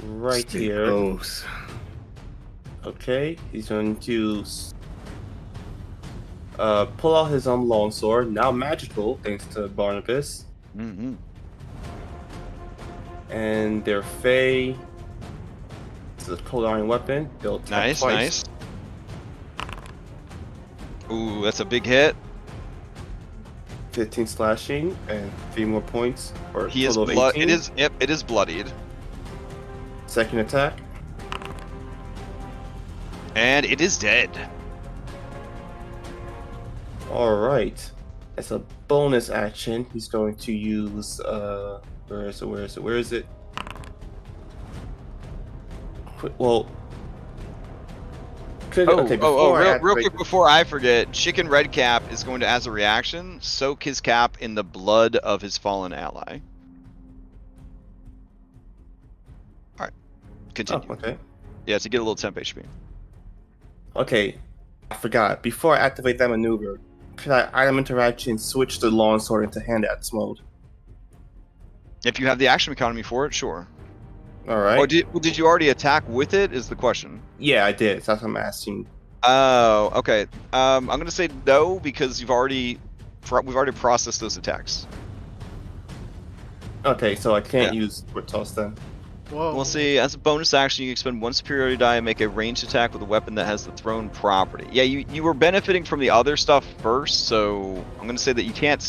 Right Stay here. close. Okay, he's going to pull out his longsword, now magical, thanks to Barnabas. Mm-hmm. And their Fey. It's a cold iron weapon. They'll attack Nice, twice. nice. Ooh, that's a big hit. 15 slashing and 3 more points for a He is total of blood. 18. It is bloodied. Second attack. And it is dead. Alright. As a bonus action, he's going to use where is it? Well, Real I quick before I forget, Chicken Redcap is going to, as a reaction, soak his cap in the blood of his fallen ally. Alright. Continue. okay. Yeah, to get a little temp HP. Okay, I forgot. Before I activate that maneuver, could I item interaction switch the longsword into hand axe mode? If you have the action economy for it, sure. Alright. Or did you already attack with it, is the question. Yeah, I did. That's what I'm asking. Oh, okay. I'm gonna say no because we've already processed those attacks. Okay, so I can't use Quick Toss then. Whoa. We'll see. As a bonus action, you expend one superiority die and make a ranged attack with a weapon that has the thrown property. Yeah, you were benefiting from the other stuff first, so I'm gonna say that you can't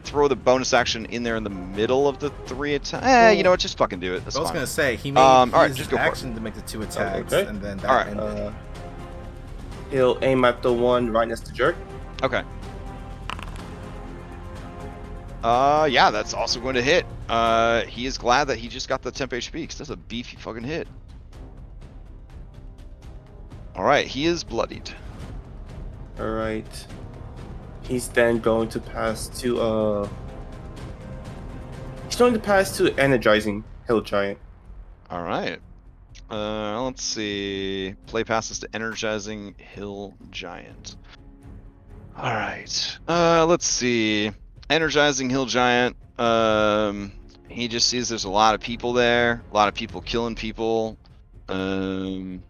throw the bonus action in there in the middle of the 3 attacks. You know what? Just fucking do it. That's I was fine. gonna say he made alright, his just go for it. action to make the 2 attacks, okay. and then that Alright. ended. He'll aim at the one right next to Jerk. Okay. Yeah, that's also going to hit. He is glad that he just got the temp HP because that's a beefy fucking hit. Alright, he is bloodied. Alright. He's then going to pass to he's going to pass to Energizing Hill Giant. Alright. Let's see. Play passes to Energizing Hill Giant. Alright. Let's see. Energizing Hill Giant. He just sees there's a lot of people there. A lot of people killing people. I'll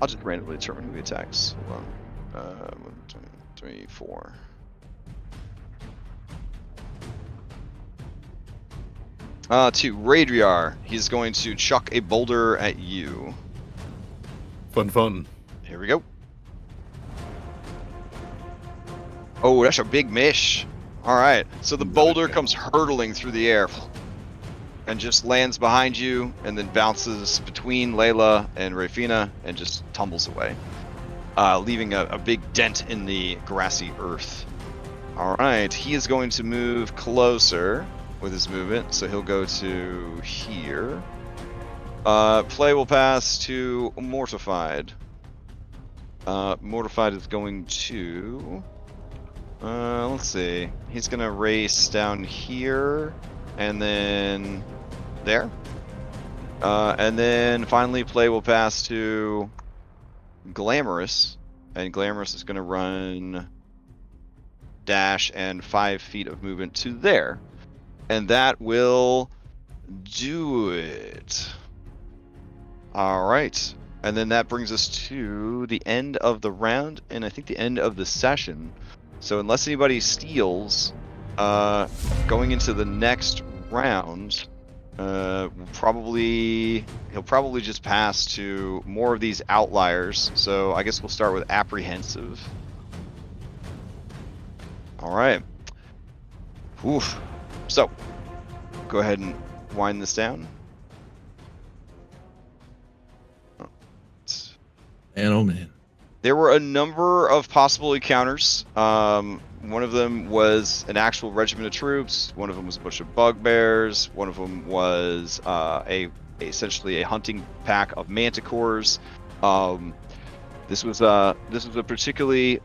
just randomly determine who he attacks. Hold on. 1, 2, 3, 4. To Radriar, he's going to chuck a boulder at you. Fun. Here we go. Oh, that's a big mish. Alright, so the boulder comes hurtling through the air and just lands behind you and then bounces between Layla and Rafina and just tumbles away, leaving a big dent in the grassy earth. Alright, he is going to move closer with his movement, so he'll go to here. Play will pass to Mortified. Mortified is going to... let's see. He's gonna race down here, and then there. And then finally play will pass to Glamorous, and Glamorous is gonna run dash and 5 feet of movement to there. And that will do it. Alright. And then that brings us to the end of the round, and I think the end of the session. So unless anybody steals, going into the next round, he'll probably just pass to more of these outliers. So I guess we'll start with Apprehensive. Alright. Oof. So, go ahead and wind this down. Man, oh man. There were a number of possible encounters. One of them was an actual regiment of troops. One of them was a bunch of bugbears. One of them was essentially a hunting pack of manticores. This was a particularly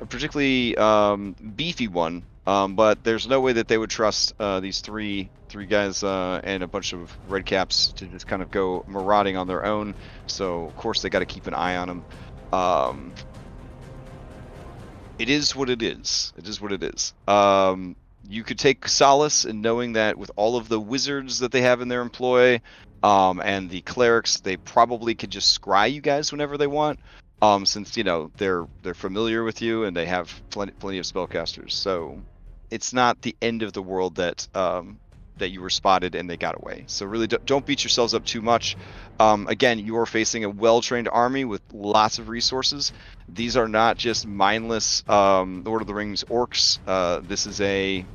beefy one. But there's no way that they would trust these three guys and a bunch of redcaps to just kind of go marauding on their own. So of course they got to keep an eye on them. It is what it is. It is what it is. You could take solace in knowing that with all of the wizards that they have in their employ, and the clerics, they probably could just scry you guys whenever they want, since they're familiar with you and they have plenty of spellcasters. So it's not the end of the world that you were spotted and they got away. So really don't beat yourselves up too much. Again, you are facing a well-trained army with lots of resources. These are not just mindless Lord of the Rings orcs. This is a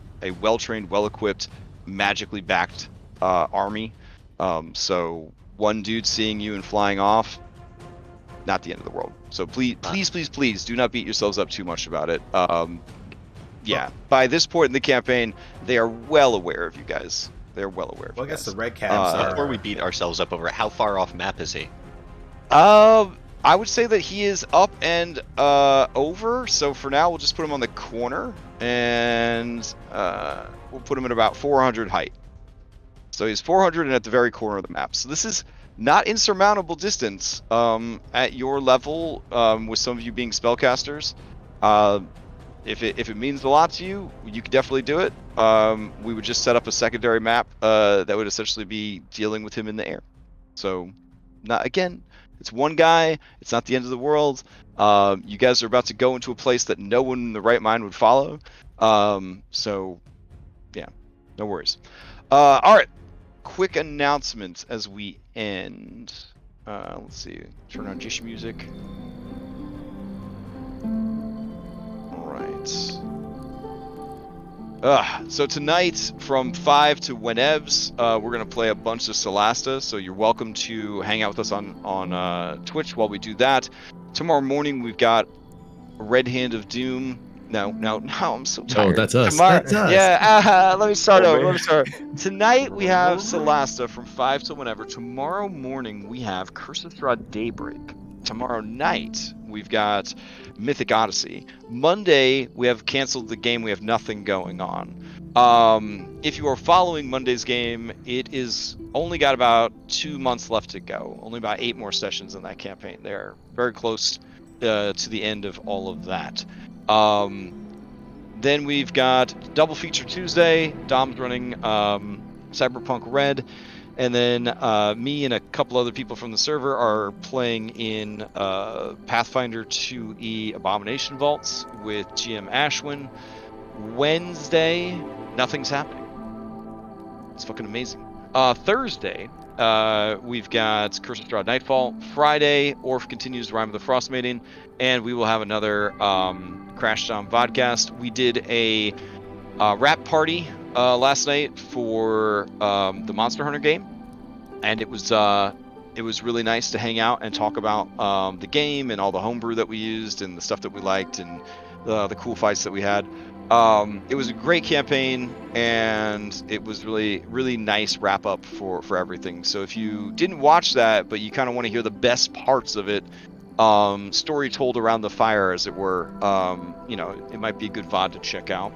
well-trained, well-equipped, magically backed army. So one dude seeing you and flying off, not the end of the world. So please do not beat yourselves up too much about it. Yeah, by this point in the campaign, they are well aware of you guys. They're well aware of you I guess guys. the red caps are... Before we beat ourselves up over it, how far off map is he? I would say that he is up and over. So for now, we'll just put him on the corner, and we'll put him at about 400 height. So he's 400 and at the very corner of the map. So this is not insurmountable distance at your level, with some of you being spellcasters. If it means a lot to you, you could definitely do it. We would just set up a secondary map that would essentially be dealing with him in the air. So, it's one guy. It's not the end of the world. You guys are about to go into a place that no one in the right mind would follow. So, yeah, no worries. All right, quick announcement as we end. Let's see. Turn on Jish music. So tonight from 5 to whenevs, we're going to play a bunch of Solasta, so you're welcome to hang out with us on Twitch while we do that. Tomorrow morning we've got Red Hand of Doom. No, I'm so tired. Oh, that's us. Tomorrow, That's us. yeah, let me start Oh, over. man. Let me start. Tonight we have Solasta from 5 to whenever. Tomorrow morning we have Curse of Strahd Daybreak. Tomorrow night we've got Mythic Odyssey. Monday we have canceled the game. We have nothing going on. If you are following Monday's game, it is only got about 2 months left to go. Only about 8 more sessions in that campaign. They're very close to the end of all of that. Then we've got Double Feature Tuesday. Dom's running Cyberpunk Red. And then me and a couple other people from the server are playing in Pathfinder 2E Abomination Vaults with GM Ashwin. Wednesday, nothing's happening. It's fucking amazing. Thursday, we've got Curse of Strahd Nightfall. Friday, Orf continues Rime of the Frost Maiden. And we will have another Crash Down Vodcast. We did a rap party last night for the Monster Hunter game, and it was really nice to hang out and talk about the game and all the homebrew that we used and the stuff that we liked and the cool fights that we had. It was a great campaign, and it was really nice wrap up for everything. So if you didn't watch that, but you kind of want to hear the best parts of it, story told around the fire, as it were, it might be a good VOD to check out.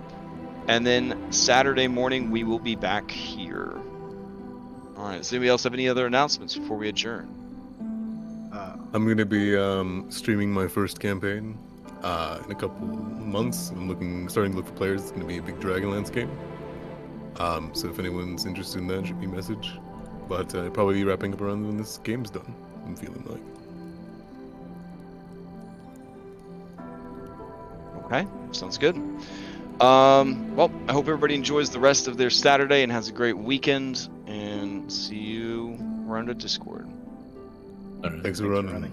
And then Saturday morning, we will be back here. All right. Does anybody else have any other announcements before we adjourn? I'm going to be streaming my first campaign in a couple months. I'm starting to look for players. It's going to be a big Dragonlance game. So if anyone's interested in that, shoot me a message. But I'll probably be wrapping up around when this game's done, I'm feeling like. Okay. Sounds good. Well, I hope everybody enjoys the rest of their Saturday and has a great weekend, and see you around at Discord. All right. Thanks for running.